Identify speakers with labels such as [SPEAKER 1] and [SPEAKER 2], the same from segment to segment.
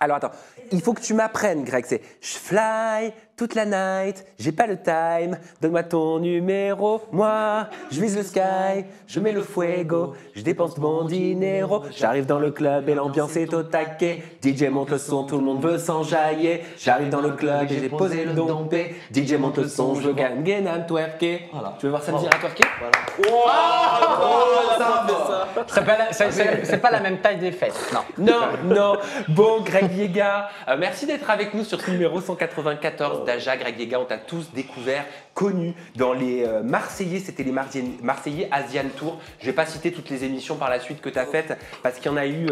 [SPEAKER 1] Alors attends, il faut que tu m'apprennes, Greg. C'est je fly toute la night, j'ai pas le time, donne-moi ton numéro. Moi, je vise le sky, je mets le fuego, je dépense mon dinero. J'arrive dans le club et l'ambiance est au taquet. DJ monte le son, tout le monde veut s'enjailler. J'arrive dans le club et j'ai posé le dompé. DJ monte le son, je veux gagner un twerker. Voilà. Tu veux voir Samdir à twerker?
[SPEAKER 2] C'est pas la même taille des fesses, non.
[SPEAKER 1] Non. Bon, Greg Yega, merci d'être avec nous sur ce numéro 194 d'Aja. Greg Yega, on t'a tous découvert, connu dans les Marseillais. C'était les Marseillais Asian Tour. Je vais pas citer toutes les émissions par la suite que tu as faites parce qu'il y en a eu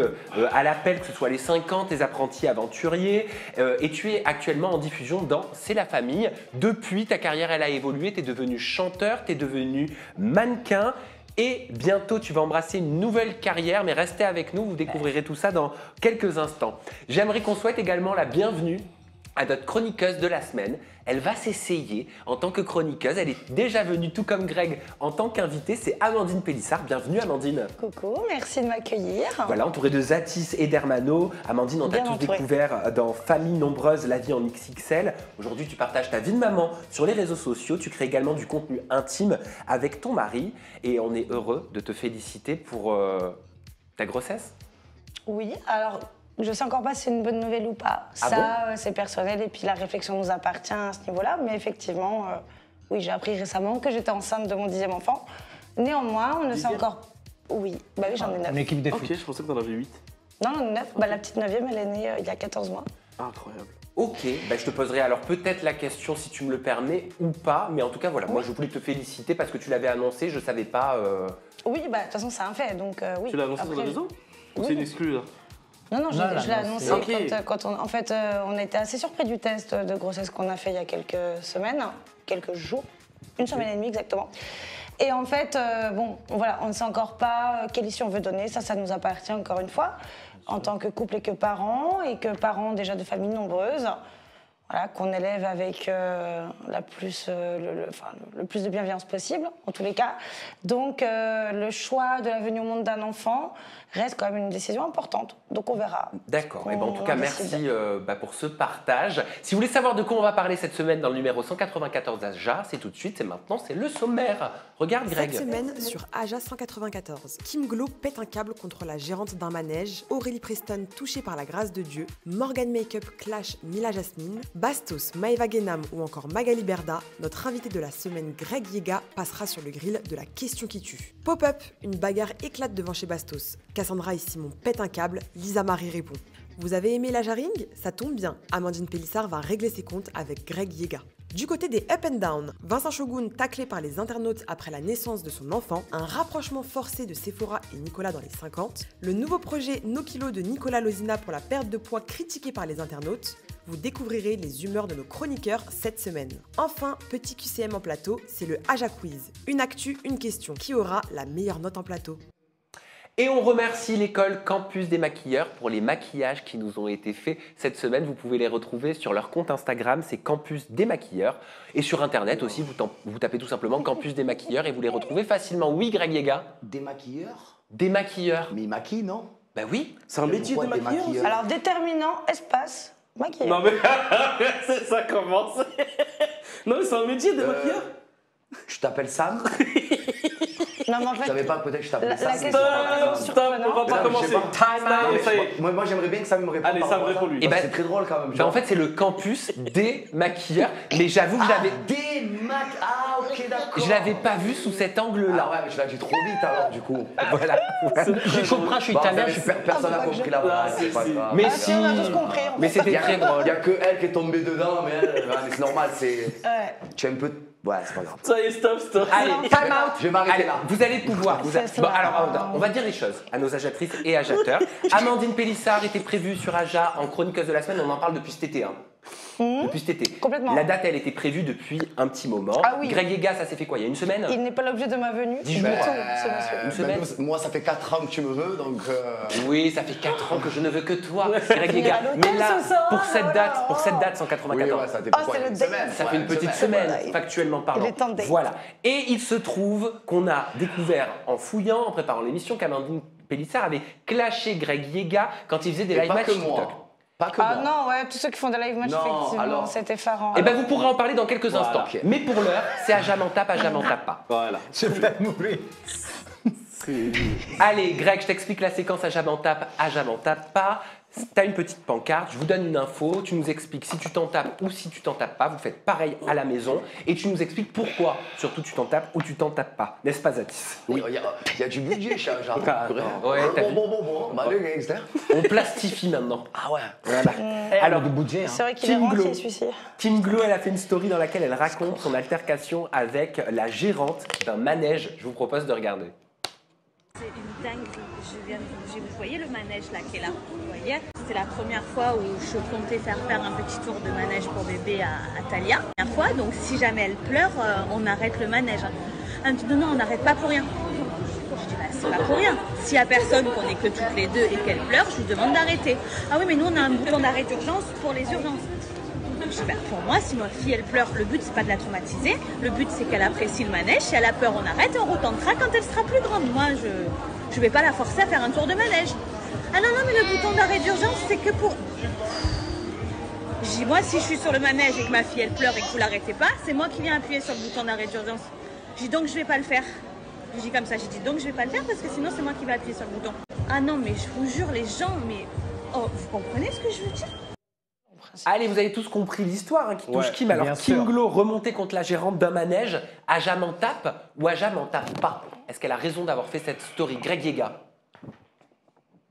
[SPEAKER 1] à l'appel, que ce soit les 50, les apprentis aventuriers. Et tu es actuellement en diffusion dans C'est la famille. Depuis, ta carrière, elle a évolué. Tu es devenu chanteur, tu es devenu mannequin. Et bientôt, tu vas embrasser une nouvelle carrière, mais restez avec nous, vous découvrirez tout ça dans quelques instants. J'aimerais qu'on souhaite également la bienvenue à notre chroniqueuse de la semaine. Elle va s'essayer en tant que chroniqueuse. Elle est déjà venue, tout comme Greg, en tant qu'invitée. C'est Amandine Pélissard. Bienvenue, Amandine.
[SPEAKER 3] Coucou, merci de m'accueillir.
[SPEAKER 1] Voilà, entourée de Zatis et d'Hermano. Amandine, on t'a tous découvert dans Famille nombreuse, la vie en XXL. Aujourd'hui, tu partages ta vie de maman sur les réseaux sociaux. Tu crées également du contenu intime avec ton mari. Et on est heureux de te féliciter pour ta grossesse.
[SPEAKER 3] Oui, alors... je sais encore pas si c'est une bonne nouvelle ou pas. C'est personnel et puis la réflexion nous appartient à ce niveau-là. Mais effectivement, oui, j'ai appris récemment que j'étais enceinte de mon 10e enfant. Néanmoins, on ne sait encore... Oui, bah oui, j'en ai 9.
[SPEAKER 2] Une équipe de foot.
[SPEAKER 4] Ok, je pensais que t'en avais 8.
[SPEAKER 3] Non, 9. Bah, la petite 9e, elle est née il y a 14 mois.
[SPEAKER 4] Incroyable.
[SPEAKER 1] Ok, bah je te poserai alors peut-être la question si tu me le permets ou pas. Mais en tout cas, voilà, moi je voulais te féliciter parce que tu l'avais annoncé, je savais pas...
[SPEAKER 3] Oui, bah de toute façon, c'est un fait, donc oui.
[SPEAKER 4] Tu l'as annoncé sur la maison? Ou c'est une exclue là?
[SPEAKER 3] Non, je l'ai annoncé
[SPEAKER 4] Okay.
[SPEAKER 3] quand on... En fait, on était assez surpris du test de grossesse qu'on a fait il y a quelques semaines, quelques jours, une semaine et demie exactement. Et en fait, bon, voilà, on ne sait encore pas quelle issue on veut donner, ça nous appartient encore une fois, en tant que couple et que parents déjà de familles nombreuses. Voilà, qu'on élève avec le plus de bienveillance possible, en tous les cas. Donc, le choix de la venue au monde d'un enfant reste quand même une décision importante. Donc, on verra.
[SPEAKER 1] D'accord. Et ben, en tout cas, merci pour ce partage. Si vous voulez savoir de quoi on va parler cette semaine dans le numéro 194 d'Aja, c'est tout de suite, c'est maintenant, c'est le sommaire. Regarde, Greg.
[SPEAKER 5] Cette semaine, sur Aja 194, Kim Glow pète un câble contre la gérante d'un manège, Aurélie Preston touchée par la grâce de Dieu, Morgan Makeup clash Mila Jasmine, Bastos, Maëva Guénam ou encore Magali Berda, notre invité de la semaine Greg Yega passera sur le grill de la question qui tue. Pop-up, une bagarre éclate devant chez Bastos. Cassandra et Simon pètent un câble, Lisa Marie répond. Vous avez aimé la Jaring? Ça tombe bien, Amandine Pélissard va régler ses comptes avec Greg Yega. Du côté des Up and Down, Vincent Shogun taclé par les internautes après la naissance de son enfant, un rapprochement forcé de Sephora et Nicolas dans les 50, le nouveau projet No Kilo de Nicolas Lozina pour la perte de poids critiqué par les internautes, vous découvrirez les humeurs de nos chroniqueurs cette semaine. Enfin, petit QCM en plateau, c'est le Aja Quiz. Une actu, une question. Qui aura la meilleure note en plateau?
[SPEAKER 1] Et on remercie l'école Campus des maquilleurs pour les maquillages qui nous ont été faits cette semaine. Vous pouvez les retrouver sur leur compte Instagram, c'est Campus des maquilleurs. Et sur Internet aussi, vous tapez tout simplement Campus des maquilleurs et vous les retrouvez facilement. Oui, Greg Yega?
[SPEAKER 6] Des maquilleurs?
[SPEAKER 1] Des maquilleurs.
[SPEAKER 6] Mais ils maquillent, non?
[SPEAKER 1] Bah oui.
[SPEAKER 4] C'est un métier de maquilleur?
[SPEAKER 3] Alors, déterminant, espace, maquillage.
[SPEAKER 4] Non mais c'est ça commence. Non mais c'est un métier de maquilleur?
[SPEAKER 6] Tu t'appelles Sam?
[SPEAKER 3] Non, mais en fait,
[SPEAKER 6] Je savais pas, peut-être que je t'appelais Sam.
[SPEAKER 4] Stop, on va pas commencer.
[SPEAKER 6] Moi j'aimerais bien que Sam me réponde.
[SPEAKER 4] Allez, Sam répond lui.
[SPEAKER 6] C'est très drôle quand même.
[SPEAKER 1] Bah en fait, c'est le campus des maquilleurs. Mais j'avoue que
[SPEAKER 6] Ah, ok, d'accord.
[SPEAKER 1] je l'avais pas vu sous cet angle-là.
[SPEAKER 6] Ah ouais, mais je l'ai dit trop vite alors, du coup.
[SPEAKER 1] Voilà.
[SPEAKER 2] Je comprends, je suis
[SPEAKER 6] Bon,
[SPEAKER 2] italien.
[SPEAKER 6] personne n'a compris la blague, c'est pas grave.
[SPEAKER 1] Mais
[SPEAKER 3] Ah,
[SPEAKER 1] si.
[SPEAKER 3] on a tous compris, en
[SPEAKER 1] Mais
[SPEAKER 3] fait.
[SPEAKER 1] c'était très drôle.
[SPEAKER 6] Il y a que elle qui est tombée dedans, mais c'est normal, c'est.
[SPEAKER 3] ouais.
[SPEAKER 6] Tu es un peu. Ouais, c'est pas grave.
[SPEAKER 4] Ça y est, stop.
[SPEAKER 1] Allez, time out.
[SPEAKER 6] Je vais m'arrêter
[SPEAKER 1] Allez,
[SPEAKER 6] là.
[SPEAKER 1] vous allez pouvoir. Bon, alors, on va dire les choses à nos agiatrices et agiateurs. Amandine Pélissard était prévue sur Aja en chroniqueuse de la semaine. On en parle depuis cet été. Depuis cet été.
[SPEAKER 3] Complètement.
[SPEAKER 1] La date, elle était prévue depuis un petit moment.
[SPEAKER 3] Ah oui.
[SPEAKER 1] Greg Yega, ça s'est fait quoi? Il y a une semaine?
[SPEAKER 3] Il n'est pas l'objet de ma venue.
[SPEAKER 1] 10
[SPEAKER 3] du
[SPEAKER 1] jours.
[SPEAKER 3] tout, ce monsieur.
[SPEAKER 1] Une semaine?
[SPEAKER 6] Moi, ça fait 4 ans que tu me veux, donc.
[SPEAKER 1] Oui, ça fait 4 ans que je ne veux que toi, Greg Yega.
[SPEAKER 3] à l'hôtel
[SPEAKER 1] Mais là,
[SPEAKER 3] ce soir,
[SPEAKER 1] pour cette
[SPEAKER 3] voilà.
[SPEAKER 1] date, 194.
[SPEAKER 6] Oui, ouais, ça a été
[SPEAKER 3] Ah,
[SPEAKER 6] pourquoi,
[SPEAKER 3] c'est
[SPEAKER 6] une
[SPEAKER 3] le date.
[SPEAKER 6] semaine.
[SPEAKER 1] Ça
[SPEAKER 6] Ouais,
[SPEAKER 1] fait une petite semaine,
[SPEAKER 3] Voilà.
[SPEAKER 1] factuellement parlant.
[SPEAKER 3] Il est temps de date.
[SPEAKER 1] Voilà. Et il se trouve qu'on a découvert en fouillant, en préparant l'émission, qu'Amandine Pélissard avait clashé Greg Yega quand il faisait des
[SPEAKER 6] Et
[SPEAKER 1] live
[SPEAKER 6] pas
[SPEAKER 1] match
[SPEAKER 6] que
[SPEAKER 1] TikTok.
[SPEAKER 6] moi. Pas que
[SPEAKER 3] Ah
[SPEAKER 6] moi.
[SPEAKER 3] non, ouais, tous ceux qui font des live match,
[SPEAKER 6] Non,
[SPEAKER 3] effectivement,
[SPEAKER 6] alors-
[SPEAKER 3] c'est effarant.
[SPEAKER 1] Eh ben, vous pourrez en parler dans quelques instants.
[SPEAKER 6] ok.
[SPEAKER 1] Mais pour l'heure, c'est Aja m'en tape pas.
[SPEAKER 4] Voilà.
[SPEAKER 2] Je vais mourir.
[SPEAKER 1] Allez, Greg, je t'explique la séquence Aja m'en tape pas. T'as une petite pancarte, je vous donne une info, tu nous expliques si tu t'en tapes ou si tu t'en tapes pas. Vous faites pareil à la maison et tu nous expliques pourquoi, surtout tu t'en tapes ou tu t'en tapes pas. N'est-ce pas, Zatis?
[SPEAKER 6] Oui, il y a du budget, chat.
[SPEAKER 1] Ouais, t'as vu.
[SPEAKER 6] Bon. Bah, le gangster.
[SPEAKER 1] On plastifie maintenant.
[SPEAKER 6] Ah ouais.
[SPEAKER 1] Voilà.
[SPEAKER 2] Alors, du budget. Hein.
[SPEAKER 3] C'est vrai qu'il est
[SPEAKER 1] Team Glow.
[SPEAKER 3] rentier, celui-ci.
[SPEAKER 1] Kim Glow, elle a fait une story dans laquelle elle raconte son altercation avec la gérante d'un manège. Je vous propose de regarder.
[SPEAKER 7] C'est une dinguerie. Vous voyez le manège là qui est là, vous voyez? C'était la première fois où je comptais faire un petit tour de manège pour bébé à Talia. La première fois, donc si jamais elle pleure, on arrête le manège. Elle me dit non, on n'arrête pas pour rien. Je dis bah c'est pas pour rien. S'il y a personne, qu'on est que toutes les deux et qu'elle pleure, je vous demande d'arrêter. Ah oui mais nous on a un bouton d'arrêt d'urgence pour les urgences. Je dis, bah, pour moi, si ma fille elle pleure, le but c'est pas de la traumatiser, le but c'est qu'elle apprécie le manège. Si elle a peur, on arrête et on retentera quand elle sera plus grande. Moi, je vais pas la forcer à faire un tour de manège. Ah non, mais le bouton d'arrêt d'urgence, c'est que pour. Je dis, moi, si je suis sur le manège et que ma fille elle pleure et que vous l'arrêtez pas, c'est moi qui viens appuyer sur le bouton d'arrêt d'urgence. Je dis donc je vais pas le faire. Je dis comme ça, j'ai dit donc je vais pas le faire parce que sinon c'est moi qui vais appuyer sur le bouton. Ah non, mais je vous jure, les gens, mais. Oh, vous comprenez ce que je veux dire?
[SPEAKER 1] Allez, vous avez tous compris l'histoire hein, qui touche
[SPEAKER 4] Ouais,
[SPEAKER 1] Kim. Alors,
[SPEAKER 2] bien
[SPEAKER 1] Kim
[SPEAKER 2] sûr.
[SPEAKER 1] Glow remontée contre la gérante d'un manège. Aja m'en tape ou Aja m'en tape pas? Est-ce qu'elle a raison d'avoir fait cette story? Greg Yega,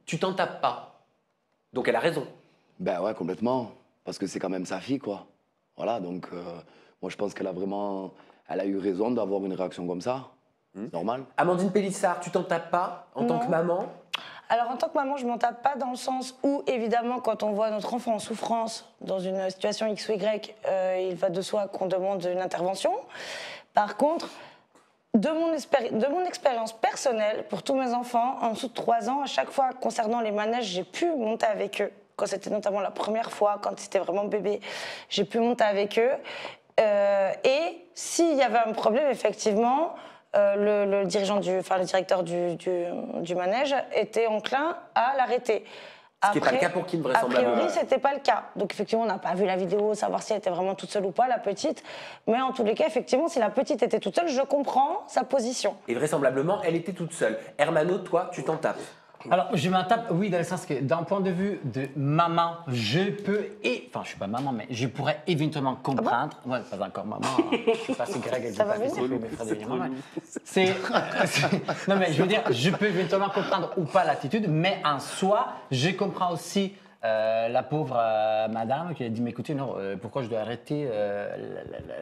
[SPEAKER 1] tu t'en tapes pas. Donc, elle a raison.
[SPEAKER 6] Ben ouais, complètement. Parce que c'est quand même sa fille, quoi. Voilà, donc moi je pense qu'elle a vraiment. Elle a eu raison d'avoir une réaction comme ça. C'est normal.
[SPEAKER 1] Amandine Pélissard, tu t'en tapes pas en tant
[SPEAKER 3] Non.
[SPEAKER 1] que maman?
[SPEAKER 3] Alors en tant que maman, je m'en tape pas dans le sens où, évidemment, quand on voit notre enfant en souffrance dans une situation X ou Y, il va de soi qu'on demande une intervention. Par contre, de mon expérience personnelle, pour tous mes enfants, en dessous de 3 ans, à chaque fois concernant les manèges, j'ai pu monter avec eux. Quand c'était notamment la première fois, quand c'était vraiment bébé, j'ai pu monter avec eux. Et s'il y avait un problème, effectivement, le directeur du manège était enclin à l'arrêter.
[SPEAKER 1] Ce qui n'est pas le cas pour Kim, vraisemblablement.
[SPEAKER 3] A priori, c'était pas le cas. Donc, effectivement, on n'a pas vu la vidéo, savoir si elle était vraiment toute seule ou pas, la petite. Mais en tous les cas, effectivement, si la petite était toute seule, je comprends sa position.
[SPEAKER 1] Et vraisemblablement, elle était toute seule. Hermano, toi, tu t'en tapes.
[SPEAKER 2] Alors, je m'en tape, oui, dans le sens que d'un point de vue de maman, je peux, enfin, je suis pas maman, mais je pourrais éventuellement comprendre. Ouais, pas encore maman, je sais pas si Greg a dit
[SPEAKER 3] Ça va
[SPEAKER 2] pas que c'est
[SPEAKER 3] venir.
[SPEAKER 2] mes frères de maman. Non, mais je veux dire, je peux éventuellement comprendre ou pas l'attitude, mais en soi, je comprends aussi la pauvre madame qui a dit, mais écoutez, non, pourquoi je dois arrêter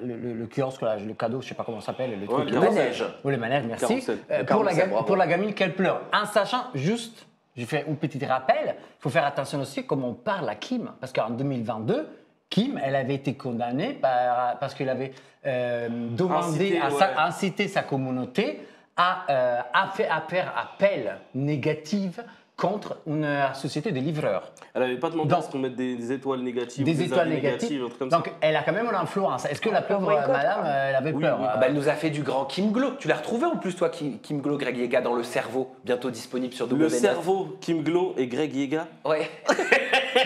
[SPEAKER 2] le kiosque, là, le cadeau, je sais pas comment ça s'appelle, le truc.
[SPEAKER 1] le manège.
[SPEAKER 2] Oui, le manège, merci.
[SPEAKER 4] Carrousel.
[SPEAKER 2] Pour la gamine qu'elle pleure. En sachant juste, je fais un petit rappel, il faut faire attention aussi comment on parle à Kim. Parce qu'en 2022, Kim, elle avait été condamnée parce qu'elle avait demandé incité sa communauté à faire appel négatif contre une société de livreurs.
[SPEAKER 4] Elle avait pas demandé
[SPEAKER 2] Donc,
[SPEAKER 4] à ce qu'on mette des étoiles négatives,
[SPEAKER 2] Des
[SPEAKER 4] ou
[SPEAKER 2] étoiles
[SPEAKER 4] avis
[SPEAKER 2] négatives.
[SPEAKER 4] un truc comme ça.
[SPEAKER 2] Donc, elle a quand même une influence. Est-ce que la pauvre
[SPEAKER 3] boycott,
[SPEAKER 2] madame,
[SPEAKER 3] quoi.
[SPEAKER 2] elle avait peur
[SPEAKER 1] Ah bah, elle nous a fait du grand Kim Glow. Tu l'as retrouvé en plus, toi, Kim Glow, Greg Yega, dans Le Cerveau, bientôt disponible sur W9.
[SPEAKER 4] Le cerveau, Kim Glow et Greg Yega.
[SPEAKER 1] Ouais.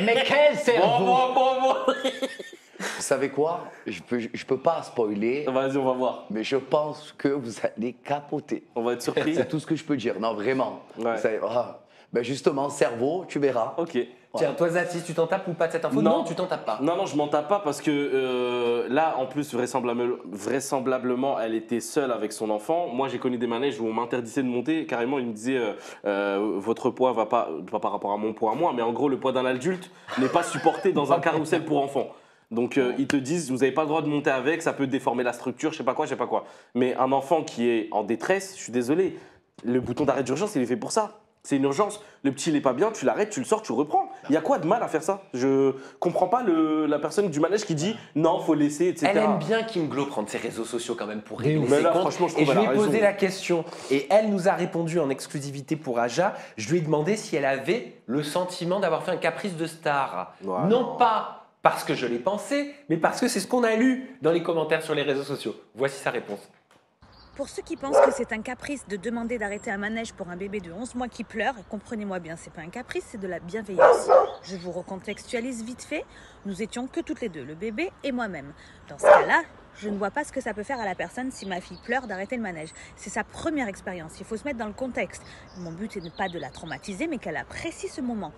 [SPEAKER 2] Mais quel cerveau!
[SPEAKER 4] Bon.
[SPEAKER 6] Vous savez quoi? Je peux pas spoiler,
[SPEAKER 4] Vas-y, on va voir.
[SPEAKER 6] mais je pense que vous allez capoter.
[SPEAKER 4] On va être surpris.
[SPEAKER 6] C'est tout ce que je peux dire. Non, vraiment.
[SPEAKER 4] Ouais.
[SPEAKER 6] Ben justement, cerveau, tu verras.
[SPEAKER 4] Ok.
[SPEAKER 1] Tiens, toi, Zatis, tu t'en tapes ou pas de cette info?
[SPEAKER 4] Non.
[SPEAKER 1] Tu t'en tapes pas.
[SPEAKER 4] Non, je m'en tape pas parce que là, en plus, vraisemblablement, elle était seule avec son enfant. Moi, j'ai connu des manèges où on m'interdisait de monter. Carrément, il me disait votre poids va pas par rapport à mon poids à moi, mais en gros, le poids d'un adulte n'est pas supporté dans un carrousel pour enfants. Donc, ils te disent vous n'avez pas le droit de monter avec, ça peut déformer la structure, je sais pas quoi. Mais un enfant qui est en détresse, je suis désolé, le bouton d'arrêt d'urgence, il est fait pour ça. C'est une urgence. Le petit, il est pas bien, tu l'arrêtes, tu le sors, tu le reprends. Il y a quoi de mal à faire ça? Je comprends pas la personne du manège qui dit non, faut laisser, etc.
[SPEAKER 1] Elle aime bien Kim Glow prendre ses réseaux sociaux quand même pour régler
[SPEAKER 4] Mais
[SPEAKER 1] ses
[SPEAKER 4] là,
[SPEAKER 1] comptes.
[SPEAKER 4] franchement, je
[SPEAKER 1] Et
[SPEAKER 4] trouve
[SPEAKER 1] je
[SPEAKER 4] elle
[SPEAKER 1] lui
[SPEAKER 4] a
[SPEAKER 1] ai posé
[SPEAKER 4] raison.
[SPEAKER 1] la question et elle nous a répondu en exclusivité pour Aja. Je lui ai demandé si elle avait le sentiment d'avoir fait un caprice de star.
[SPEAKER 4] Ouais,
[SPEAKER 1] non pas parce que je l'ai pensé, mais parce que c'est ce qu'on a lu dans les commentaires sur les réseaux sociaux. Voici sa réponse.
[SPEAKER 7] Pour ceux qui pensent que c'est un caprice de demander d'arrêter un manège pour un bébé de 11 mois qui pleure, comprenez-moi bien, c'est pas un caprice, c'est de la bienveillance. Je vous recontextualise vite fait. Nous étions que toutes les deux, le bébé et moi-même. Dans ce cas-là, je ne vois pas ce que ça peut faire à la personne si ma fille pleure d'arrêter le manège. C'est sa première expérience, il faut se mettre dans le contexte. Mon but n'est pas de la traumatiser, mais qu'elle apprécie ce moment.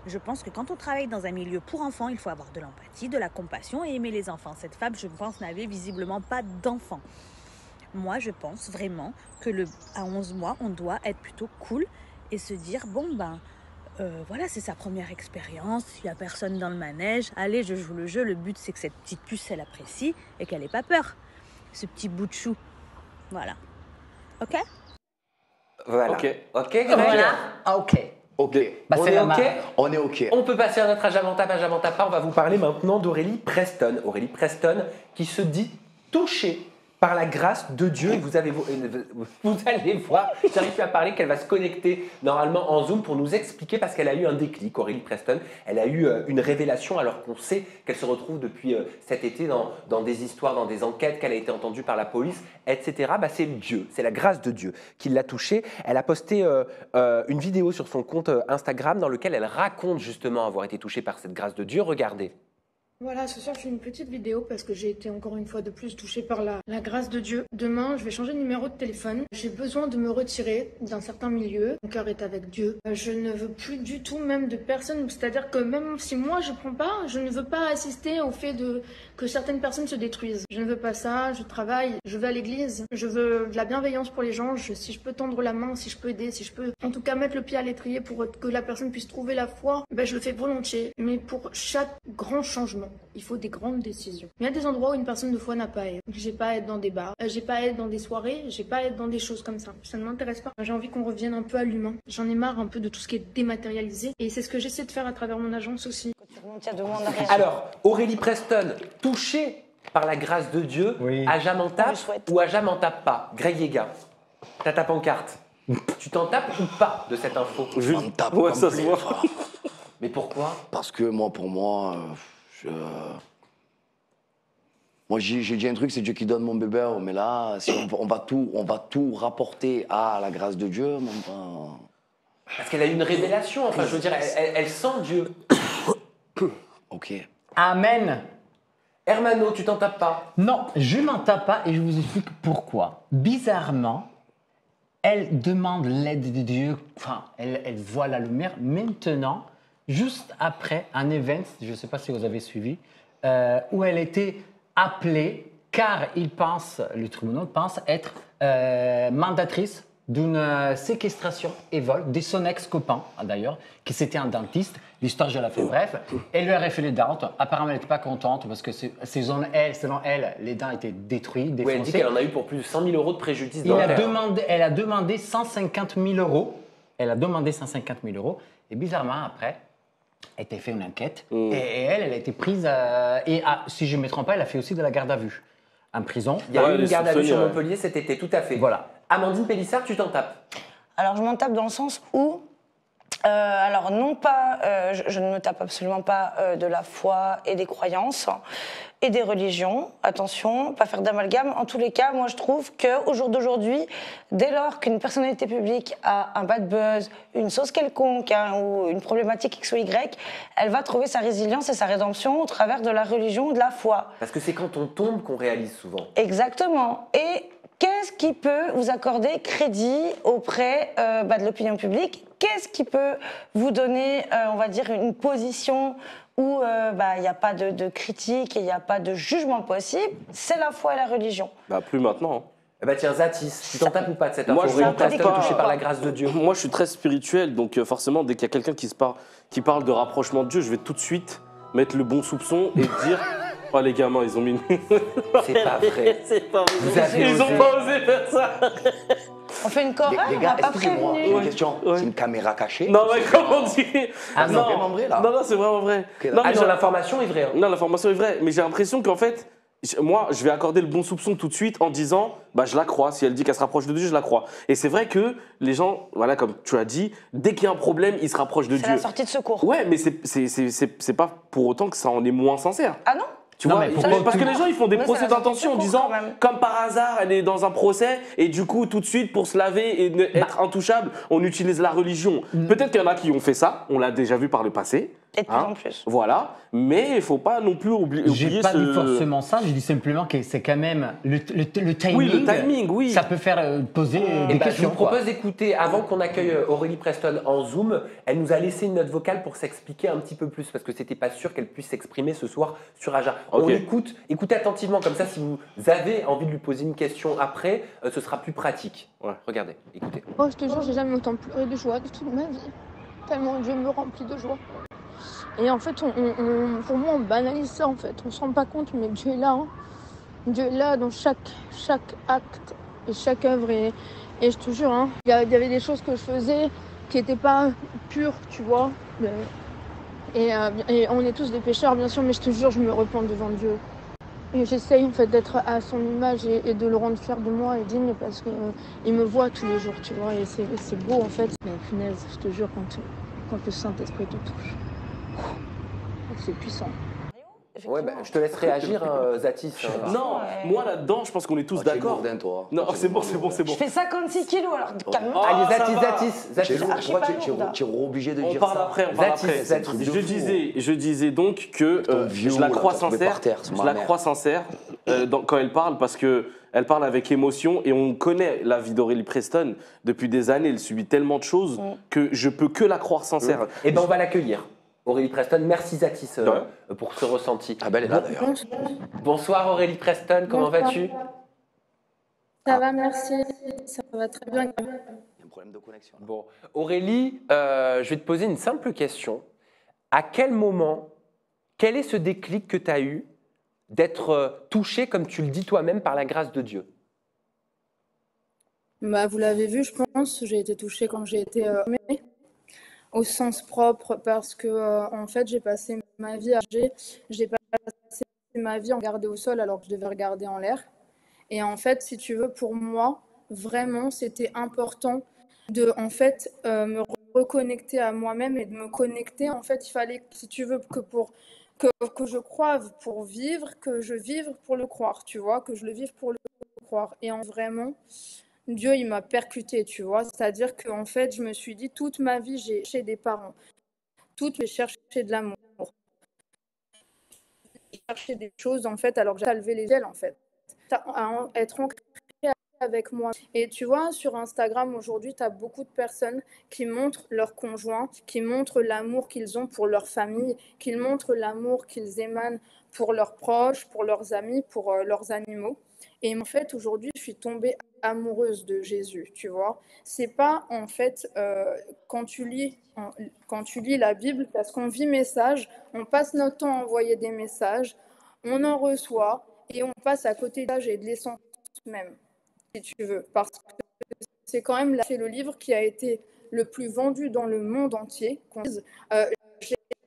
[SPEAKER 7] Je pense que quand on travaille dans un milieu pour enfants, il faut avoir de l'empathie, de la compassion et aimer les enfants. Cette femme, je pense, n'avait visiblement pas d'enfants. Moi, je pense vraiment que à 11 mois, on doit être plutôt cool et se dire, voilà, c'est sa première expérience, il n'y a personne dans le manège, allez, je joue le jeu, le but c'est que cette petite puce, elle apprécie et qu'elle n'ait pas peur. Ce petit bout de chou. Voilà. Ok?
[SPEAKER 1] Voilà.
[SPEAKER 4] Ok.
[SPEAKER 1] Ok, Greg.
[SPEAKER 2] Voilà. Ah, ok.
[SPEAKER 6] Ok.
[SPEAKER 2] Bah,
[SPEAKER 1] On
[SPEAKER 2] c'est
[SPEAKER 1] est
[SPEAKER 2] la
[SPEAKER 1] ok.
[SPEAKER 2] marque.
[SPEAKER 6] On est ok.
[SPEAKER 1] On peut passer à notre Ajamanta, Benjamin Tapa. On va vous parler maintenant d'Aurélie Preston. Aurélie Preston qui se dit touchée par la grâce de Dieu. Et vous allez voir, j'arrive plus à parler, qu'elle va se connecter normalement en Zoom pour nous expliquer parce qu'elle a eu un déclic, Aurélie Preston. Elle a eu une révélation alors qu'on sait qu'elle se retrouve depuis cet été dans des histoires, dans des enquêtes, qu'elle a été entendue par la police, etc. C'est Dieu, c'est la grâce de Dieu qui l'a touchée. Elle a posté une vidéo sur son compte Instagram dans lequel elle raconte justement avoir été touchée par cette grâce de Dieu. Regardez.
[SPEAKER 8] Voilà, ce soir je fais une petite vidéo parce que j'ai été encore une fois de plus touchée par la grâce de Dieu. Demain, je vais changer de numéro de téléphone. J'ai besoin de me retirer d'un certain milieu. Mon cœur est avec Dieu. Je ne veux plus du tout même de personne. C'est-à-dire que même si moi je prends pas, je ne veux pas assister au fait que certaines personnes se détruisent. Je ne veux pas ça, je travaille, je vais à l'église. Je veux de la bienveillance pour les gens. Si je peux tendre la main, si je peux aider, si je peux en tout cas mettre le pied à l'étrier pour que la personne puisse trouver la foi, je le fais volontiers. Mais pour chaque grand changement, il faut des grandes décisions. Il y a des endroits où une personne de foi n'a pas à être. J'ai pas à être dans des bars, j'ai pas à être dans des soirées, j'ai pas à être dans des choses comme ça. Ça ne m'intéresse pas. J'ai envie qu'on revienne un peu à l'humain. J'en ai marre un peu de tout ce qui est dématérialisé. Et c'est ce que j'essaie de faire à travers mon agence aussi.
[SPEAKER 1] Alors, Aurélie Preston, touchée par la grâce de Dieu,
[SPEAKER 2] Oui.
[SPEAKER 1] Ajam tape
[SPEAKER 3] Je le souhaite.
[SPEAKER 1] ou Ajam tape pas? Greg Yega, t'as ta pancarte. Tu t'en tapes ou pas de cette info?
[SPEAKER 6] On me tape
[SPEAKER 4] Ouais, ça se
[SPEAKER 6] complet,
[SPEAKER 4] voit.
[SPEAKER 6] frère.
[SPEAKER 1] Mais pourquoi?
[SPEAKER 6] Parce que pour moi, j'ai dit un truc, c'est Dieu qui donne mon bébé. Mais là, si on va tout rapporter à la grâce de Dieu.
[SPEAKER 1] Parce qu'elle a eu une révélation, enfin je veux dire, elle sent Dieu.
[SPEAKER 6] Ok.
[SPEAKER 2] Amen.
[SPEAKER 1] Hermano, tu t'en tapes pas?
[SPEAKER 2] Non, je m'en tape pas et je vous explique pourquoi. Bizarrement, elle demande l'aide de Dieu, enfin, elle voit la lumière maintenant, juste après un event, je ne sais pas si vous avez suivi, où elle était appelée car le tribunal pense être mandatrice d'une séquestration et vol de son ex-copain, d'ailleurs, qui c'était un dentiste. L'histoire, je la fais bref. Elle lui a fait les dents. Apparemment, elle n'était pas contente parce que selon elle, les dents étaient détruites,
[SPEAKER 1] Oui, elle dit
[SPEAKER 2] défoncées.
[SPEAKER 1] qu'elle en a eu pour plus de 100 000 euros de préjudice
[SPEAKER 2] Elle a demandé 150 000 euros. Elle a demandé 150 000 euros. Et bizarrement, après, elle a fait une enquête. Et elle a été prise. Si je ne me trompe pas, elle a fait aussi de la garde à vue en prison.
[SPEAKER 1] Il y a
[SPEAKER 4] Ouais,
[SPEAKER 1] eu une
[SPEAKER 4] les
[SPEAKER 1] garde à vue sur
[SPEAKER 4] soupçonnés,
[SPEAKER 1] Montpellier cet été, tout à fait.
[SPEAKER 2] Voilà.
[SPEAKER 1] Amandine Pélissard, tu t'en tapes?
[SPEAKER 3] Alors, je m'en tape dans le sens où, alors non pas, je ne me tape absolument pas de la foi et des croyances et des religions. Attention, pas faire d'amalgame. En tous les cas, moi je trouve qu'au jour d'aujourd'hui, dès lors qu'une personnalité publique a un bad buzz, une sauce quelconque ou une problématique X ou Y, elle va trouver sa résilience et sa rédemption au travers de la religion ou de la foi.
[SPEAKER 1] Parce que c'est quand on tombe qu'on réalise souvent.
[SPEAKER 3] Exactement. Et qu'est-ce qui peut vous accorder crédit auprès de l'opinion publique? Qu'est-ce qui peut vous donner, on va dire, une position où il n'y a pas de critique et il n'y a pas de jugement possible? C'est la foi et la religion.
[SPEAKER 4] Plus maintenant. hein.
[SPEAKER 1] Eh ben tiens, Zatis, tu t'en tapes ou pas de cette info?
[SPEAKER 4] Moi, je
[SPEAKER 1] Aurélie
[SPEAKER 4] m'en tape
[SPEAKER 1] Preston
[SPEAKER 4] pas.
[SPEAKER 1] touchée par la grâce de Dieu.
[SPEAKER 4] Moi, je suis très spirituel, donc forcément, dès qu'il y a quelqu'un qui parle de rapprochement de Dieu, je vais tout de suite mettre le bon soupçon et dire oh, les gamins, ils ont mis une.
[SPEAKER 1] C'est pas vrai.
[SPEAKER 4] C'est pas vrai.
[SPEAKER 1] Vous avez
[SPEAKER 4] Ils
[SPEAKER 1] osé.
[SPEAKER 4] ont pas osé faire ça.
[SPEAKER 3] On fait une chorale,
[SPEAKER 6] Les
[SPEAKER 3] on
[SPEAKER 6] gars,
[SPEAKER 3] n'a pas
[SPEAKER 6] excusez-moi,
[SPEAKER 3] prévenu.
[SPEAKER 6] j'ai une question.
[SPEAKER 4] Ouais.
[SPEAKER 6] C'est une caméra cachée?
[SPEAKER 4] Non, mais comment on dit
[SPEAKER 6] c'est vraiment vrai, là?
[SPEAKER 4] Non, c'est vraiment vrai.
[SPEAKER 6] Ok,
[SPEAKER 4] non,
[SPEAKER 1] Ah
[SPEAKER 4] mais
[SPEAKER 1] non,
[SPEAKER 4] j'ai-
[SPEAKER 1] l'information est vraie. hein.
[SPEAKER 4] non, l'information est vraie, mais j'ai l'impression qu'en fait, moi, je vais accorder le bon soupçon tout de suite en disant, je la crois. Si elle dit qu'elle se rapproche de Dieu, je la crois. Et c'est vrai que les gens, voilà, comme tu as dit, dès qu'il y a un problème, ils se rapprochent de
[SPEAKER 3] C'est
[SPEAKER 4] Dieu.
[SPEAKER 3] la sortie de secours.
[SPEAKER 4] Ouais, mais c'est pas pour autant que ça en est moins sincère.
[SPEAKER 3] Ah non?
[SPEAKER 4] Tu
[SPEAKER 2] Non,
[SPEAKER 4] vois,
[SPEAKER 2] mais pourquoi
[SPEAKER 4] parce que
[SPEAKER 2] tout-
[SPEAKER 4] les gens ils font des
[SPEAKER 3] Ouais,
[SPEAKER 4] procès
[SPEAKER 3] ça reste
[SPEAKER 4] d'intention en
[SPEAKER 3] court,
[SPEAKER 4] disant
[SPEAKER 3] quand même.
[SPEAKER 4] comme par hasard elle est dans un procès et du coup tout de suite pour se laver et être intouchable on utilise la religion. Peut-être qu'il y en a qui ont fait ça, on l'a déjà vu par le passé.
[SPEAKER 3] Et de plus en plus.
[SPEAKER 4] Voilà, mais il faut pas non plus oublier
[SPEAKER 2] J'ai pas dit forcément ça, je dis simplement que c'est quand même le timing.
[SPEAKER 4] Oui, le timing, oui.
[SPEAKER 2] Ça peut faire poser
[SPEAKER 1] Eh
[SPEAKER 2] des
[SPEAKER 1] ben, je
[SPEAKER 2] questions.
[SPEAKER 1] vous propose
[SPEAKER 2] quoi.
[SPEAKER 1] d'écouter, avant qu'on accueille Aurélie Preston en Zoom, elle nous a laissé une note vocale pour s'expliquer un petit peu plus, parce que c'était pas sûr qu'elle puisse s'exprimer ce soir sur Aja. On
[SPEAKER 4] Ok.
[SPEAKER 1] l'écoute, écoutez attentivement, comme ça si vous avez envie de lui poser une question après, ce sera plus pratique.
[SPEAKER 4] Ouais.
[SPEAKER 1] Regardez, écoutez.
[SPEAKER 8] Oh, je te jure, j'ai jamais autant pleuré de joie de toute ma vie. Tellement Dieu me remplit de joie. Et en fait, pour moi, on banalise ça en fait. On se rend pas compte, mais Dieu est là. Hein. Dieu est là dans chaque acte et chaque œuvre. Et je te jure, hein, il y avait des choses que je faisais qui n'étaient pas pures, tu vois. Et on est tous des pécheurs, bien sûr, mais je te jure, je me repens devant Dieu. Et j'essaye en fait d'être à son image et de le rendre fier de moi et digne parce qu'il me voit tous les jours, tu vois. Et c'est beau en fait. Mais punaise, je te jure, quand le Saint-Esprit te touche, c'est puissant.
[SPEAKER 1] Ouais, bah, je te laisse réagir, hein, Zatis. hein.
[SPEAKER 4] Non, moi là-dedans, je pense qu'on est tous
[SPEAKER 6] Tu es
[SPEAKER 4] d'accord.
[SPEAKER 6] lourdin, toi.
[SPEAKER 4] Non, c'est bon, c'est bon, c'est bon.
[SPEAKER 3] Je fais 56 kilos, alors calme-toi.
[SPEAKER 1] Allez,
[SPEAKER 4] ça
[SPEAKER 1] Zatis,
[SPEAKER 4] va.
[SPEAKER 1] Zatis,
[SPEAKER 6] Tu es
[SPEAKER 1] Zatis.
[SPEAKER 6] lourd,
[SPEAKER 3] archi
[SPEAKER 6] pourquoi
[SPEAKER 3] pas lourde.
[SPEAKER 6] tu es obligé de
[SPEAKER 4] On
[SPEAKER 6] dire
[SPEAKER 4] parle
[SPEAKER 6] ça?
[SPEAKER 4] après, on parle
[SPEAKER 1] Zatis,
[SPEAKER 4] après.
[SPEAKER 1] Zatis.
[SPEAKER 4] Je disais donc que
[SPEAKER 6] Ton vieux,
[SPEAKER 4] je la
[SPEAKER 6] là,
[SPEAKER 4] crois
[SPEAKER 6] t'as trouvé
[SPEAKER 4] sincère.
[SPEAKER 6] par terre, c'est
[SPEAKER 4] Je
[SPEAKER 6] ma
[SPEAKER 4] la
[SPEAKER 6] mère.
[SPEAKER 4] crois sincère quand elle parle parce que elle parle avec émotion et on connaît la vie d'Aurélie Preston depuis des années. Elle subit tellement de choses que je peux que la croire sincère.
[SPEAKER 1] Eh ben, on va l'accueillir. Aurélie Preston, merci Zatis
[SPEAKER 4] Ouais.
[SPEAKER 1] pour ce ressenti.
[SPEAKER 6] Ah ben, elle est là d'ailleurs.
[SPEAKER 1] Bonsoir Aurélie Preston, comment
[SPEAKER 8] Bonsoir.
[SPEAKER 1] vas-tu?
[SPEAKER 8] Ça va, merci. Ça va très bien.
[SPEAKER 6] Il y a un problème de connexion.
[SPEAKER 1] Bon, Aurélie, je vais te poser une simple question. À quel moment, quel est ce déclic que tu as eu d'être touchée, comme tu le dis toi-même, par la grâce de Dieu?
[SPEAKER 8] Bah, vous l'avez vu, je pense, j'ai été touchée quand j'ai été aimée, au sens propre, parce que en fait, j'ai passé ma vie j'ai passé ma vie à regarder au sol alors que je devais regarder en l'air. Et en fait, si tu veux, pour moi, vraiment, c'était important de, en fait, me reconnecter à moi-même et de me connecter. En fait, il fallait, si tu veux, que je croive pour vivre, que je vive pour le croire, tu vois, que je le vive pour le croire. Et en vraiment, Dieu, il m'a percuté, tu vois. C'est-à-dire qu'en fait, je me suis dit, toute ma vie, j'ai cherché des parents. J'ai cherché de l'amour. J'ai cherché des choses, en fait, alors que j'ai levé les ailes, en fait. À être ancré avec moi. Et tu vois, sur Instagram, aujourd'hui, tu as beaucoup de personnes qui montrent leur conjoint, qui montrent l'amour qu'ils ont pour leur famille, qui montrent l'amour qu'ils émanent pour leurs proches, pour leurs amis, pour leurs animaux. Et en fait, aujourd'hui, je suis tombée amoureuse de Jésus, tu vois. C'est pas, en fait, quand tu lis la Bible, parce qu'on vit message, on passe notre temps à envoyer des messages, on en reçoit, et on passe à côté de l'âge et de l'essence même, si tu veux. Parce que c'est quand même le livre qui a été le plus vendu dans le monde entier.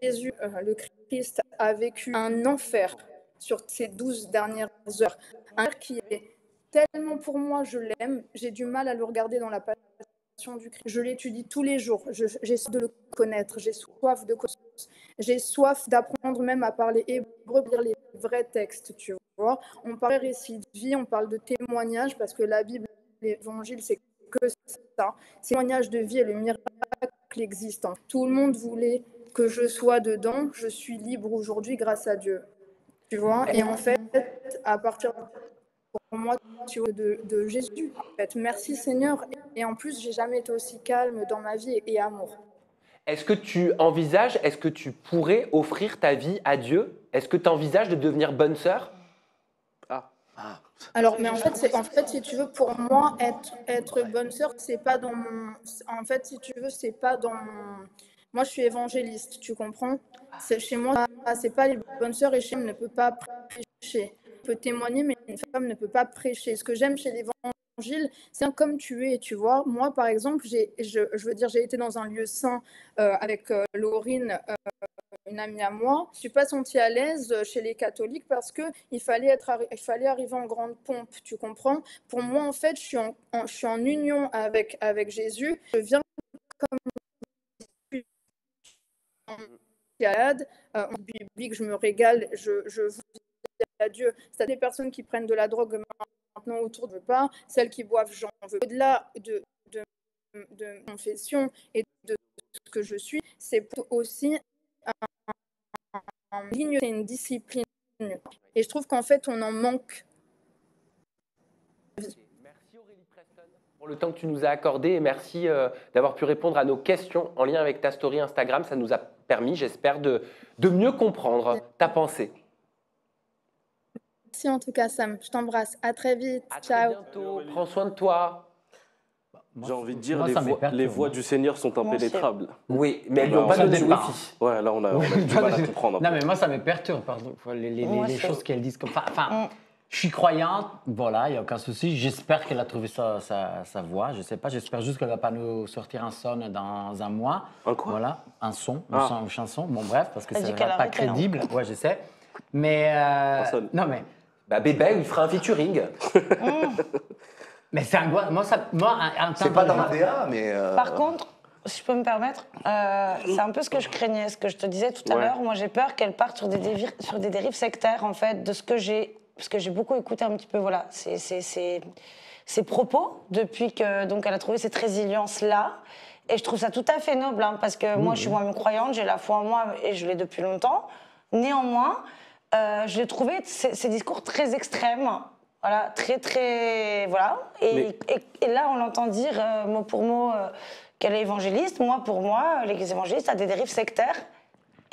[SPEAKER 8] Jésus, le Christ, a vécu un enfer sur ces 12 dernières heures. Un enfer qui est tellement, pour moi, je l'aime, j'ai du mal à le regarder dans la passion du Christ. Je l'étudie tous les jours, j'ai soif de le connaître, j'ai soif de connaissance, j'ai soif d'apprendre même à parler hébreu, lire les vrais textes, tu vois. On parle de récits de vie, on parle de témoignages, parce que la Bible, l'évangile, c'est que ça. Témoignage de vie et le miracle existant. Tout le monde voulait que je sois dedans, je suis libre aujourd'hui grâce à Dieu. Tu vois, et en fait, à partir pour moi, tu vois, de Jésus, en fait. Merci Seigneur. Et en plus, j'ai jamais été aussi calme dans ma vie et amour.
[SPEAKER 1] Est-ce que tu envisages, est-ce que tu pourrais offrir ta vie à Dieu? Est-ce que tu envisages de devenir bonne sœur?
[SPEAKER 8] Alors, mais en fait, si tu veux, pour moi, être bonne sœur, c'est pas dans mon. En fait, si tu veux, c'est pas dans mon. Moi, je suis évangéliste, tu comprends? Chez moi, c'est pas les bonnes sœurs et chez moi, ne peut pas prêcher. On peut témoigner, mais une femme ne peut pas prêcher. Ce que j'aime chez l'évangile, c'est comme tu es, tu vois. Moi, par exemple, je veux dire, j'ai été dans un lieu saint avec Laurine, une amie à moi. Je ne suis pas sentie à l'aise chez les catholiques parce qu'il fallait arriver en grande pompe, tu comprends? Pour moi, en fait, je suis en union avec Jésus. Je viens comme en biblique, je me régale, je
[SPEAKER 9] Dieu. C'est des personnes qui prennent de la drogue maintenant autour de pas, celles qui boivent, j'en veux. Au-delà de confession et de ce que je suis, c'est aussi en ligne, c'est une discipline. Et je trouve qu'en fait, on en manque.
[SPEAKER 1] Merci Aurélie Preston pour le temps que tu nous as accordé et merci d'avoir pu répondre à nos questions en lien avec ta story Instagram. Ça nous a permis, j'espère, de mieux comprendre ta pensée.
[SPEAKER 9] Merci en tout cas, Sam. Je t'embrasse. À très vite.
[SPEAKER 1] À
[SPEAKER 9] Ciao.
[SPEAKER 1] très bientôt. Prends soin de toi.
[SPEAKER 4] J'ai envie de dire,
[SPEAKER 2] moi, ça m'éperturbe,
[SPEAKER 4] les voies du Seigneur sont impénétrables.
[SPEAKER 1] Oui, mais elles
[SPEAKER 4] Bah,
[SPEAKER 1] n'ont pas
[SPEAKER 2] ça
[SPEAKER 1] donné le
[SPEAKER 2] dépend.
[SPEAKER 1] wifi.
[SPEAKER 4] Ouais, là, on a du mal à comprendre.
[SPEAKER 2] Non, mais moi, ça me perturbe, pardon. Les
[SPEAKER 3] Moi, c'est-
[SPEAKER 2] choses qu'elle disent. Enfin, je suis croyante, voilà, il n'y a aucun souci. J'espère qu'elle a trouvé sa voie. Je ne sais pas, j'espère juste qu'elle ne va pas nous sortir un son dans un mois.
[SPEAKER 4] Un quoi?
[SPEAKER 2] Voilà, un son,
[SPEAKER 4] Ah.
[SPEAKER 2] une chanson. Bon, bref, parce que
[SPEAKER 3] Elle
[SPEAKER 2] ça
[SPEAKER 3] dit
[SPEAKER 2] ne
[SPEAKER 3] qu'elle
[SPEAKER 2] va
[SPEAKER 3] a
[SPEAKER 2] pas
[SPEAKER 3] arrêté, hein.
[SPEAKER 2] crédible. Ouais, je sais. Mais.
[SPEAKER 4] Personne.
[SPEAKER 2] Non, mais.
[SPEAKER 1] Bah, Bébé, il fera un featuring.
[SPEAKER 2] Mais c'est angoissant. Moi, en
[SPEAKER 6] C'est pas dans ma DA, mais.
[SPEAKER 3] Par contre, si je peux me permettre, c'est un peu ce que je craignais, ce que je te disais tout à
[SPEAKER 4] Ouais.
[SPEAKER 3] l'heure. Moi, j'ai peur qu'elle parte sur des dérives sectaires, en fait, de ce que j'ai. Parce que j'ai beaucoup écouté un petit peu, voilà, ses propos depuis que donc elle a trouvé cette résilience-là. Et je trouve ça tout à fait noble, hein, parce que moi, je suis moi-même croyante, j'ai la foi en moi et je l'ai depuis longtemps. Néanmoins, j'ai trouvé ces discours très extrêmes. Voilà, très, voilà. Et là, on l'entend dire mot pour mot qu'elle est évangéliste. Moi, pour moi, les évangélistes ont des dérives sectaires.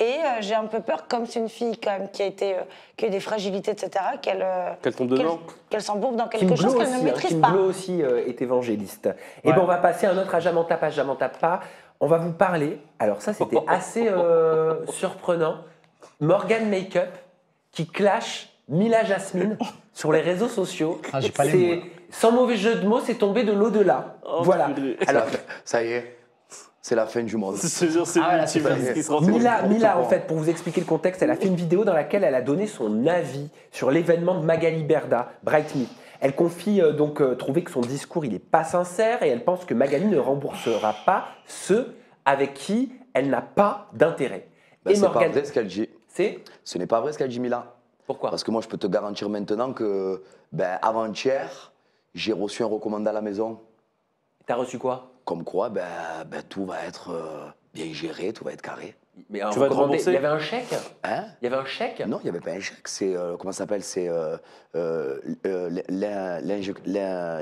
[SPEAKER 3] Et j'ai un peu peur, comme c'est une fille quand même qui a eu des fragilités, etc.,
[SPEAKER 4] Qu'elle tombe dedans.
[SPEAKER 3] qu'elle s'embourbe dans quelque chose qu'elle ne maîtrise
[SPEAKER 1] Kim
[SPEAKER 3] pas.
[SPEAKER 1] Glo aussi est évangéliste. Et
[SPEAKER 2] Ouais.
[SPEAKER 1] ben on va passer à un autre Aja m'en tape pas. On va vous parler. Alors ça, c'était assez surprenant. Morgan Makeup qui clash Mila Jasmine sur les réseaux sociaux.
[SPEAKER 2] Ah, j'ai pas les mots, là.
[SPEAKER 1] Sans mauvais jeu de mots, c'est tombé de l'au-delà.
[SPEAKER 4] Oh,
[SPEAKER 1] voilà.
[SPEAKER 4] purée.
[SPEAKER 1] Alors,
[SPEAKER 6] Ça y est, c'est la fin du monde.
[SPEAKER 4] Je te jure, c'est
[SPEAKER 2] Ah, là, c'est
[SPEAKER 4] l'ultime
[SPEAKER 6] ça.
[SPEAKER 4] qui se renseigne.
[SPEAKER 1] Mila, en fait, pour vous expliquer le contexte, elle a fait une vidéo dans laquelle elle a donné son avis sur l'événement de Magali Berda, Brightmeat. Elle confie trouver que son discours il est pas sincère et elle pense que Magali ne remboursera pas ceux avec qui elle n'a pas d'intérêt.
[SPEAKER 6] Ben,
[SPEAKER 1] Et
[SPEAKER 6] c'est
[SPEAKER 1] Morgane,
[SPEAKER 6] pas vrai ce qu'elle dit. Ce n'est pas vrai ce qu'elle dit, Mila.
[SPEAKER 1] Pourquoi?
[SPEAKER 6] Parce que moi, je peux te garantir maintenant que avant-hier, j'ai reçu un recommandé à la maison.
[SPEAKER 1] T'as reçu quoi?
[SPEAKER 6] Comme quoi, tout va être bien géré, tout va être carré.
[SPEAKER 1] Mais
[SPEAKER 4] Tu vas être
[SPEAKER 1] recommandé,
[SPEAKER 4] remboursé?
[SPEAKER 1] il y avait un chèque?
[SPEAKER 6] Hein?
[SPEAKER 1] Il y avait un chèque?
[SPEAKER 6] Non, il n'y avait pas un chèque. C'est, comment ça s'appelle? C'est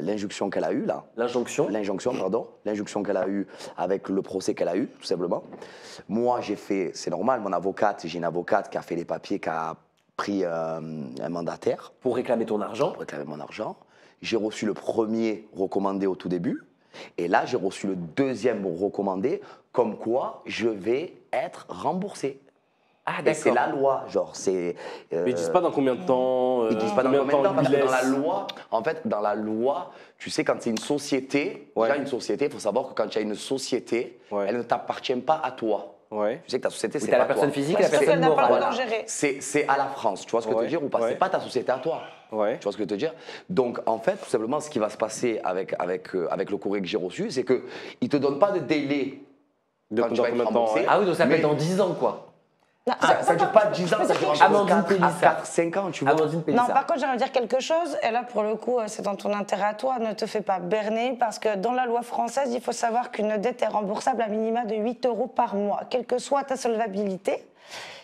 [SPEAKER 6] l'injonction qu'elle a eue, là.
[SPEAKER 1] L'injonction?
[SPEAKER 6] L'injonction, pardon. L'injonction qu'elle a eue avec le procès qu'elle a eu, tout simplement. Moi, j'ai fait, c'est normal, j'ai une avocate qui a fait les papiers, qui a pris un mandataire
[SPEAKER 1] Pour réclamer ton argent?
[SPEAKER 6] pour réclamer mon argent. J'ai reçu le premier recommandé au tout début. Et là, j'ai reçu le deuxième recommandé, comme quoi je vais être remboursé.
[SPEAKER 1] Ah,
[SPEAKER 6] Et c'est
[SPEAKER 1] d'accord.
[SPEAKER 6] la loi, genre, c'est...
[SPEAKER 4] Mais ils disent pas dans combien de temps.
[SPEAKER 6] Ils disent pas dans combien de temps, parce
[SPEAKER 4] ils
[SPEAKER 6] que dans la
[SPEAKER 4] laissent.
[SPEAKER 6] loi, en fait, dans la loi, tu sais, quand c'est une société,
[SPEAKER 4] Ouais.
[SPEAKER 6] déjà une société, il faut savoir que quand tu as une société,
[SPEAKER 4] Ouais.
[SPEAKER 6] elle ne t'appartient pas à toi.
[SPEAKER 4] Ouais.
[SPEAKER 6] Tu sais que ta société,
[SPEAKER 1] Oui,
[SPEAKER 6] c'est
[SPEAKER 1] t'as
[SPEAKER 6] pas
[SPEAKER 1] la personne
[SPEAKER 6] toi.
[SPEAKER 1] physique et la
[SPEAKER 3] Parce
[SPEAKER 1] personne
[SPEAKER 3] qu'elle n'a pas le droit
[SPEAKER 1] morale.
[SPEAKER 3] d'en gérer.
[SPEAKER 6] C'est à la France, tu vois ce que je veux
[SPEAKER 4] Ouais,
[SPEAKER 6] te dire ou pas?
[SPEAKER 4] ouais.
[SPEAKER 6] C'est pas ta société à toi.
[SPEAKER 4] Ouais.
[SPEAKER 6] Tu vois ce que je veux te dire? Donc, en fait, tout simplement, ce qui va se passer avec le courrier que j'ai reçu, c'est qu'ils ne te donnent pas de délai
[SPEAKER 4] De
[SPEAKER 6] quand tu vas être
[SPEAKER 4] combien de temps,
[SPEAKER 6] remboursé.
[SPEAKER 4] ouais.
[SPEAKER 1] Ah oui, donc ça peut
[SPEAKER 6] Mais
[SPEAKER 1] être dans 10 ans, quoi.
[SPEAKER 3] Non,
[SPEAKER 6] ça ne dure pas 10 ans, ça dure
[SPEAKER 1] Amandine
[SPEAKER 6] entre 4 à
[SPEAKER 1] Pélissard.
[SPEAKER 6] 5 ans, tu vois.
[SPEAKER 1] Amandine
[SPEAKER 3] Non,
[SPEAKER 1] Pélissard.
[SPEAKER 3] par contre, j'aimerais dire quelque chose. Et là, pour le coup, c'est dans ton intérêt à toi. Ne te fais pas berner parce que dans la loi française, il faut savoir qu'une dette est remboursable à minima de 8 € par mois, quelle que soit ta solvabilité.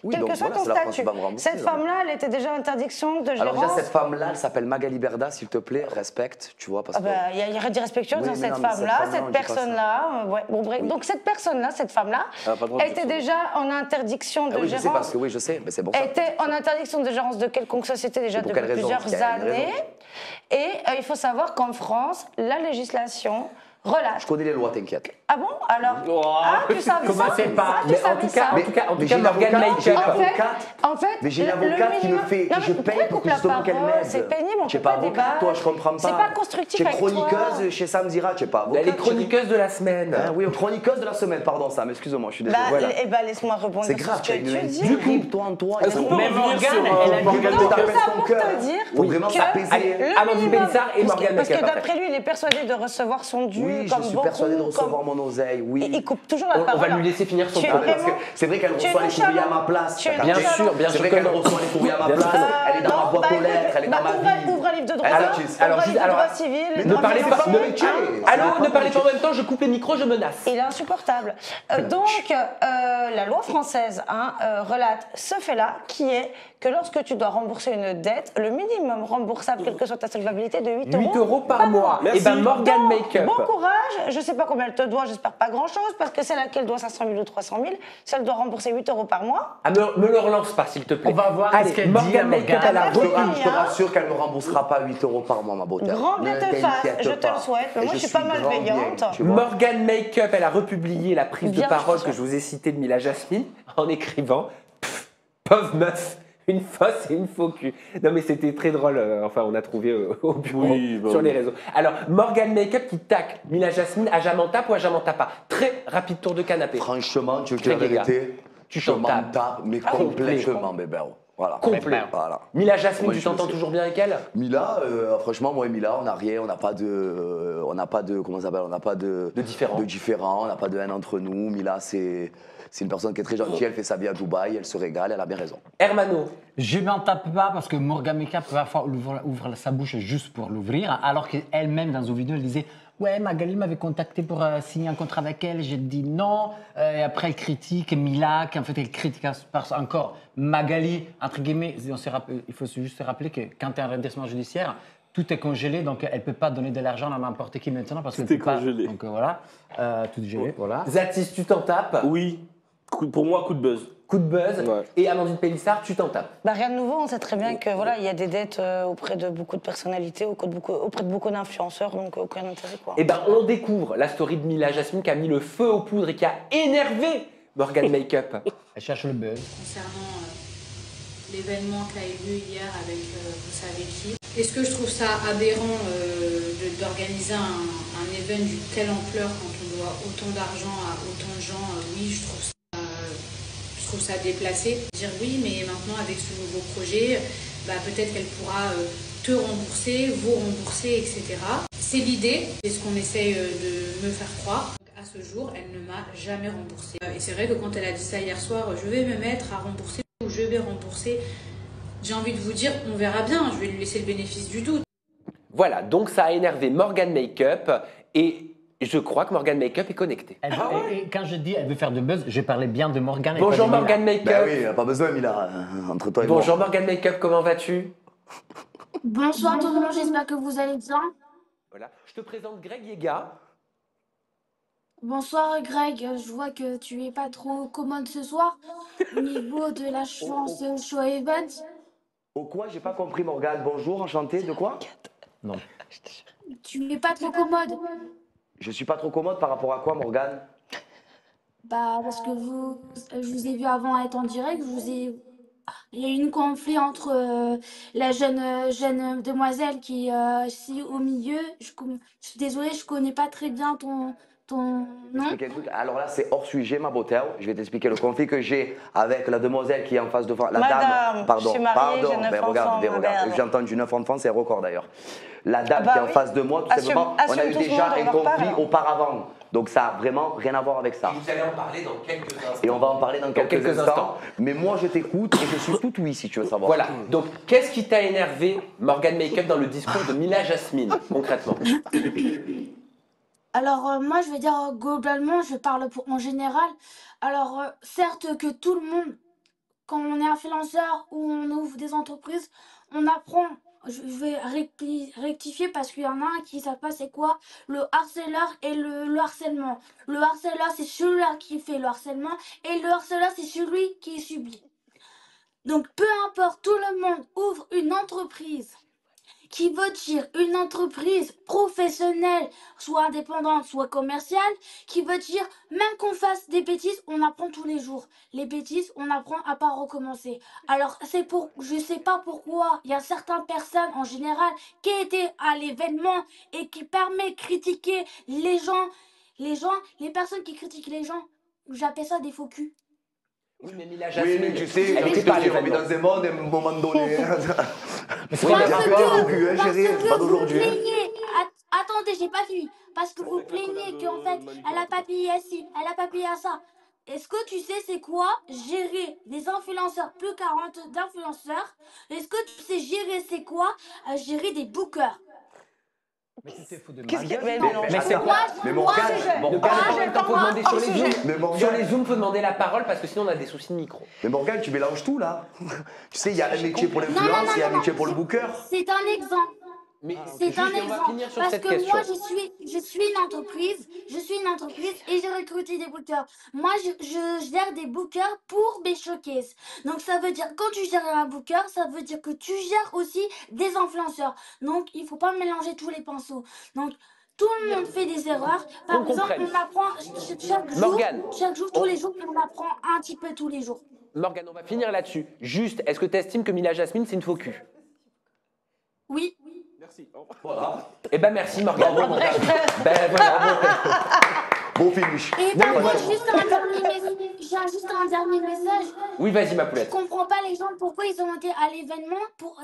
[SPEAKER 6] Oui,
[SPEAKER 3] Quel
[SPEAKER 6] donc
[SPEAKER 3] que soit
[SPEAKER 6] voilà,
[SPEAKER 3] ton
[SPEAKER 6] c'est la France qui
[SPEAKER 3] statut.
[SPEAKER 6] va me rembourser,
[SPEAKER 3] Cette
[SPEAKER 6] donc.
[SPEAKER 3] femme-là, elle était déjà interdiction de gérance.
[SPEAKER 6] Alors déjà, cette femme-là, elle s'appelle Magali Berda, s'il te plaît, respecte, tu vois, parce
[SPEAKER 3] Ah
[SPEAKER 6] que...
[SPEAKER 3] bah, il y a d'irrespectueux
[SPEAKER 6] Oui,
[SPEAKER 3] dans
[SPEAKER 6] mais
[SPEAKER 3] cette
[SPEAKER 6] non, mais
[SPEAKER 3] femme-là,
[SPEAKER 6] cette femme-là, on
[SPEAKER 3] cette
[SPEAKER 6] dit pas ça.
[SPEAKER 3] personne-là. Ouais. Bon, bref.
[SPEAKER 6] Oui.
[SPEAKER 3] Donc cette personne-là, cette femme-là,
[SPEAKER 4] Elle a pas le droit de
[SPEAKER 3] elle était
[SPEAKER 4] dire ça.
[SPEAKER 3] déjà en interdiction de
[SPEAKER 6] Ah oui, je sais,
[SPEAKER 3] gérance.
[SPEAKER 6] parce que oui, je sais, mais c'est pour ça.
[SPEAKER 3] Elle était en interdiction de gérance de quelconque société déjà
[SPEAKER 6] Et pour
[SPEAKER 3] depuis
[SPEAKER 6] quelle raison?
[SPEAKER 3] plusieurs
[SPEAKER 6] Parce qu'il y a une
[SPEAKER 3] années.
[SPEAKER 6] raison.
[SPEAKER 3] Et il faut savoir qu'en France, la législation relâche.
[SPEAKER 6] Je connais les lois, t'inquiète.
[SPEAKER 3] Ah bon? Alors
[SPEAKER 4] Oh.
[SPEAKER 3] Ah, tu savais ça?
[SPEAKER 2] Commencez pas.
[SPEAKER 3] Ah, tu
[SPEAKER 1] Mais
[SPEAKER 3] savais
[SPEAKER 1] en tout
[SPEAKER 3] ça
[SPEAKER 1] cas,
[SPEAKER 6] Mais j'ai une
[SPEAKER 1] Morgane
[SPEAKER 6] avocate, j'ai une
[SPEAKER 1] Makeup.
[SPEAKER 6] avocate.
[SPEAKER 3] En fait,
[SPEAKER 6] Mais j'ai une
[SPEAKER 3] le
[SPEAKER 6] avocate qui me
[SPEAKER 3] minimum-
[SPEAKER 6] fait,
[SPEAKER 3] Non,
[SPEAKER 6] je
[SPEAKER 3] mais
[SPEAKER 6] paye
[SPEAKER 3] pourquoi
[SPEAKER 6] pour
[SPEAKER 3] coupe la
[SPEAKER 6] justement qu'elle
[SPEAKER 3] parole?
[SPEAKER 6] m'aide.
[SPEAKER 3] C'est pénible, on
[SPEAKER 6] Tu es
[SPEAKER 3] peut
[SPEAKER 6] pas
[SPEAKER 3] pas
[SPEAKER 6] avocate,
[SPEAKER 3] débattre.
[SPEAKER 6] toi, je comprends pas.
[SPEAKER 3] C'est pas constructif
[SPEAKER 6] Tu es
[SPEAKER 3] avec toi.
[SPEAKER 6] chroniqueuse chez Sam Zira, tu es pas avocate.
[SPEAKER 1] Elle est chroniqueuse de la semaine.
[SPEAKER 6] Hein, oui, chroniqueuse de la semaine, pardon Sam, excuse-moi, je suis désolé.
[SPEAKER 3] Bah,
[SPEAKER 6] Voilà.
[SPEAKER 3] eh ben, laisse-moi rebondir
[SPEAKER 6] C'est
[SPEAKER 3] sur
[SPEAKER 6] grave,
[SPEAKER 3] ce
[SPEAKER 6] tu as
[SPEAKER 3] que
[SPEAKER 6] une
[SPEAKER 3] tu dis.
[SPEAKER 6] du coup, toi en toi.
[SPEAKER 4] Est-ce qu'on peut
[SPEAKER 2] Mais
[SPEAKER 4] revenir
[SPEAKER 2] Morgane,
[SPEAKER 4] sur
[SPEAKER 2] elle a dit-
[SPEAKER 6] Morgane,
[SPEAKER 3] Non,
[SPEAKER 6] t'appelles
[SPEAKER 3] tout ça
[SPEAKER 6] ton
[SPEAKER 3] pour
[SPEAKER 6] cœur.
[SPEAKER 3] te dire
[SPEAKER 6] Faut vraiment
[SPEAKER 3] que
[SPEAKER 6] s'apaiser.
[SPEAKER 3] le
[SPEAKER 1] Amandine
[SPEAKER 3] minimum-
[SPEAKER 1] Pélissard et
[SPEAKER 3] parce que-
[SPEAKER 1] Morgane
[SPEAKER 3] Parce que
[SPEAKER 1] Makeup,
[SPEAKER 3] d'après lui, il est persuadé de recevoir son dû.
[SPEAKER 6] Oui, Oui,
[SPEAKER 3] comme
[SPEAKER 6] je suis
[SPEAKER 3] beaucoup,
[SPEAKER 6] persuadé de recevoir
[SPEAKER 3] comme-
[SPEAKER 6] mon oseille, oui.
[SPEAKER 3] Il coupe toujours la
[SPEAKER 1] On
[SPEAKER 3] parole.
[SPEAKER 1] va lui laisser finir son
[SPEAKER 3] Tu es
[SPEAKER 1] propos.
[SPEAKER 6] Parce que
[SPEAKER 3] vraiment-
[SPEAKER 6] c'est vrai qu'elle
[SPEAKER 3] tu es
[SPEAKER 6] reçoit les courriers à
[SPEAKER 3] nonchalant.
[SPEAKER 6] ma place.
[SPEAKER 3] Tu es
[SPEAKER 6] t'as
[SPEAKER 1] Bien
[SPEAKER 6] capté
[SPEAKER 1] sûr, bien
[SPEAKER 6] C'est
[SPEAKER 1] sûr
[SPEAKER 6] vrai
[SPEAKER 1] que
[SPEAKER 6] qu'elle
[SPEAKER 1] non.
[SPEAKER 6] reçoit les courriers à ma
[SPEAKER 1] Bien
[SPEAKER 6] place,
[SPEAKER 1] sûr.
[SPEAKER 6] elle est dans ma boîte aux lettres, elle est dans ma vie.
[SPEAKER 3] Ouvre un livre de droit.
[SPEAKER 6] Alors,
[SPEAKER 3] Ouvre un livre de droit civil.
[SPEAKER 6] mais
[SPEAKER 1] Ne parlez pas.
[SPEAKER 6] mon métier.
[SPEAKER 1] Allô, ne parlez pas en même temps, je coupe les micros, je menace.
[SPEAKER 3] Il est insupportable. Donc, la loi française relate ce fait-là, qui est que lorsque tu dois rembourser une dette, le minimum remboursable, quelle que soit ta solvabilité, de 8 euros.
[SPEAKER 1] 8 euros par mois. Et ben Morgan
[SPEAKER 3] Donc,
[SPEAKER 1] Makeup.
[SPEAKER 3] bon courage. Je ne sais pas combien elle te doit, j'espère pas grand-chose, parce que c'est laquelle doit 500 000 ou 300 000. Si elle doit rembourser 8 euros par mois,
[SPEAKER 1] Ah, me le relance pas, s'il te plaît.
[SPEAKER 2] On va voir
[SPEAKER 1] Allez,
[SPEAKER 2] ce qu'elle dit,
[SPEAKER 1] Morgan
[SPEAKER 2] la
[SPEAKER 1] Makeup,
[SPEAKER 2] Morgane.
[SPEAKER 1] elle a
[SPEAKER 3] Ah,
[SPEAKER 6] Je
[SPEAKER 3] oui,
[SPEAKER 6] te
[SPEAKER 3] hein.
[SPEAKER 6] rassure qu'elle ne me remboursera pas 8 euros par mois, ma beauté.
[SPEAKER 3] grand bien
[SPEAKER 6] Ne
[SPEAKER 3] te fasse,
[SPEAKER 6] t'inquiète
[SPEAKER 3] je te
[SPEAKER 6] pas.
[SPEAKER 3] le souhaite. Mais
[SPEAKER 6] Et
[SPEAKER 3] moi, je suis pas
[SPEAKER 6] grand bien,
[SPEAKER 3] malveillante.
[SPEAKER 6] tu vois.
[SPEAKER 1] Morgan Makeup, elle a republié la prise de
[SPEAKER 3] Bien,
[SPEAKER 1] parole
[SPEAKER 3] je
[SPEAKER 1] que
[SPEAKER 3] sais.
[SPEAKER 1] je vous ai citée de Mila Jasmine en écrivant Pff, pauvre meuf, une fosse et une faux cul. Non mais c'était très drôle, enfin on a trouvé au bureau
[SPEAKER 4] Oui, bah
[SPEAKER 1] sur
[SPEAKER 4] oui.
[SPEAKER 1] les réseaux. Alors Morgan Makeup qui tacle Mila Jasmine, à jamais on tape ou à jamais on tape pas. Très rapide tour de canapé.
[SPEAKER 6] Franchement, tu veux que la
[SPEAKER 1] Très gars.
[SPEAKER 6] vérité
[SPEAKER 1] Tu
[SPEAKER 6] je
[SPEAKER 1] t'en
[SPEAKER 6] m'en
[SPEAKER 1] tapes.
[SPEAKER 6] tape, mais
[SPEAKER 1] Complet.
[SPEAKER 6] complètement, bébé. Voilà.
[SPEAKER 1] Complet.
[SPEAKER 6] Voilà.
[SPEAKER 1] Mila Jasmine,
[SPEAKER 6] Moi,
[SPEAKER 1] tu
[SPEAKER 6] je
[SPEAKER 1] t'entends
[SPEAKER 6] sais.
[SPEAKER 1] toujours bien avec elle?
[SPEAKER 6] Mila, franchement, moi et Mila, on n'a rien, on n'a pas de, comment ça s'appelle, on n'a pas de
[SPEAKER 1] différent.
[SPEAKER 6] On n'a pas de haine entre nous. Mila, c'est une personne qui est très gentille, elle fait sa vie à Dubaï, elle se régale, elle a bien raison.
[SPEAKER 1] Hermano,
[SPEAKER 2] Je m'en tape pas parce que Morgan Makeup parfois ouvre sa bouche juste pour l'ouvrir, alors qu'elle-même dans une vidéo elle disait ouais, Magali m'avait contacté pour signer un contrat avec elle, j'ai dit non. Et après elle critique Mila, qu'en fait elle critique encore Magali entre guillemets. Il faut juste se rappeler que quand tu as un redressement judiciaire, tout est congelé, donc elle ne peut pas donner de l'argent à n'importe qui maintenant parce que
[SPEAKER 4] Tout est congelé.
[SPEAKER 2] Donc voilà, tout est gelé, voilà.
[SPEAKER 1] Zatis, tu t'en tapes?
[SPEAKER 4] Oui, pour moi, coup de buzz.
[SPEAKER 1] Coup de buzz.
[SPEAKER 4] Ouais.
[SPEAKER 1] Et Amandine Pélissard, tu t'en tapes?
[SPEAKER 3] Bah, rien de nouveau, on sait très bien que voilà, il y a des dettes auprès de beaucoup de personnalités, auprès de beaucoup d'influenceurs, donc aucun intérêt quoi.
[SPEAKER 1] Eh ben, on découvre la story de Mila Jasmine qui a mis le feu aux poudres et qui a énervé Morgan Makeup.
[SPEAKER 2] Elle cherche le buzz.
[SPEAKER 10] Concernant l'événement qu'a eu lieu hier avec vous savez qui. Est-ce que je trouve ça aberrant d'organiser un événement d'une telle ampleur quand on doit autant d'argent à autant de gens? Oui, je trouve ça déplacé. Dire oui, mais maintenant avec ce nouveau projet, bah, peut-être qu'elle pourra te rembourser, vous rembourser, etc. C'est l'idée, c'est ce qu'on essaye de me faire croire. À ce jour, elle ne m'a jamais remboursé. Et c'est vrai que quand elle a dit ça hier soir, je vais me mettre à rembourser ou je vais rembourser, j'ai envie de vous dire, on verra bien, je vais lui laisser le bénéfice du doute.
[SPEAKER 1] Voilà, donc ça a énervé Morgan Makeup et je crois que Morgan Makeup est connectée.
[SPEAKER 2] Et quand je dis elle veut faire de buzz, je parlais bien de Morgan. et
[SPEAKER 1] Bonjour
[SPEAKER 2] pas de Mila.
[SPEAKER 1] Morgan Makeup.
[SPEAKER 6] Ben oui, pas besoin, Mila, entre toi et moi.
[SPEAKER 1] Bonjour Morgan Makeup, comment vas-tu?
[SPEAKER 11] Bonsoir tout le monde, j'espère que vous allez bien.
[SPEAKER 1] Voilà, je te présente Greg Yega.
[SPEAKER 11] Bonsoir Greg, je vois que tu es pas trop commode ce soir au niveau de la chance Show Event.
[SPEAKER 6] Au quoi? J'ai pas compris, Morgane. Bonjour, enchanté. De quoi?
[SPEAKER 2] Non.
[SPEAKER 11] Tu es pas trop commode.
[SPEAKER 6] Je suis pas trop commode par rapport à quoi, Morgane?
[SPEAKER 11] Bah parce que je vous ai vu avant être en direct, il y a eu un conflit entre la jeune demoiselle qui est ici au milieu. Je suis désolée, je connais pas très bien ton nom.
[SPEAKER 6] Expliquer un truc. Alors là, c'est hors sujet, ma beauté. Je vais t'expliquer le conflit que j'ai avec la demoiselle qui est en face de la
[SPEAKER 3] Madame,
[SPEAKER 6] dame. Pardon,
[SPEAKER 3] je suis mariée,
[SPEAKER 6] pardon.
[SPEAKER 3] j'ai 9
[SPEAKER 6] Ben,
[SPEAKER 3] enfants,
[SPEAKER 6] regarde,
[SPEAKER 3] ma merde.
[SPEAKER 6] j'ai entendu 9 enfants, c'est un record d'ailleurs. La dame
[SPEAKER 3] Ah bah
[SPEAKER 6] qui est en
[SPEAKER 3] oui.
[SPEAKER 6] face de moi, tout
[SPEAKER 3] Assume-
[SPEAKER 6] simplement, on a
[SPEAKER 3] assume
[SPEAKER 6] eu
[SPEAKER 3] tout ce
[SPEAKER 6] déjà
[SPEAKER 3] monde,
[SPEAKER 6] un
[SPEAKER 3] on en
[SPEAKER 6] conflit
[SPEAKER 3] reparle.
[SPEAKER 6] auparavant. Donc ça a vraiment rien à voir avec ça.
[SPEAKER 1] Vous allez en parler dans quelques instants.
[SPEAKER 6] Et on va en parler dans quelques instants. Mais moi, je t'écoute et je suis tout oui si tu veux savoir.
[SPEAKER 1] Voilà, donc qu'est-ce qui t'a énervé Morgan Makeup dans le discours de Mila Jasmine, concrètement?
[SPEAKER 11] Alors moi je vais dire globalement, je parle en général. Alors certes que tout le monde, quand on est influenceur ou on ouvre des entreprises, on apprend. Je vais rectifier parce qu'il y en a un qui ne sait pas c'est quoi le harceleur et le harcèlement. Le harceleur c'est celui-là qui fait le harcèlement et le harceleur c'est celui qui subit. Donc peu importe, tout le monde ouvre une entreprise qui veut dire une entreprise professionnelle, soit indépendante, soit commerciale, qui veut dire même qu'on fasse des bêtises, on apprend tous les jours. Les bêtises, on apprend à pas recommencer. Alors je sais pas pourquoi il y a certaines personnes en général qui étaient à l'événement et qui permettent de critiquer les gens, les personnes qui critiquent les gens, j'appelle ça des faux culs.
[SPEAKER 1] Oui, mais Mila
[SPEAKER 6] Oui,
[SPEAKER 1] Jasmine,
[SPEAKER 6] mais tu sais,
[SPEAKER 1] elle
[SPEAKER 6] je
[SPEAKER 1] n'était
[SPEAKER 6] te
[SPEAKER 1] pas à
[SPEAKER 6] dis, on vit
[SPEAKER 1] l'événement.
[SPEAKER 6] dans un monde, à un moment donné. Oui,
[SPEAKER 11] Parce
[SPEAKER 6] mais rappelle au cul, hein,
[SPEAKER 11] parce
[SPEAKER 6] chérie, c'est pas
[SPEAKER 11] que vous
[SPEAKER 6] d'aujourd'hui. hein.
[SPEAKER 11] craignez. Attendez, j'ai pas fini. parce que vous plaignez qu'en fait, elle a pas payé à ci, elle a pas payé à ça. Est-ce que tu sais c'est quoi gérer des influenceurs, plus 40 d'influenceurs? Est-ce que tu sais gérer c'est quoi gérer des bookers?
[SPEAKER 2] Mais tu te fous de
[SPEAKER 3] Qu'est-ce
[SPEAKER 2] ma
[SPEAKER 3] qu'il y a?
[SPEAKER 2] gueule.
[SPEAKER 1] Mais c'est quoi?
[SPEAKER 6] Mais
[SPEAKER 3] Moi,
[SPEAKER 6] Morgane,
[SPEAKER 3] c'est-
[SPEAKER 1] Ne parlez pas en même temps, faut demander sur les
[SPEAKER 3] sujet.
[SPEAKER 1] zooms.
[SPEAKER 6] Mais Morgane-
[SPEAKER 1] Sur les zooms, faut demander la parole parce que sinon on a des soucis de micro.
[SPEAKER 6] Mais Morgane, tu mélanges tout là. Tu sais, il y a un métier pour
[SPEAKER 11] Non,
[SPEAKER 6] l'influence, il y a un
[SPEAKER 11] non,
[SPEAKER 6] métier pour le booker.
[SPEAKER 11] C'est un exemple.
[SPEAKER 1] Mais
[SPEAKER 11] C'est
[SPEAKER 1] juste,
[SPEAKER 11] un
[SPEAKER 1] on va
[SPEAKER 11] exemple.
[SPEAKER 1] finir sur
[SPEAKER 11] Parce
[SPEAKER 1] cette
[SPEAKER 11] que
[SPEAKER 1] question.
[SPEAKER 11] moi, je suis une entreprise et j'ai recruté des bookers. Moi, je gère des bookers pour mes showcases. Donc, ça veut dire, quand tu gères un booker, ça veut dire que tu gères aussi des influenceurs. Donc, il faut pas mélanger tous les pinceaux. Donc, tout le monde fait des erreurs. Par
[SPEAKER 1] Qu'on
[SPEAKER 11] exemple,
[SPEAKER 1] comprenne.
[SPEAKER 11] on apprend
[SPEAKER 1] Morgane.
[SPEAKER 11] chaque jour, tous les jours, on apprend un petit peu tous les jours.
[SPEAKER 1] Morgane, on va finir là-dessus. Juste, est-ce que tu estimes que Mila Jasmine, c'est une faux cul?
[SPEAKER 11] Oui.
[SPEAKER 4] Merci.
[SPEAKER 6] Voilà.
[SPEAKER 1] Eh ben merci Morgane. Ben voilà.
[SPEAKER 6] Bon finish.
[SPEAKER 11] Et par contre, j'ai juste un dernier message.
[SPEAKER 1] Oui, vas-y ma
[SPEAKER 11] Je
[SPEAKER 1] poulette.
[SPEAKER 11] comprends pas les gens pourquoi ils ont été à l'événement pour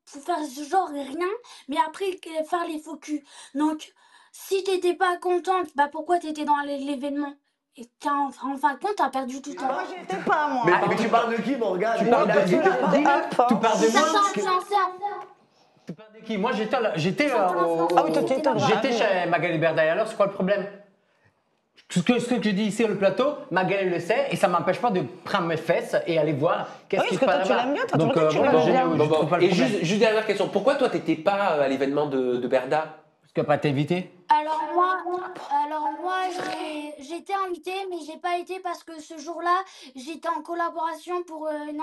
[SPEAKER 11] faire genre rien, mais après faire les faux culs. Donc, si t'étais pas contente, bah pourquoi t'étais dans l'événement? Et en fin de compte, t'as perdu tout ton temps.
[SPEAKER 3] Moi, j'y étais pas, moi.
[SPEAKER 6] Mais tu parles de qui, Morgane?
[SPEAKER 1] Tu parles de qui?
[SPEAKER 2] Tu parles de
[SPEAKER 11] Ça
[SPEAKER 2] moi?
[SPEAKER 11] change influenceur.
[SPEAKER 2] Tu parles de qui? Moi, j'étais
[SPEAKER 3] Ah oui, toi, t'étais dans-
[SPEAKER 2] j'étais chez Magali Berda. Alors, c'est quoi le problème? Ce que je dis ici sur le plateau, Magali le sait et ça m'empêche pas de prendre mes fesses et aller voir qu'est-ce
[SPEAKER 3] Oui,
[SPEAKER 2] qui se
[SPEAKER 3] parce que
[SPEAKER 2] passe
[SPEAKER 3] toi, tu
[SPEAKER 2] là-bas.
[SPEAKER 3] l'aimes bien, t'as
[SPEAKER 2] Donc,
[SPEAKER 3] toujours dit que tu
[SPEAKER 2] voilà,
[SPEAKER 3] l'aimes bien.
[SPEAKER 2] je
[SPEAKER 1] Bon,
[SPEAKER 2] trouve pas le
[SPEAKER 1] et
[SPEAKER 2] problème.
[SPEAKER 1] juste dernière question. Pourquoi toi t'étais pas à l'événement de Berda?
[SPEAKER 2] Parce que pas t'es invité.
[SPEAKER 11] Alors moi, j'étais invitée, mais j'ai pas été parce que ce jour-là, j'étais en collaboration pour un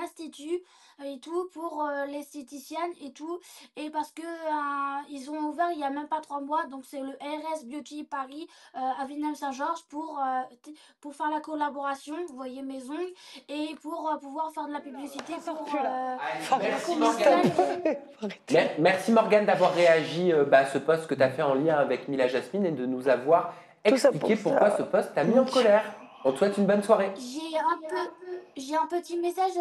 [SPEAKER 11] institut et tout, pour l'esthéticienne et tout, et parce que ils ont ouvert il y a même pas 3 mois, donc c'est le RS Beauty Paris à Villeneuve-Saint-Georges pour faire la collaboration, vous voyez mes ongles, et pour pouvoir faire de la publicité pour
[SPEAKER 1] Merci Morgane. Merci Morgane d'avoir réagi à ce post que tu as fait en lien avec Mila Jasmine et de nous avoir
[SPEAKER 3] Tout ça
[SPEAKER 1] expliqué
[SPEAKER 3] pour
[SPEAKER 1] pourquoi
[SPEAKER 3] ça.
[SPEAKER 1] ce post t'a mis en colère. On te souhaite une bonne soirée.
[SPEAKER 11] J'ai un petit message,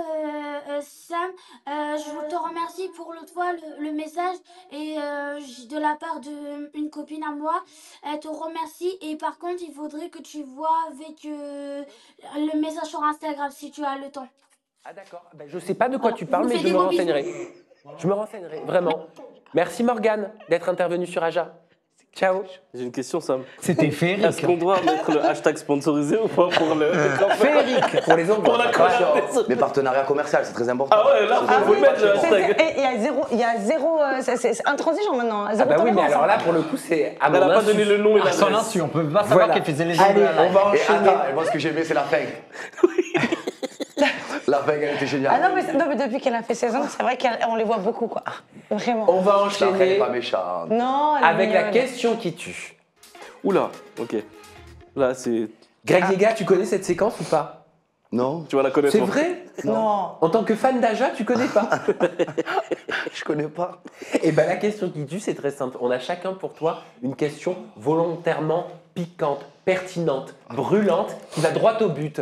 [SPEAKER 11] Sam. Je te remercie pour l'autre fois le message et de la part d'une copine à moi. Elle te remercie et par contre, il faudrait que tu vois avec le message sur Instagram si tu as le temps.
[SPEAKER 1] Ah d'accord. Ben, je sais pas de quoi tu parles,
[SPEAKER 11] vous
[SPEAKER 1] mais
[SPEAKER 11] fais
[SPEAKER 1] je
[SPEAKER 11] des
[SPEAKER 1] me
[SPEAKER 11] gros bisous.
[SPEAKER 1] renseignerai. Je me renseignerai, vraiment. Merci Morgane d'être intervenue sur Aja. Ciao.
[SPEAKER 4] J'ai une question, Sam.
[SPEAKER 2] C'était
[SPEAKER 4] Est-ce
[SPEAKER 2] féerique.
[SPEAKER 4] qu'on doit mettre le hashtag sponsorisé ou pas pour le.
[SPEAKER 1] Féerique pour les ongles.
[SPEAKER 4] Pour la collab.
[SPEAKER 6] Mais partenariat commercial, c'est très important.
[SPEAKER 4] Ah ouais, là, faut mettre le hashtag.
[SPEAKER 3] Et il y a zéro, c'est intransigeant maintenant.
[SPEAKER 1] Ah bah oui, mais alors là, pour le coup, c'est à
[SPEAKER 4] Elle
[SPEAKER 1] mon
[SPEAKER 4] n'a pas
[SPEAKER 1] insu.
[SPEAKER 4] donné le nom et
[SPEAKER 2] À son
[SPEAKER 4] l'adresse.
[SPEAKER 2] insu, on peut pas savoir
[SPEAKER 1] Voilà.
[SPEAKER 2] qu'elle faisait les
[SPEAKER 1] Allez,
[SPEAKER 2] ongles à
[SPEAKER 1] on va
[SPEAKER 6] Et
[SPEAKER 1] enchaîner.
[SPEAKER 6] attends, et moi ce que j'ai aimé, c'est la fin. La fin, elle était géniale.
[SPEAKER 3] Ah non, mais depuis qu'elle a fait 16 ans, c'est vrai qu'on les voit beaucoup, quoi. Vraiment.
[SPEAKER 1] On va
[SPEAKER 6] La fin, elle
[SPEAKER 1] enchaîner
[SPEAKER 6] est pas méchante.
[SPEAKER 3] Non, elle est
[SPEAKER 1] avec la
[SPEAKER 3] mignonne.
[SPEAKER 1] question qui tue.
[SPEAKER 4] Oula, ok. Là, c'est.
[SPEAKER 1] Greg Yega, tu connais cette séquence ou pas?
[SPEAKER 6] Non,
[SPEAKER 4] Tu vas la connaître.
[SPEAKER 1] C'est
[SPEAKER 4] toi.
[SPEAKER 1] vrai?
[SPEAKER 3] Non.
[SPEAKER 1] En tant que fan d'Aja, tu connais pas?
[SPEAKER 6] je connais pas.
[SPEAKER 1] Et ben la question qui tue, c'est très simple. On a chacun pour toi une question volontairement piquante, pertinente, brûlante, qui va droit au but.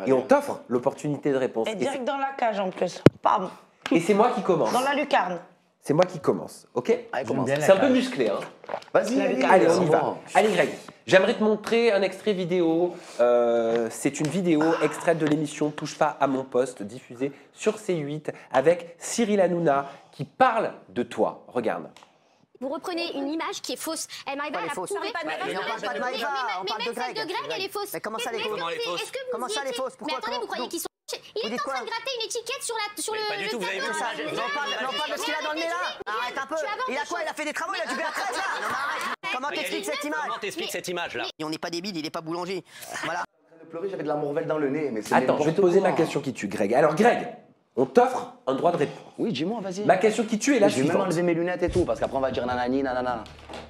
[SPEAKER 1] Et on t'offre l'opportunité de réponse.
[SPEAKER 3] Et direct dans la cage en plus. Pam.
[SPEAKER 1] Et c'est moi qui commence.
[SPEAKER 3] Dans la lucarne.
[SPEAKER 1] C'est moi qui commence, ok?
[SPEAKER 6] Allez, commence.
[SPEAKER 2] bien la
[SPEAKER 1] C'est un peu
[SPEAKER 2] cage.
[SPEAKER 1] musclé, hein?
[SPEAKER 6] Vas-y,
[SPEAKER 1] Allez, on y
[SPEAKER 6] c'est
[SPEAKER 1] va.
[SPEAKER 6] bon.
[SPEAKER 1] Allez, Greg, j'aimerais te montrer un extrait vidéo. C'est une vidéo extraite de l'émission Touche pas à mon poste, diffusée sur C8 avec Cyril Hanouna qui parle de toi. Regarde.
[SPEAKER 12] Vous reprenez une image qui est fausse. Elle m'arrive à la prouver.
[SPEAKER 13] Mais on parle pas de Maïva, on parle de
[SPEAKER 12] même celle
[SPEAKER 13] Greg.
[SPEAKER 12] de Greg, elle est fausse.
[SPEAKER 13] Mais comment ça, elle est fausse
[SPEAKER 12] Est-ce que vous
[SPEAKER 13] Comment ça, elle est fausse
[SPEAKER 12] Mais
[SPEAKER 13] Pourquoi
[SPEAKER 12] attendez, vous croyez qu'ils sont... Il
[SPEAKER 13] Vous
[SPEAKER 12] est
[SPEAKER 13] dites
[SPEAKER 12] en train
[SPEAKER 13] quoi
[SPEAKER 12] de gratter une étiquette sur le
[SPEAKER 13] Pas du tout, vous avez vu ça Non, parle de ce qu'il a dans le nez là. Arrête un peu. Il a quoi? Il a fait des travaux, il a du B13 là. Non, mais arrête. Comment t'expliques cette image?
[SPEAKER 14] Comment t'expliques cette image là?
[SPEAKER 13] On n'est pas débile, il n'est pas boulanger. Voilà.
[SPEAKER 6] De pleurer, j'avais de la morvelle dans le nez, mais c'est
[SPEAKER 1] Attends, je vais te poser ma
[SPEAKER 6] n'importe quoi.
[SPEAKER 1] question qui tue, Greg. Alors, Greg, on t'offre un droit de réponse.
[SPEAKER 6] Oui, dis-moi, vas-y.
[SPEAKER 1] Ma question qui tue est la
[SPEAKER 6] Je vais même
[SPEAKER 1] suivante.
[SPEAKER 6] enlever mes lunettes et tout, parce qu'après on va dire nanani, nanana.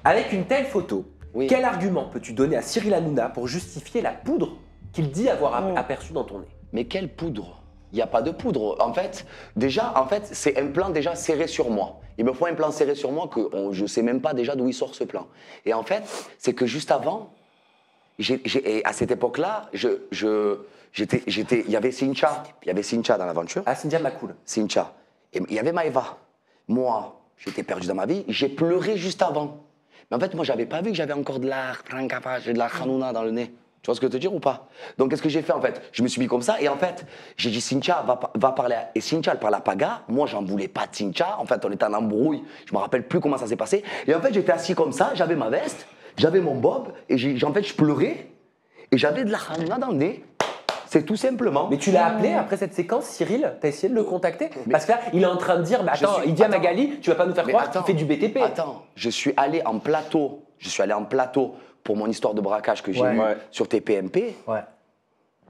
[SPEAKER 1] Avec une telle photo,
[SPEAKER 6] Oui.
[SPEAKER 1] quel argument peux-tu donner à Cyril Hanouna pour justifier la poudre qu'il dit avoir aperçue dans ton nez?
[SPEAKER 6] Mais quelle poudre? Il n'y a pas de poudre. En fait, c'est un plan déjà serré sur moi. Il me faut un plan serré sur moi que je ne sais même pas déjà d'où il sort ce plan. Et en fait, c'est que juste avant, et à cette époque-là, il y avait Cynthia dans l'aventure.
[SPEAKER 1] Ah, Cynthia Macoul.
[SPEAKER 6] Cynthia. Et il y avait Maëva. Moi, j'étais perdu dans ma vie. J'ai pleuré juste avant. Mais en fait, moi, j'avais pas vu que j'avais encore de la khanouna dans le nez. Tu vois ce que je veux te dire ou pas? Donc, qu'est-ce que j'ai fait en fait? Je me suis mis comme ça et en fait, j'ai dit Cynthia, va parler. Et Cynthia, elle parle à Paga. Moi, j'en voulais pas de Cynthia. En fait, on était en embrouille. Je me rappelle plus comment ça s'est passé. Et en fait, j'étais assis comme ça, j'avais ma veste, j'avais mon bob et en fait, je pleurais et j'avais de la khanouna dans le nez. C'est tout simplement.
[SPEAKER 1] Mais tu l'as appelé après cette séquence, Cyril? T'as essayé de le contacter? Parce que là, il est en train de dire, mais attends, il dit à Magali, tu vas pas nous faire croire qu'il fait du BTP.
[SPEAKER 6] Attends, je suis allé en plateau pour mon histoire de braquage que j'ai eu sur TPMP.
[SPEAKER 2] Ouais.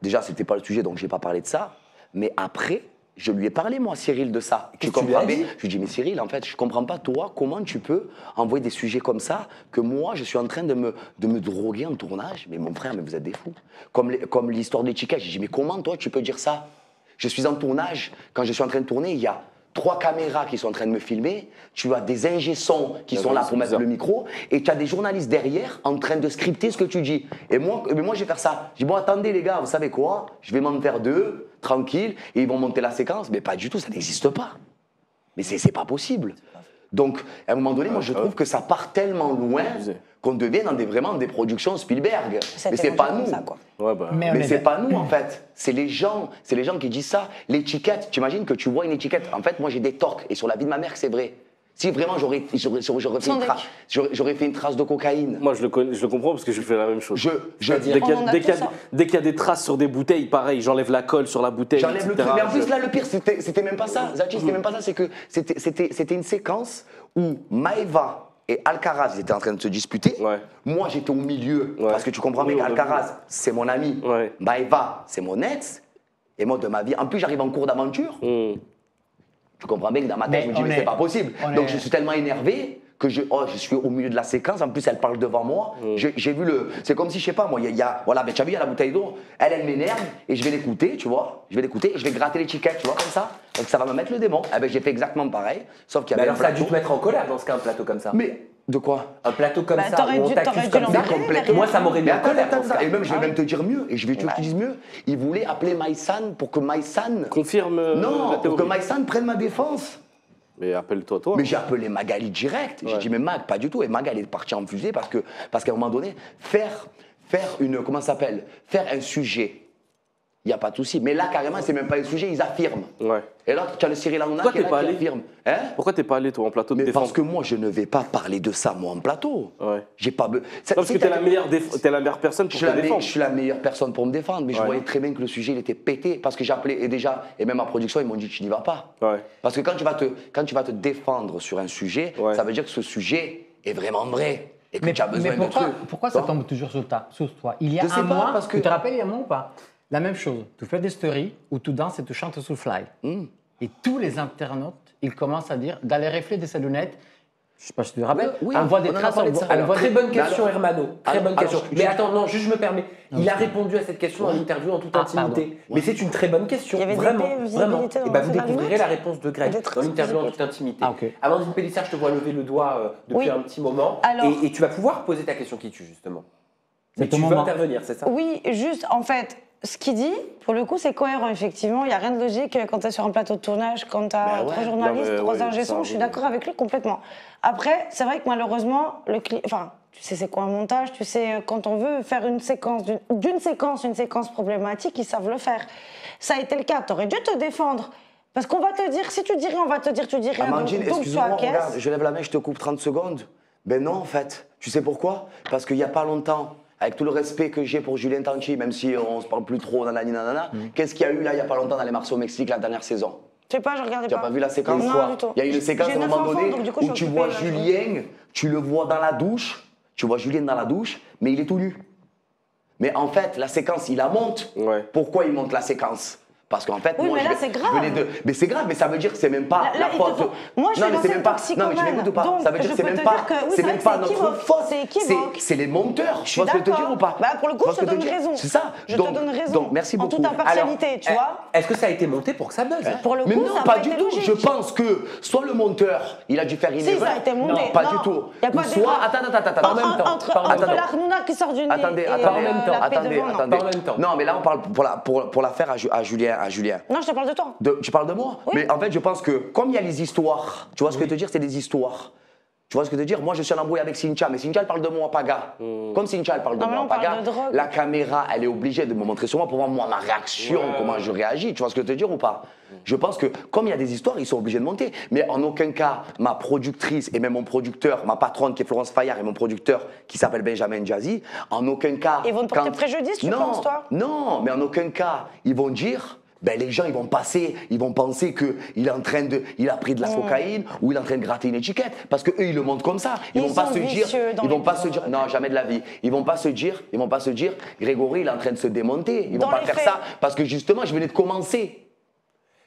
[SPEAKER 6] Déjà, c'était pas le sujet, donc j'ai pas parlé de ça. Mais après, je lui ai parlé, moi, Cyril, de ça.
[SPEAKER 1] Qu'est-ce que tu lui as dit?
[SPEAKER 6] Je lui ai dit, mais Cyril, en fait, je comprends pas, toi, comment tu peux envoyer des sujets comme ça, que moi, je suis en train de me droguer en tournage. Mais mon frère, mais vous êtes des fous. Comme l'histoire de l'étiquette. J'ai dit, mais comment, toi, tu peux dire ça? Je suis en tournage. Quand je suis en train de tourner, il y a 3 caméras qui sont en train de me filmer, tu as des ingé-sons qui sont là pour mettre le micro, et tu as des journalistes derrière en train de scripter ce que tu dis. Et moi je vais faire ça. Je dis, bon, attendez les gars, vous savez quoi? Je vais m'en faire 2, tranquille, et ils vont monter la séquence. Mais pas du tout, ça n'existe pas. Mais c'est pas possible. Donc, à un moment donné, moi, je trouve que ça part tellement loin qu'on devient vraiment des productions Spielberg. Mais c'est pas nous.
[SPEAKER 3] Ça, quoi.
[SPEAKER 4] Ouais, bah.
[SPEAKER 6] Mais c'est pas nous, en fait. C'est les gens qui disent ça. L'étiquette, tu imagines que tu vois une étiquette. En fait, moi, j'ai des torques. Et sur la vie de ma mère, c'est vrai. Si vraiment j'aurais fait une trace de cocaïne.
[SPEAKER 4] Moi, je le comprends parce que je fais la même chose.
[SPEAKER 6] Dès
[SPEAKER 4] qu'il y a des traces sur des bouteilles, pareil, j'enlève la colle sur la bouteille.
[SPEAKER 6] J'enlève le truc. Mais en plus, là, le pire, c'était même pas ça. Zachi, c'était même pas ça. C'est que c'était une séquence où Maëva et Alcaraz ils étaient en train de se disputer.
[SPEAKER 4] Ouais.
[SPEAKER 6] Moi, j'étais au milieu. Parce que tu comprends bien qu'Alcaraz, c'est mon ami.
[SPEAKER 4] Ouais.
[SPEAKER 6] Maëva, c'est mon ex. Et moi, de ma vie. En plus, j'arrive en cours d'aventure. Tu comprends bien que dans ma tête, je me dis, mais c'est pas possible. Donc, je suis tellement énervé que je suis au milieu de la séquence. En plus, elle parle devant moi. J'ai vu le. C'est comme si, je sais pas, moi, voilà, ben, tu as vu, il y a la bouteille d'eau. Elle m'énerve et je vais l'écouter, tu vois. Je vais l'écouter et je vais gratter l'étiquette, tu vois, comme ça. Donc, ça va me mettre le démon. Eh ben, j'ai fait exactement pareil. Sauf qu'il y avait.
[SPEAKER 1] Alors, ça a dû te mettre en colère dans ce cas, un plateau comme ça.
[SPEAKER 6] Mais. De quoi?
[SPEAKER 1] Un plateau comme ça,
[SPEAKER 3] t'aurais
[SPEAKER 1] où on
[SPEAKER 3] dû
[SPEAKER 1] t'accuse comme ça. Moi, ça m'aurait mis en colère.
[SPEAKER 6] Et même, je vais même te dire mieux. Et je vais te dire mieux. Il voulait appeler Maïsan pour que Maïsan.
[SPEAKER 4] Confirme.
[SPEAKER 6] Non, pour que Maïsan prenne ma défense.
[SPEAKER 4] Mais appelle-toi, toi.
[SPEAKER 6] Mais j'ai appelé Magali direct. J'ai dit, mais Mag, pas du tout. Et Mag, elle est partie en fusée parce qu'à un moment donné, faire une. Comment ça s'appelle? Faire un sujet. Il n'y a pas de souci. Mais là, carrément, c'est même pas un sujet, ils affirment.
[SPEAKER 4] Ouais.
[SPEAKER 6] Et là, tu as le Cyril Hanouna qui affirme. Hein?
[SPEAKER 4] Pourquoi t'es pas allé, toi, en plateau de
[SPEAKER 6] Mais
[SPEAKER 4] défense?
[SPEAKER 6] parce que moi, je ne vais pas parler de ça, moi, en plateau.
[SPEAKER 4] Ouais.
[SPEAKER 6] J'ai pas
[SPEAKER 4] parce que t'es la meilleure personne pour te défendre.
[SPEAKER 6] Je suis la meilleure personne pour me défendre, mais je voyais très bien que le sujet, il était pété. Parce que j'ai appelé, et même en production, ils m'ont dit, tu n'y vas pas.
[SPEAKER 4] Ouais.
[SPEAKER 6] Parce que quand tu vas te défendre sur un sujet, ça veut dire que ce sujet est vraiment vrai. Et que tu as besoin de trucs.
[SPEAKER 2] Pourquoi ça tombe toujours sur toi? Il y a un mois, tu te rappelles, il y a un mois ou pas? La même chose, tu fais des stories où tu danses et tu chantes sous fly. Et tous les internautes, ils commencent à dire, d'aller refléter ses lunettes, je ne sais pas si tu te rappelles, on voit des traces.
[SPEAKER 1] Très bonne question, Hermano. Très bonne question. Mais attends, non, juste je me permets. Il a répondu à cette question en interview en toute intimité. Mais c'est une très bonne question. Vraiment. Et vous découvrirez la réponse de Greg dans l'interview en toute intimité. Amandine Pélissard, je te vois lever le doigt depuis un petit moment. Et tu vas pouvoir poser ta question qui tue, justement. Mais tu veux intervenir, c'est ça?
[SPEAKER 3] Oui, juste, en fait, ce qu'il dit, pour le coup, c'est cohérent, effectivement. Il n'y a rien de logique quand tu es sur un plateau de tournage, quand tu as 3 journalistes, 3 ingé-sons. Je suis d'accord avec lui complètement. Après, c'est vrai que malheureusement, enfin, tu sais c'est quoi un montage, tu sais, quand on veut faire une séquence, une séquence problématique, ils savent le faire. Ça a été le cas. Tu aurais dû te défendre. Parce qu'on va te dire, si tu dis rien, on va te dire, tu dis rien.
[SPEAKER 6] Amandine, excuse-moi, regarde, je lève la main, je te coupe 30 secondes. Ben non, en fait. Tu sais pourquoi? Parce qu'il n'y a pas longtemps, avec tout le respect que j'ai pour Julien Tanti, même si on se parle plus trop, nanana, qu'est-ce qu'il y a eu là, il n'y a pas longtemps, dans les Marseillais au Mexique, la dernière saison?
[SPEAKER 3] Je sais pas, je regardais pas.
[SPEAKER 6] Tu n'as pas vu la séquence?
[SPEAKER 3] Non, du tout.
[SPEAKER 6] Il y a eu une séquence à un moment donné où tu vois Julien, tu le vois dans la douche, mais il est tout nu. Mais en fait, la séquence, il la monte. Pourquoi il monte la séquence? Parce qu'en fait,
[SPEAKER 3] oui,
[SPEAKER 6] moi,
[SPEAKER 3] mais là, c'est grave.
[SPEAKER 6] Mais c'est grave, mais ça veut dire que c'est même pas la faute.
[SPEAKER 3] Moi, je suis
[SPEAKER 6] non, mais même pas. Non, mais tu m'écoutes ou pas? Ça veut dire que c'est même pas. C'est même pas notre faute. C'est les monteurs. Tu vois ce que je veux te dire ou pas?
[SPEAKER 3] Bah, pour le coup, je te donne raison.
[SPEAKER 6] C'est ça.
[SPEAKER 3] Je te donne raison.
[SPEAKER 6] Donc, merci beaucoup.
[SPEAKER 3] En toute impartialité, tu vois.
[SPEAKER 1] Est-ce que ça a été monté pour que ça buzz?
[SPEAKER 3] Pour le coup,
[SPEAKER 6] mais non, pas du tout. Je pense que soit le monteur, il a dû faire une erreur.
[SPEAKER 3] Si, ça a été monté.
[SPEAKER 6] Non, pas du tout.
[SPEAKER 3] Ou
[SPEAKER 6] soit, attends,
[SPEAKER 3] en même temps. Entre l'Arnouna qui sort du nez et
[SPEAKER 6] attendez. Non, mais là, on parle pour l'affaire à Julien.
[SPEAKER 3] Non, je te parle de toi.
[SPEAKER 6] Tu parles de moi?
[SPEAKER 3] Oui.
[SPEAKER 6] Mais en fait, je pense que comme il y a les histoires, tu vois ce que je veux te dire, c'est des histoires. Tu vois ce que je veux dire? Moi, je suis en embrouille avec Cynthia, mais Cynthia, elle parle de moi, Paga. Comme Cynthia, elle parle de moi, Paga. La caméra, elle est obligée de me montrer sur moi pour voir moi ma réaction, comment je réagis. Tu vois ce que je veux te dire ou pas? Je pense que, comme il y a des histoires, ils sont obligés de monter. Mais en aucun cas, ma productrice et même mon producteur, ma patronne qui est Florence Fayard et mon producteur qui s'appelle Benjamin Jazzy, en aucun cas.
[SPEAKER 3] Ils vont te porter préjudice, tu penses, toi?
[SPEAKER 6] Non, mais en aucun cas, ils vont dire. Ben, les gens, ils vont penser qu'il est en train de, il a pris de la cocaïne ou il est en train de gratter une étiquette. Parce qu'eux, ils le montrent comme ça. Ils vont pas se dire, non, jamais de la vie. Ils vont pas se dire, Grégory, il est en train de se démonter. Ils vont pas faire ça parce que justement, je venais de commencer.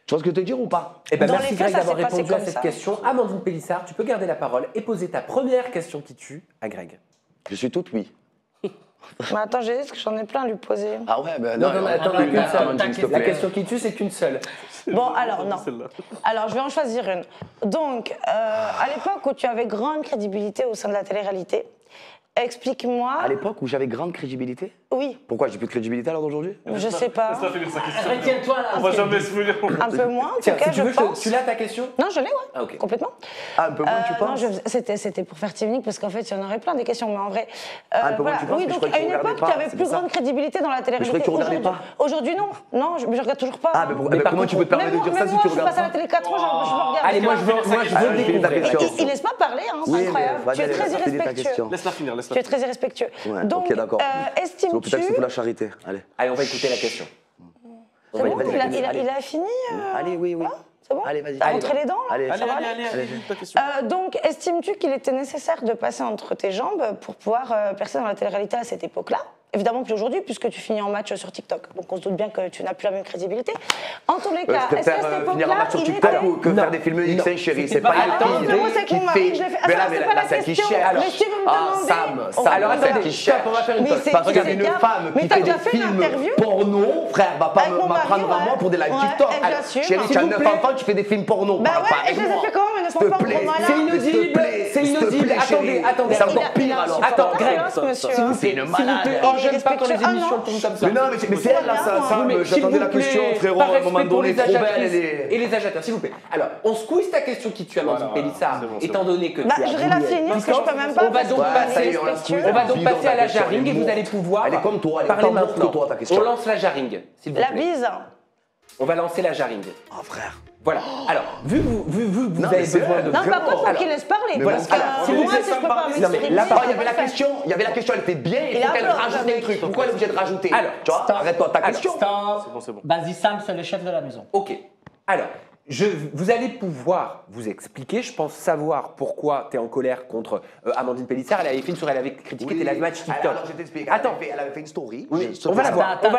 [SPEAKER 6] Tu vois ce que je veux te dire ou pas?
[SPEAKER 1] Eh ben, merci Greg d'avoir répondu à cette question. Amandine Pélissard, tu peux garder la parole et poser ta première question qui tue à Greg.
[SPEAKER 6] Je suis toute oui.
[SPEAKER 3] Mais attends, j'ai dit que j'en ai plein à lui poser.
[SPEAKER 6] Ah ouais, ben
[SPEAKER 1] non, attends, qu'une seule. La question qui tue, c'est qu'une seule.
[SPEAKER 3] Bon, alors non. Alors, je vais en choisir une. Donc, à l'époque où tu avais grande crédibilité au sein de la télé-réalité, explique-moi.
[SPEAKER 6] À l'époque où j'avais grande crédibilité?
[SPEAKER 3] Oui.
[SPEAKER 6] Pourquoi j'ai plus de crédibilité alors d'aujourd'hui?
[SPEAKER 3] Je sais pas.
[SPEAKER 4] Laisse-la finir sa question.
[SPEAKER 2] Retiens-toi là.
[SPEAKER 4] On va jamais se finir.
[SPEAKER 3] Un peu moins, en tout
[SPEAKER 1] Tiens,
[SPEAKER 3] cas,
[SPEAKER 1] si tu veux,
[SPEAKER 3] je pense.
[SPEAKER 1] tu l'as ta question?
[SPEAKER 3] Non, je l'ai, ouais.
[SPEAKER 1] Ah, ok.
[SPEAKER 3] Complètement.
[SPEAKER 6] Ah, un peu moins, tu penses?
[SPEAKER 3] Non, c'était pour faire timide parce qu'en fait, il y en aurait plein des questions, mais en vrai.
[SPEAKER 6] Un peu moins, tu penses?
[SPEAKER 3] Oui,
[SPEAKER 6] Mais je
[SPEAKER 3] donc
[SPEAKER 6] croyais
[SPEAKER 3] à une
[SPEAKER 6] que tu
[SPEAKER 3] époque,
[SPEAKER 6] regardais
[SPEAKER 3] tu avais
[SPEAKER 6] pas,
[SPEAKER 3] plus
[SPEAKER 6] c'est ça?
[SPEAKER 3] grande crédibilité dans la télé-réalité.
[SPEAKER 6] Mais je croyais que tu regardais pas.
[SPEAKER 3] Aujourd'hui, non. Non, je ne regarde toujours pas.
[SPEAKER 6] Ah, mais comment tu peux te permettre de dire ça si tu
[SPEAKER 3] je
[SPEAKER 6] regardes
[SPEAKER 3] passe à la
[SPEAKER 6] pas?
[SPEAKER 3] télé 4 ans, je me regarde.
[SPEAKER 1] Allez, moi, je veux découvrir.
[SPEAKER 3] Il laisse pas parler, hein, c'est incroyable. Tu es très irrespectueux.
[SPEAKER 4] Laisse-la finir,
[SPEAKER 3] Tu es très irrespectueux.
[SPEAKER 6] Ouais,
[SPEAKER 3] Donc,
[SPEAKER 6] ok, d'accord.
[SPEAKER 3] estimes-tu.
[SPEAKER 6] Peut-être c'est pour la charité.
[SPEAKER 1] Allez, on va écouter la question.
[SPEAKER 3] C'est bon, il a fini.
[SPEAKER 6] Allez, oui.
[SPEAKER 3] C'est bon?
[SPEAKER 6] Allez, vas-y.
[SPEAKER 3] T'as rentré les dents là?
[SPEAKER 6] Allez,
[SPEAKER 3] Ça va aller
[SPEAKER 4] ta question.
[SPEAKER 3] Donc, estimes-tu qu'il était nécessaire de passer entre tes jambes pour pouvoir percer dans la télé-réalité à cette époque-là? Évidemment plus aujourd'hui, puisque tu finis en match sur TikTok. Donc on se doute bien que tu n'as plus la même crédibilité. En tous les cas, est-ce qu'à cette
[SPEAKER 6] finir en match
[SPEAKER 3] époque-là,
[SPEAKER 6] sur
[SPEAKER 3] il
[SPEAKER 6] TikTok
[SPEAKER 3] était...
[SPEAKER 6] ou que faire des films X, chérie? C'est pas une
[SPEAKER 3] moi, c'est
[SPEAKER 6] fille
[SPEAKER 3] qu'on m'a dit que je l'ai fait.
[SPEAKER 6] Mais là,
[SPEAKER 3] C'est pas la
[SPEAKER 6] celle qui
[SPEAKER 3] question.
[SPEAKER 6] cherche.
[SPEAKER 3] Mais si tu veux me demander...
[SPEAKER 6] Sam,
[SPEAKER 1] alors attendez,
[SPEAKER 6] qui cherche.
[SPEAKER 1] on va faire une pause.
[SPEAKER 6] Parce qu'une femme qui fait des films porno, frère, va pas m'apprendre à moi pour des lives TikTok. Chérie, tu as 9 enfants, tu fais des films porno.
[SPEAKER 3] Bah ouais, et je les ai fait comment, mes 9 enfants?
[SPEAKER 1] C'est inaudible. Attendez.
[SPEAKER 6] C'est encore pire alors.
[SPEAKER 1] Attends, Greg,
[SPEAKER 6] s'il vous plaît,
[SPEAKER 1] j'aime pas quand les émissions tournent comme ça.
[SPEAKER 6] Mais non, mais c'est elle là, j'attendais la question, frérot, à un moment donné, trop belle.
[SPEAKER 1] Et les agitateurs, s'il vous plaît. Alors, on squeeze ta question qui tue Amandine Pélissard, étant donné que tu as...
[SPEAKER 3] Je vais la finir, parce que je peux même pas...
[SPEAKER 1] On va donc passer à la jaringue et vous allez pouvoir
[SPEAKER 6] elle est comme toi, elle est
[SPEAKER 1] parler
[SPEAKER 6] pas morte que
[SPEAKER 1] maintenant.
[SPEAKER 6] toi, ta question.
[SPEAKER 1] On lance la jaringue, s'il vous plaît.
[SPEAKER 3] La bise.
[SPEAKER 1] On va lancer la jaringue.
[SPEAKER 6] Oh frère.
[SPEAKER 1] Voilà. Alors, vu que vous avez besoin de...
[SPEAKER 3] Non, par contre, faut qu'il laisse parler. Parce que moi, si je peux pas m'exprimer...
[SPEAKER 6] Là, il y avait la question, elle était bien, il faut qu'elle rajoute des trucs. Pourquoi elle est obligée de rajouter?
[SPEAKER 1] Alors,
[SPEAKER 6] tu vois, arrête-toi ta question.
[SPEAKER 2] C'est bon. Vas-y, Sam, c'est le chef de la maison.
[SPEAKER 1] Ok. Alors, vous allez pouvoir vous expliquer, je pense savoir pourquoi tu es en colère contre Amandine Pélissard. Elle avait fait une soirée, elle avait critiqué tes live match TikTok.
[SPEAKER 6] Alors, je t'explique.
[SPEAKER 1] Attends.
[SPEAKER 6] Elle avait fait une story.
[SPEAKER 1] Oui, on va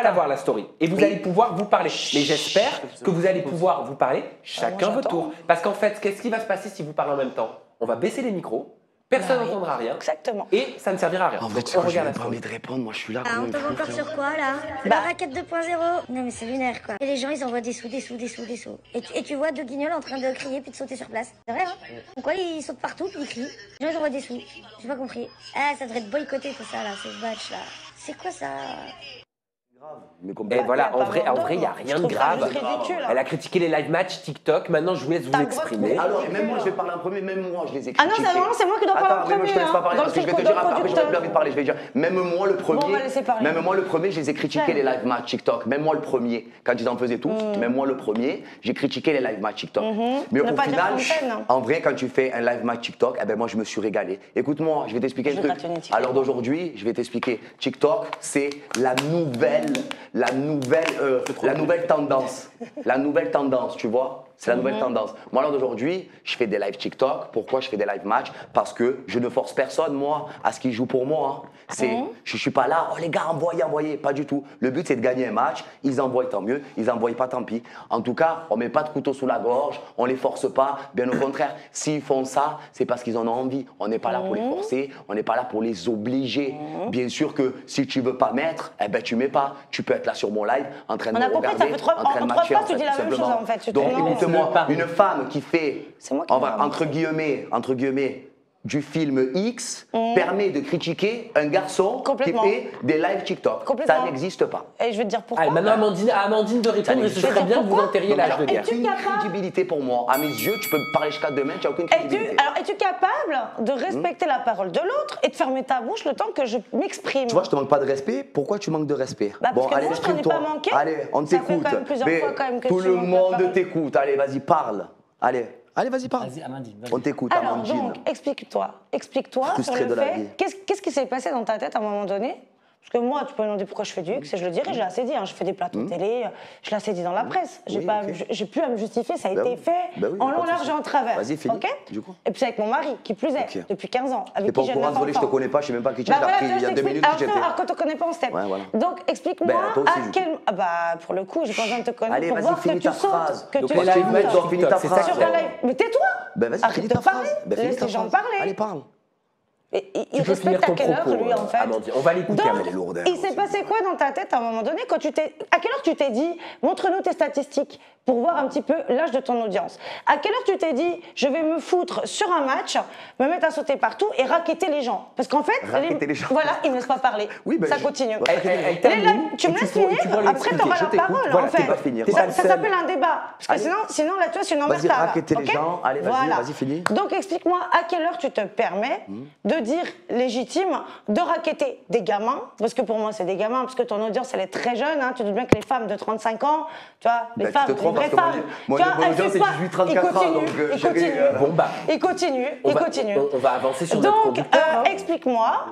[SPEAKER 1] la voir la story. Et vous allez pouvoir vous parler. Mais j'espère que vous allez pouvoir vous parler chacun votre tour. Parce qu'en fait, qu'est-ce qui va se passer si vous parlez en même temps? On va baisser les micros. Personne n'entendra rien.
[SPEAKER 3] Exactement.
[SPEAKER 1] Et ça ne servira à rien.
[SPEAKER 6] En fait,
[SPEAKER 1] on regarde la
[SPEAKER 6] pas envie de répondre, moi je suis là.
[SPEAKER 12] On tombe encore sur quoi là? La raquette 2.0. Non mais c'est lunaire quoi. Et les gens ils envoient des sous. Et tu vois deux guignols en train de crier puis de sauter sur place. C'est vrai hein? Pourquoi ils sautent partout puis ils crient? Les gens ils envoient des sous. J'ai pas compris. Ah ça devrait être boycotté tout ça là, ce batch là. C'est quoi ça?
[SPEAKER 1] Et voilà, en vrai, il n'y a rien de grave. Elle a critiqué les live match TikTok. Maintenant, je vous laisse vous exprimer.
[SPEAKER 6] Alors, même moi, je vais parler en premier. Même moi, je les ai critiqués.
[SPEAKER 3] Ah non, c'est moi qui dois parler en premier.
[SPEAKER 6] Attends, mais moi, je te laisse pas parler. Parce que je vais te dire après, je vais plus envie de parler. Je vais dire, même moi, le premier, je les ai critiqués les live match TikTok. Même moi, le premier, quand ils en faisaient tous, même moi, le premier, j'ai critiqué les live match TikTok. Mais au final, en vrai, quand tu fais un live match TikTok, eh ben moi, je me suis régalé. Écoute-moi, je vais t'expliquer un truc. À l'heure d'aujourd'hui, je vais t'expliquer. TikTok, c'est la nouvelle tendance. La nouvelle tendance, tu vois? C'est la nouvelle tendance. Moi, alors d'aujourd'hui, je fais des live TikTok. Pourquoi je fais des live match? Parce que je ne force personne, moi, à ce qu'ils jouent pour moi. Je ne suis pas là, oh les gars, envoyez. Pas du tout. Le but, c'est de gagner un match. Ils envoient, tant mieux. Ils n'envoient pas, tant pis. En tout cas, on ne met pas de couteau sous la gorge. On ne les force pas. Bien au contraire, s'ils font ça, c'est parce qu'ils en ont envie. On n'est pas là pour les forcer. On n'est pas là pour les obliger. Bien sûr que si tu ne veux pas mettre, eh ben, tu ne mets pas. Tu peux être là sur mon live en train de me regarder, en train de matcher.
[SPEAKER 3] Tu dis la même chose en fait.
[SPEAKER 6] Donc, écoute-moi, une femme qui fait, entre guillemets, du film X permet de critiquer un garçon qui fait des lives TikTok. Ça n'existe pas.
[SPEAKER 3] Et je vais te dire pourquoi.
[SPEAKER 1] Allez, maintenant Amandine de répondre, et ce serait bien que vous enterriez l'âge de guerre.
[SPEAKER 6] Tu n'as aucune crédibilité pour moi. À mes yeux, tu peux me parler jusqu'à demain, tu n'as aucune crédibilité.
[SPEAKER 3] Alors, es-tu capable de respecter la parole de l'autre et de fermer ta bouche le temps que je m'exprime?
[SPEAKER 6] Tu vois, je te manque pas de respect. Pourquoi tu manques de respect?
[SPEAKER 3] Parce que moi, je t'en ai pas manqué.
[SPEAKER 6] Allez, on t'écoute. Tout le monde t'écoute. Allez, vas-y, parle. Allez, vas-y, parle.
[SPEAKER 2] Vas-y, Amandine.
[SPEAKER 6] On t'écoute,
[SPEAKER 3] Alors,
[SPEAKER 6] Amandine.
[SPEAKER 3] donc, explique-toi sur
[SPEAKER 6] Frustrée
[SPEAKER 3] le
[SPEAKER 6] de la
[SPEAKER 3] fait.
[SPEAKER 6] vie.
[SPEAKER 3] Qu'est-ce qui s'est passé dans ta tête à un moment donné? Parce que moi, tu peux me demander pourquoi je fais du X, et je le dirai, je l'ai assez dit. Je fais des plateaux télé, je l'ai assez dit dans la presse. J'ai plus à me justifier, ça a été fait en long, large et en travers.
[SPEAKER 6] Vas-y, finis.
[SPEAKER 3] Et puis c'est avec mon mari, qui plus est, depuis 15 ans.
[SPEAKER 6] T'es pas au courant, désolé, je te connais pas, je sais même pas qui tu es. J'ai appris il y a 2 minutes que j'étais.
[SPEAKER 3] Alors, quand on te connaît pas, on step. Donc, explique-moi à quel. Pour le coup, j'ai pas besoin de te connaître.
[SPEAKER 6] Allez,
[SPEAKER 3] pour
[SPEAKER 6] vas-y,
[SPEAKER 3] voir que
[SPEAKER 6] finis
[SPEAKER 3] tu
[SPEAKER 6] ta phrase.
[SPEAKER 3] sautes. Que
[SPEAKER 6] Donc,
[SPEAKER 3] tu
[SPEAKER 6] moi, je t'ai dit, donc, finis ta phrase.
[SPEAKER 3] Sur ta live. Mais tais-toi!
[SPEAKER 6] Vas-y, finis ta phrase.
[SPEAKER 3] Laisse les gens parler.
[SPEAKER 6] Allez, parle.
[SPEAKER 3] Il respecte à quelle heure, lui, en fait?
[SPEAKER 1] Amandine, on va l'écouter,
[SPEAKER 3] Donc,
[SPEAKER 1] elle est lourde.
[SPEAKER 3] il s'est passé quoi dans ta tête à un moment donné quand à quelle heure tu t'es dit, montre-nous tes statistiques pour voir un petit peu l'âge de ton audience? À quelle heure tu t'es dit, je vais me foutre sur un match, me mettre à sauter partout et racketter les gens? Parce qu'en fait, voilà, ils me laissent pas parler.
[SPEAKER 6] Oui,
[SPEAKER 3] ça continue.
[SPEAKER 1] Tu
[SPEAKER 3] me laisses finir, après tu auras la parole, en fait. Ça s'appelle un débat. Parce que sinon, là, tu vois, c'est une emmerde.
[SPEAKER 6] Vas-y, racketter les gens. Allez, vas-y, finis.
[SPEAKER 3] Donc, explique-moi à quelle heure tu te permets de dire légitime de racketter des gamins, parce que pour moi c'est des gamins, parce que ton audience elle est très jeune, tu te dis bien que les femmes de 35 ans, tu vois, les femmes, les vraies femmes,
[SPEAKER 6] moi mon audience c'est 18-34 ans, donc
[SPEAKER 3] il continue.
[SPEAKER 1] On va avancer sur notre conducteur.
[SPEAKER 3] Explique-moi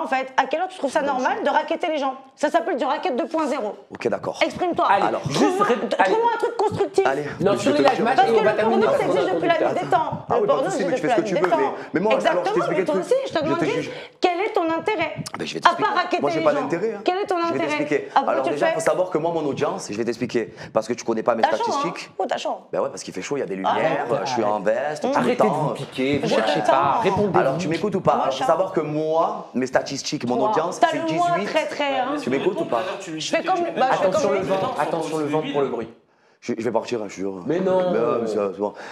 [SPEAKER 3] en fait, à quelle heure tu trouves ça normal de racketter les gens? Ça s'appelle du racket 2.0.
[SPEAKER 6] Ok, d'accord.
[SPEAKER 3] Exprime-toi.
[SPEAKER 1] Alors,
[SPEAKER 3] trouve-moi un truc constructif.
[SPEAKER 1] Non, sur les live matchs,
[SPEAKER 3] parce que
[SPEAKER 1] on va
[SPEAKER 3] le
[SPEAKER 1] terminer
[SPEAKER 3] porno
[SPEAKER 1] par
[SPEAKER 3] ça existe depuis la nuit des temps. Le porno existe depuis la nuit des temps.
[SPEAKER 6] Mais moi,
[SPEAKER 3] exactement, mais toi aussi, je te demande juste quel est ton intérêt?
[SPEAKER 6] Je vais
[SPEAKER 3] à part racketter
[SPEAKER 6] moi, j'ai
[SPEAKER 3] les
[SPEAKER 6] pas
[SPEAKER 3] gens.
[SPEAKER 6] d'intérêt.
[SPEAKER 3] Quel est ton
[SPEAKER 6] Je vais
[SPEAKER 3] intérêt?
[SPEAKER 6] t'expliquer. Alors déjà, il faut savoir que moi, mon audience, je vais t'expliquer, parce que tu connais pas mes statistiques.
[SPEAKER 3] Oh, t'as chaud.
[SPEAKER 6] Ben ouais, parce qu'il fait chaud, il y a des lumières, je suis en veste.
[SPEAKER 1] Arrêtez de vous piquer, vous cherchez pas, répondez.
[SPEAKER 6] Alors, tu m'écoutes ou pas? Il faut savoir que moi, mes statistiques, mon audience, c'est 18. Tu m'écoutes ou pas?
[SPEAKER 3] Je fais comme.
[SPEAKER 1] Attention le vent pour le bruit.
[SPEAKER 6] Je vais partir, je jure.
[SPEAKER 1] Mais non.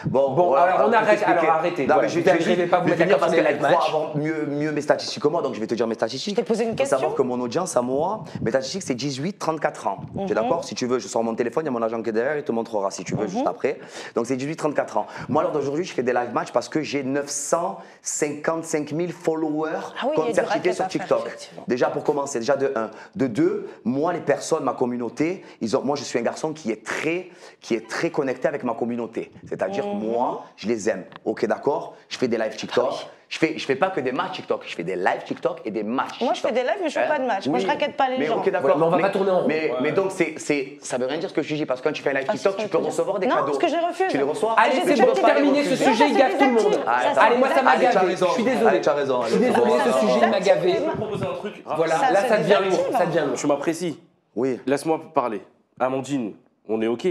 [SPEAKER 1] Bon, alors on arrête. Alors arrêtez.
[SPEAKER 6] Non, mais je vais
[SPEAKER 1] pas vous mettre
[SPEAKER 6] finir parce
[SPEAKER 1] sur les
[SPEAKER 6] qu'elle
[SPEAKER 1] live matchs.
[SPEAKER 6] croit avoir mieux mes statistiques que moi, donc je vais te dire mes statistiques.
[SPEAKER 3] Je t'ai posé une question.
[SPEAKER 6] Il faut savoir que mon audience à moi, mes statistiques c'est 18-34 ans. Tu es d'accord? Si tu veux, je sors mon téléphone, il y a mon agent qui est derrière, il te montrera si tu veux juste après. Donc c'est 18-34 ans. Moi, alors d'aujourd'hui, je fais des live matchs parce que j'ai 955 000 followers compte certifiés sur TikTok. Déjà pour commencer, déjà de 1. De 2, moi, les personnes, ma communauté, moi je suis un garçon qui est très connecté avec ma communauté. C'est-à-dire moi, je les aime. Ok, d'accord? Je fais des lives TikTok. Je fais pas que des matchs TikTok. Je fais des lives TikTok et des matchs.
[SPEAKER 3] Moi, je fais des lives, mais je fais pas de matchs. Moi, je raquette pas les gens.
[SPEAKER 6] Ok, d'accord.
[SPEAKER 1] Mais on va pas tourner en rond.
[SPEAKER 6] Mais donc, ça veut rien dire ce que je dis, parce que quand tu fais un live TikTok, tu peux recevoir des cadeaux.
[SPEAKER 3] Non, parce que je les refuse.
[SPEAKER 6] Tu les reçois?
[SPEAKER 1] Allez, c'est bon, terminé. Ce sujet, il gave tout le monde. Allez, moi, ça m'a gavé. Je suis désolé.
[SPEAKER 6] Allez, tu as raison.
[SPEAKER 1] Je suis désolé, ce sujet m'a gavé.
[SPEAKER 4] Je peux proposer un truc.
[SPEAKER 1] Voilà, là, ça devient lourd.
[SPEAKER 4] Tu m'apprécies.
[SPEAKER 6] Oui.
[SPEAKER 4] Laisse-moi parler. Amandine, on est OK.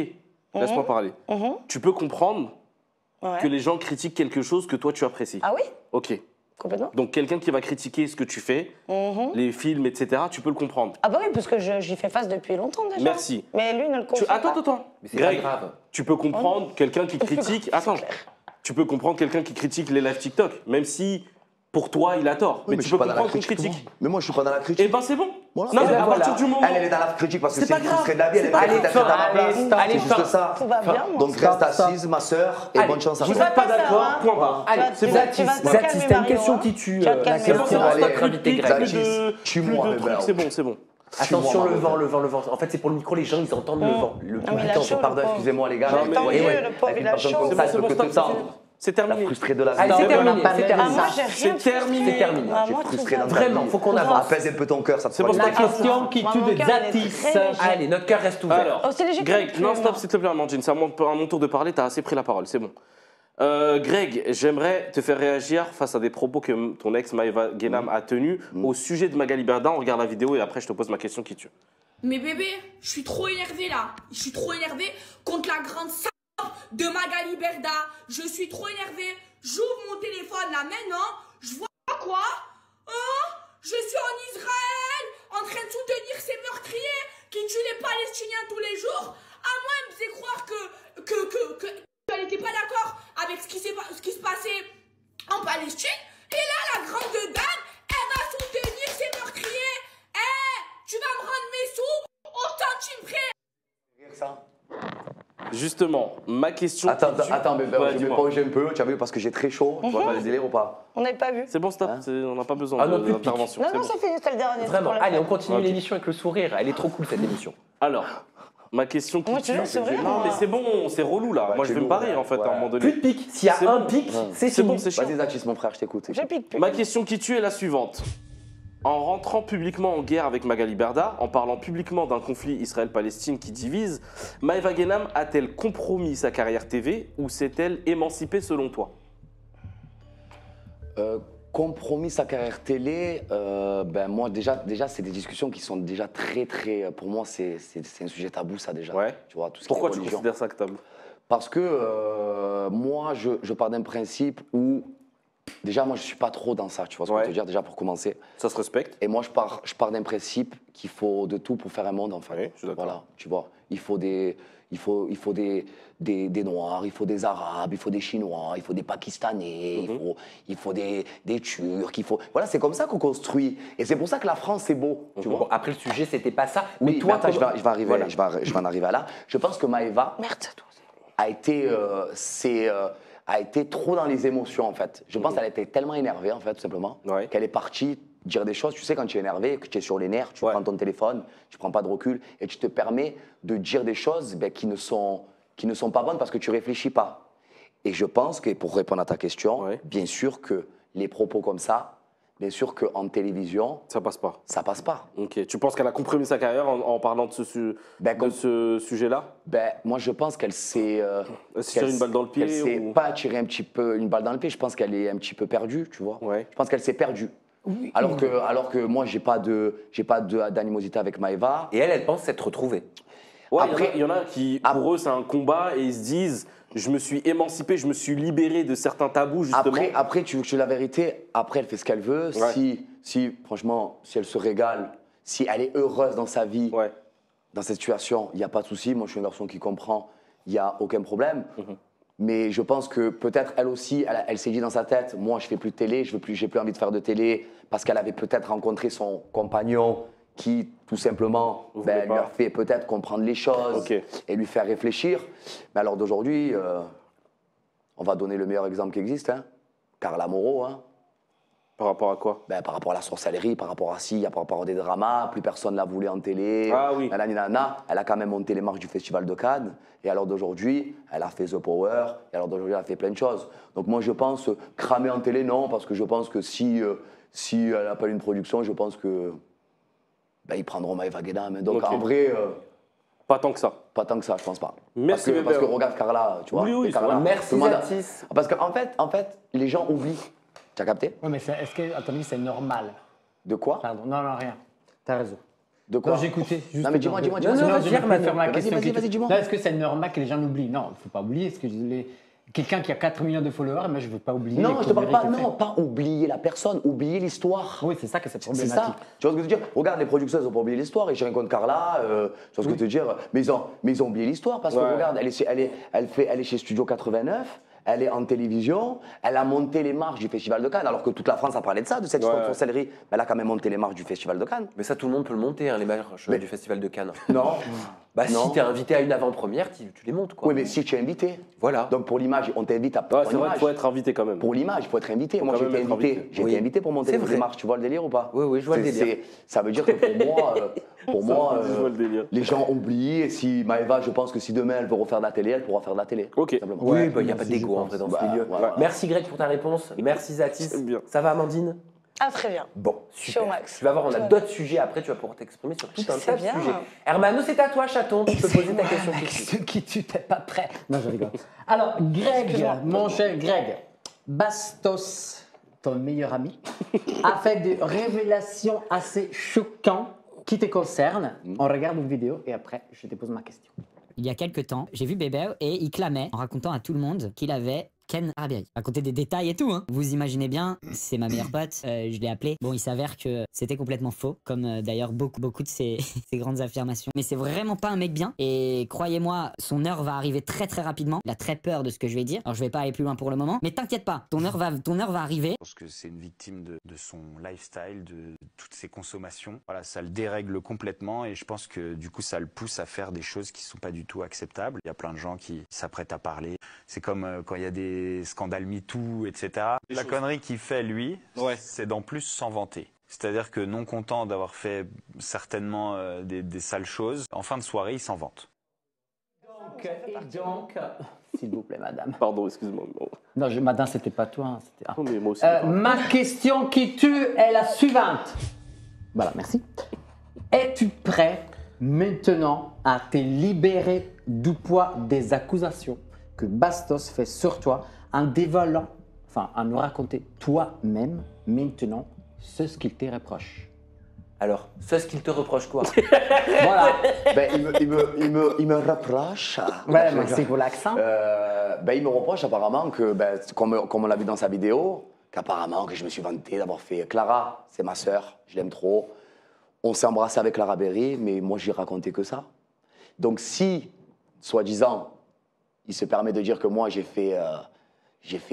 [SPEAKER 4] Laisse-moi parler. Tu peux comprendre que les gens critiquent quelque chose que toi tu apprécies.
[SPEAKER 3] Ah oui?
[SPEAKER 4] Ok.
[SPEAKER 3] Complètement.
[SPEAKER 4] Donc quelqu'un qui va critiquer ce que tu fais, les films, etc., tu peux le comprendre.
[SPEAKER 3] Ah bah oui, parce que j'y fais face depuis longtemps déjà.
[SPEAKER 4] Merci.
[SPEAKER 3] Mais lui ne le comprend pas.
[SPEAKER 4] Attends.
[SPEAKER 1] Mais c'est pas grave.
[SPEAKER 4] Tu peux comprendre quelqu'un qui critique... Attends. Tu peux comprendre quelqu'un qui critique les lives TikTok, même si... Pour toi, il a tort.
[SPEAKER 6] Oui,
[SPEAKER 4] mais tu peux comprendre qu'on critique.
[SPEAKER 6] Mais moi, je suis pas dans la critique.
[SPEAKER 4] Eh ben, c'est bon.
[SPEAKER 6] Voilà.
[SPEAKER 4] Non, mais à partir du moment.
[SPEAKER 6] Elle est dans la critique parce que c'est
[SPEAKER 4] pas grave.
[SPEAKER 6] frustré de la vie. Elle est peut-être à ma place.
[SPEAKER 1] Allez,
[SPEAKER 6] c'est juste ça.
[SPEAKER 3] Tout va bien, moi.
[SPEAKER 6] Donc, reste assise, ma sœur, et bonne chance à
[SPEAKER 4] Vous
[SPEAKER 6] toi.
[SPEAKER 4] n'êtes pas d'accord, point barre.
[SPEAKER 1] Allez,
[SPEAKER 3] tu vas te
[SPEAKER 1] Zatis,
[SPEAKER 3] calmer,
[SPEAKER 1] t'as une
[SPEAKER 3] Mario,
[SPEAKER 1] question
[SPEAKER 3] hein.
[SPEAKER 1] qui tue
[SPEAKER 3] Tu vas te
[SPEAKER 1] la
[SPEAKER 3] calmer,
[SPEAKER 1] question
[SPEAKER 3] Mario.
[SPEAKER 1] de notre invité Greg.
[SPEAKER 6] Tue-moi,
[SPEAKER 4] C'est bon.
[SPEAKER 1] Attention, le vent. En fait, c'est pour le micro, les gens, ils entendent le vent.
[SPEAKER 6] Pardon, excusez-moi, les gars.
[SPEAKER 3] Le pauvre, il a chaud.
[SPEAKER 4] C'est terminé.
[SPEAKER 6] Frustré de la vie.
[SPEAKER 1] Allez, c'est terminé.
[SPEAKER 3] Moi, j'ai rien
[SPEAKER 1] C'est terminé.
[SPEAKER 6] Frustré dans
[SPEAKER 1] Vraiment, faut qu'on avance.
[SPEAKER 6] Apaise un peu ton cœur, ça te fera
[SPEAKER 2] La question qui tue de Zatis.
[SPEAKER 1] Allez, notre cœur reste ouvert.
[SPEAKER 4] Alors, Greg, non, stop, s'il te plaît, Amandine. C'est à mon tour de parler, t'as assez pris la parole, c'est bon. Greg, j'aimerais te faire réagir face à des propos que ton ex Maïva Guénam a tenus au sujet de Magali Berda. On regarde la vidéo et après je te pose ma question qui tue.
[SPEAKER 14] Mais bébé, je suis trop énervée là. Je suis trop énervée contre la grande salope de Magali Berda. Je suis trop énervée. J'ouvre mon téléphone là maintenant. Je vois quoi? Je suis en Israël en train de soutenir ces meurtriers qui tuent les Palestiniens tous les jours. À moi, elle me faisait croire qu'elle n'était pas d'accord avec ce qui se passait en Palestine.
[SPEAKER 4] Justement, ma question.
[SPEAKER 6] Attends, mais
[SPEAKER 4] Ouais,
[SPEAKER 6] je vais
[SPEAKER 4] dis-moi.
[SPEAKER 6] plonger un peu, tu as vu, parce que j'ai très chaud. Tu vois pas les délires ou pas?
[SPEAKER 3] On n'avait pas vu.
[SPEAKER 4] C'est bon, stop. On n'a pas besoin
[SPEAKER 1] non, plus de
[SPEAKER 4] d'intervention.
[SPEAKER 3] Non,
[SPEAKER 4] c'est
[SPEAKER 3] non,
[SPEAKER 4] bon.
[SPEAKER 3] ça fait c'était le dernier.
[SPEAKER 1] Vraiment.
[SPEAKER 3] c'est pour la
[SPEAKER 1] Allez, on
[SPEAKER 3] peine.
[SPEAKER 1] continue
[SPEAKER 4] Ok.
[SPEAKER 1] l'émission avec le sourire. Elle est trop cool cette émission.
[SPEAKER 4] Alors, ma question qui
[SPEAKER 3] Moi, tu veux le sourire,
[SPEAKER 4] Non,
[SPEAKER 3] moi.
[SPEAKER 4] mais c'est bon, c'est relou là.
[SPEAKER 6] Ouais,
[SPEAKER 4] Moi, je
[SPEAKER 6] c'est
[SPEAKER 4] vais me
[SPEAKER 6] lourd,
[SPEAKER 4] barrer en fait
[SPEAKER 6] ouais.
[SPEAKER 4] à un moment donné.
[SPEAKER 1] Plus de pic. S'il y a
[SPEAKER 4] C'est
[SPEAKER 1] un
[SPEAKER 4] bon.
[SPEAKER 1] pic, c'est
[SPEAKER 4] C'est
[SPEAKER 1] fini.
[SPEAKER 4] bon, c'est chiant.
[SPEAKER 6] Vas-y, Zatis, mon frère, je t'écoute.
[SPEAKER 3] Je pique plus.
[SPEAKER 4] Ma question qui tue est la suivante. En rentrant publiquement en guerre avec Magali Berda, en parlant publiquement d'un conflit Israël-Palestine qui divise, Maëva Guénam a-t-elle compromis sa carrière TV ou s'est-elle émancipée selon toi?
[SPEAKER 6] Compromis sa carrière télé, ben moi déjà c'est des discussions qui sont déjà très pour moi c'est un sujet tabou ça déjà.
[SPEAKER 4] Ouais.
[SPEAKER 6] Tu vois, tout ce
[SPEAKER 4] Pourquoi
[SPEAKER 6] qui est
[SPEAKER 4] tu
[SPEAKER 6] religion.
[SPEAKER 4] considères ça que tabou?
[SPEAKER 6] Parce que moi je pars d'un principe où déjà moi je suis pas trop dans ça, tu vois ce que je veux te dire déjà pour commencer.
[SPEAKER 4] Ça se respecte.
[SPEAKER 6] Et moi je pars d'un principe qu'il faut de tout pour faire un monde en fait.
[SPEAKER 4] Oui, je suis d'accord.
[SPEAKER 6] Voilà, tu vois, il faut des Noirs, il faut des Arabes, il faut des Chinois, il faut des Pakistanais, il faut des Turcs, Voilà, c'est comme ça qu'on construit. Et c'est pour ça que la France, c'est beau, tu vois.
[SPEAKER 1] Bon, après, le sujet, c'était pas ça.
[SPEAKER 6] Oui,
[SPEAKER 1] Mais toi,
[SPEAKER 6] attends,
[SPEAKER 1] comment-
[SPEAKER 6] je vais arriver,
[SPEAKER 1] Voilà.
[SPEAKER 6] je vais en arriver à là. Je pense que Maëva a été trop dans les émotions, en fait. Je pense qu'elle était tellement énervée, en fait, tout simplement, qu'elle est partie dire des choses. Tu sais, quand tu es énervé, que tu es sur les nerfs, tu prends ton téléphone, tu prends pas de recul et tu te permets de dire des choses qui ne sont pas bonnes parce que tu réfléchis pas. Et je pense que, pour répondre à ta question, bien sûr que les propos comme ça, bien sûr qu'en télévision,
[SPEAKER 4] ça passe pas.
[SPEAKER 6] Ça passe pas.
[SPEAKER 4] Ok. Tu penses qu'elle a compromis sa carrière en parlant de ce sujet-là?
[SPEAKER 6] Ben, moi, je pense qu'elle s'est.
[SPEAKER 4] Elle s'est tiré une balle dans le pied
[SPEAKER 6] Elle s'est
[SPEAKER 4] ou-
[SPEAKER 6] pas tiré un petit peu une balle dans le pied. Je pense qu'elle est un petit peu perdue, tu vois. Je pense qu'elle s'est perdue. Alors que moi, j'ai pas d'animosité avec Maëva.
[SPEAKER 1] Et elle pense s'être retrouvée.
[SPEAKER 4] Ouais, il y en a qui, pour eux, c'est un combat et ils se disent je me suis émancipé, je me suis libéré de certains tabous, justement.
[SPEAKER 6] Après, tu veux que je te dise la vérité, après, elle fait ce qu'elle veut. Franchement, si elle se régale, si elle est heureuse dans sa vie, dans cette situation, il n'y a pas de souci. Moi, je suis un garçon qui comprend, il n'y a aucun problème. Mais je pense que peut-être elle aussi, elle s'est dit dans sa tête, moi, je fais plus de télé, j'ai plus envie de faire de télé, parce qu'elle avait peut-être rencontré son compagnon qui, tout simplement, lui a fait peut-être comprendre les choses et lui faire réfléchir. Mais alors d'aujourd'hui, on va donner le meilleur exemple qui existe, hein, Carla Moreau. Hein.
[SPEAKER 4] Par rapport à quoi?
[SPEAKER 6] Par rapport à la sorcellerie, par rapport à par rapport à des dramas, plus personne ne la voulait en télé.
[SPEAKER 4] Ah oui.
[SPEAKER 6] Elle a quand même monté les marches du Festival de Cannes. Et alors d'aujourd'hui, elle a fait The Power. Et alors d'aujourd'hui, elle a fait plein de choses. Donc moi, je pense, cramer en télé, non, parce que je pense que si elle appelle une production, je pense que ils prendront Maëva Guénam. Donc en vrai...
[SPEAKER 4] pas tant que ça.
[SPEAKER 6] Pas tant que ça, je pense pas.
[SPEAKER 4] Merci,
[SPEAKER 6] parce que regarde Carla, tu vois.
[SPEAKER 4] Oui,
[SPEAKER 6] Carla,
[SPEAKER 1] merci
[SPEAKER 6] tout le monde a-
[SPEAKER 1] Zatis.
[SPEAKER 6] Parce qu'en fait, les gens oublient. Tu as capté?
[SPEAKER 2] Oui, mais est-ce qu'à ton avis, c'est normal?
[SPEAKER 6] De quoi?
[SPEAKER 2] Pardon, non, rien. T'as raison.
[SPEAKER 6] De quoi?
[SPEAKER 2] Non, j'écoutais. juste
[SPEAKER 6] Non, mais dis-moi,
[SPEAKER 2] dans-
[SPEAKER 6] dis-moi.
[SPEAKER 2] Non,
[SPEAKER 6] vas-y,
[SPEAKER 2] je
[SPEAKER 6] vas-y,
[SPEAKER 2] vais faire ma
[SPEAKER 6] vas-y,
[SPEAKER 2] question.
[SPEAKER 6] vas-y, dis-moi.
[SPEAKER 2] Non, est-ce que c'est normal que les gens l'oublient? Non, il ne faut pas oublier. Parce que quelqu'un qui a 4 millions de followers, moi, je ne veux pas oublier.
[SPEAKER 6] Non, je te parle
[SPEAKER 2] qu'on
[SPEAKER 6] pas,
[SPEAKER 2] mérite
[SPEAKER 6] non,
[SPEAKER 2] le
[SPEAKER 6] pas oublier la personne, oublier l'histoire.
[SPEAKER 2] Oui, c'est ça que c'est
[SPEAKER 6] C'est
[SPEAKER 2] problématique.
[SPEAKER 6] ça. Tu vois ce que je veux dire? Regarde, les producteurs, ils n'ont pas oublié l'histoire. Et je rencontre Carla, tu vois ce que je veux te dire? Mais ils ont oublié l'histoire parce que regarde, elle est chez Studio 89. Elle est en télévision, elle a monté les marches du Festival de Cannes, alors que toute la France a parlé de ça, de cette histoire de sorcellerie. Mais elle a quand même monté les marches du Festival de Cannes.
[SPEAKER 1] Mais ça, tout le monde peut le monter, hein, les marches du Festival de Cannes.
[SPEAKER 6] Non.
[SPEAKER 1] Bah,
[SPEAKER 6] Non.
[SPEAKER 1] si t'es invité à une avant-première, tu les montes, quoi.
[SPEAKER 6] Oui, mais si tu es invité.
[SPEAKER 1] Voilà.
[SPEAKER 6] Donc pour l'image, on t'invite à
[SPEAKER 4] Ouais,
[SPEAKER 6] pour
[SPEAKER 4] c'est vrai
[SPEAKER 6] l'image.
[SPEAKER 4] qu'il faut être invité quand même.
[SPEAKER 6] Pour l'image, il faut être invité.
[SPEAKER 4] Faut
[SPEAKER 6] Moi,
[SPEAKER 4] quand
[SPEAKER 6] j'ai
[SPEAKER 4] même
[SPEAKER 6] été
[SPEAKER 4] être
[SPEAKER 6] invité.
[SPEAKER 4] invité.
[SPEAKER 6] J'ai
[SPEAKER 1] Oui.
[SPEAKER 6] été invité pour monter
[SPEAKER 1] C'est
[SPEAKER 6] les
[SPEAKER 1] vrai.
[SPEAKER 6] marches. Tu vois le délire ou pas?
[SPEAKER 1] Oui, je vois le délire.
[SPEAKER 6] Ça veut dire que pour moi,
[SPEAKER 4] Je vois le délire.
[SPEAKER 6] les gens oublient. Et si Maëva, je pense que si demain elle veut refaire de la télé, elle pourra faire de la télé.
[SPEAKER 4] Ok.
[SPEAKER 6] Simplement.
[SPEAKER 1] Oui, il
[SPEAKER 2] Ouais,
[SPEAKER 1] n'y a pas
[SPEAKER 2] merci,
[SPEAKER 1] d'égo
[SPEAKER 2] je
[SPEAKER 1] en vrai dans ce
[SPEAKER 6] Bah,
[SPEAKER 1] milieu.
[SPEAKER 6] voilà.
[SPEAKER 1] Merci Greg pour ta réponse. Merci Zatis.
[SPEAKER 4] C'est bien.
[SPEAKER 1] Ça va Amandine?
[SPEAKER 3] Ah, très bien.
[SPEAKER 1] Bon,
[SPEAKER 3] Je suis
[SPEAKER 1] super.
[SPEAKER 3] au max.
[SPEAKER 1] Tu vas voir, on a
[SPEAKER 3] Tout va
[SPEAKER 1] d'autres sujets après, tu vas pouvoir t'exprimer sur tout un
[SPEAKER 3] sais
[SPEAKER 1] tas de
[SPEAKER 3] bien.
[SPEAKER 1] sujets. Hermano, c'est à toi, chaton. Tu peux poser ta question.
[SPEAKER 2] Avec ceux qui tu t'es pas prêt. Non, je rigole. Alors, Greg, mon cher Greg, Bastos, ton meilleur ami, a fait des révélations assez choquantes qui te concernent. On regarde une vidéo et après, je te pose ma question.
[SPEAKER 15] Il y a quelques temps, j'ai vu Bébé et il clamait en racontant à tout le monde qu'il avait Ken Araberry. Raconter des détails et tout, hein. Vous imaginez bien, c'est ma meilleure pote, je l'ai appelé. Bon, il s'avère que c'était complètement faux, comme d'ailleurs beaucoup de ses grandes affirmations. Mais c'est vraiment pas un mec bien, et croyez-moi, son heure va arriver très rapidement. Il a très peur de ce que je vais dire, alors je vais pas aller plus loin pour le moment, mais t'inquiète pas, ton heure va arriver.
[SPEAKER 16] Je pense que c'est une victime de son lifestyle, de toutes ses consommations. Voilà, ça le dérègle complètement, et je pense que du coup ça le pousse à faire des choses qui sont pas du tout acceptables. Il y a plein de gens qui s'apprêtent à parler. C'est comme quand il y a des scandales MeToo, etc. La connerie qu'il fait lui, c'est d'en plus s'en vanter. C'est-à-dire que non content d'avoir fait certainement des sales choses, en fin de soirée, il s'en vante.
[SPEAKER 2] Donc, s'il vous plaît, madame.
[SPEAKER 4] Pardon, excuse-moi.
[SPEAKER 2] Non, madame, c'était pas toi. Hein, c'était...
[SPEAKER 4] Non, mais moi aussi,
[SPEAKER 2] ma question qui tue est la suivante. Voilà, merci. Es-tu prêt maintenant à te libérer du poids des accusations que Bastos fait sur toi en dévoilant, enfin, en nous raconter toi-même maintenant ce qu'il te reproche?
[SPEAKER 1] Alors, ce qu'il te reproche quoi?
[SPEAKER 2] Voilà.
[SPEAKER 6] Ben, il me reproche.
[SPEAKER 2] Ouais, merci pour l'accent.
[SPEAKER 6] Ben, il me reproche apparemment que, ben, comme on l'a vu dans sa vidéo, qu'apparemment que je me suis vanté d'avoir fait Clara, c'est ma sœur, je l'aime trop. On s'est embrassé avec Clara Berry, mais moi j'ai raconté que ça. Donc si, soi-disant, il se permet de dire que moi j'ai fait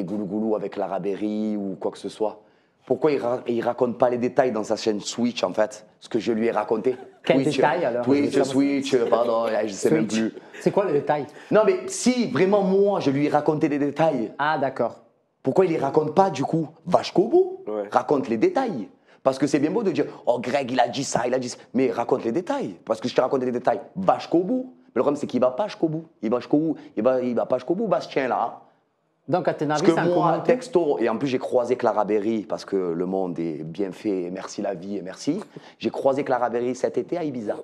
[SPEAKER 6] goulou-goulou avec Clara Berry ou quoi que ce soit, pourquoi il raconte pas les détails dans sa chaîne Switch, en fait, ce que je lui ai raconté?
[SPEAKER 2] Quel détail, alors?
[SPEAKER 6] Switch, pardon, je sais même plus.
[SPEAKER 2] C'est quoi le détail?
[SPEAKER 6] Non, mais si vraiment moi, je lui ai raconté des détails.
[SPEAKER 2] Ah, d'accord.
[SPEAKER 6] Pourquoi il les raconte pas, du coup? Va jusqu'au bout. Raconte les détails. Parce que c'est bien beau de dire, oh, Greg, il a dit ça, il a dit ça. Mais raconte les détails. Parce que je te raconte les détails. Va jusqu'au bout. Mais le problème, c'est qu'il va pas jusqu'au bout. Il va pas jusqu'au bout, Bastien, là.
[SPEAKER 2] Donc, à ton avis,
[SPEAKER 6] parce que moi, texto, et en plus j'ai croisé Clara Berry, parce que le monde est bien fait, et merci la vie, et merci. J'ai croisé Clara Berry cet été à Ibiza,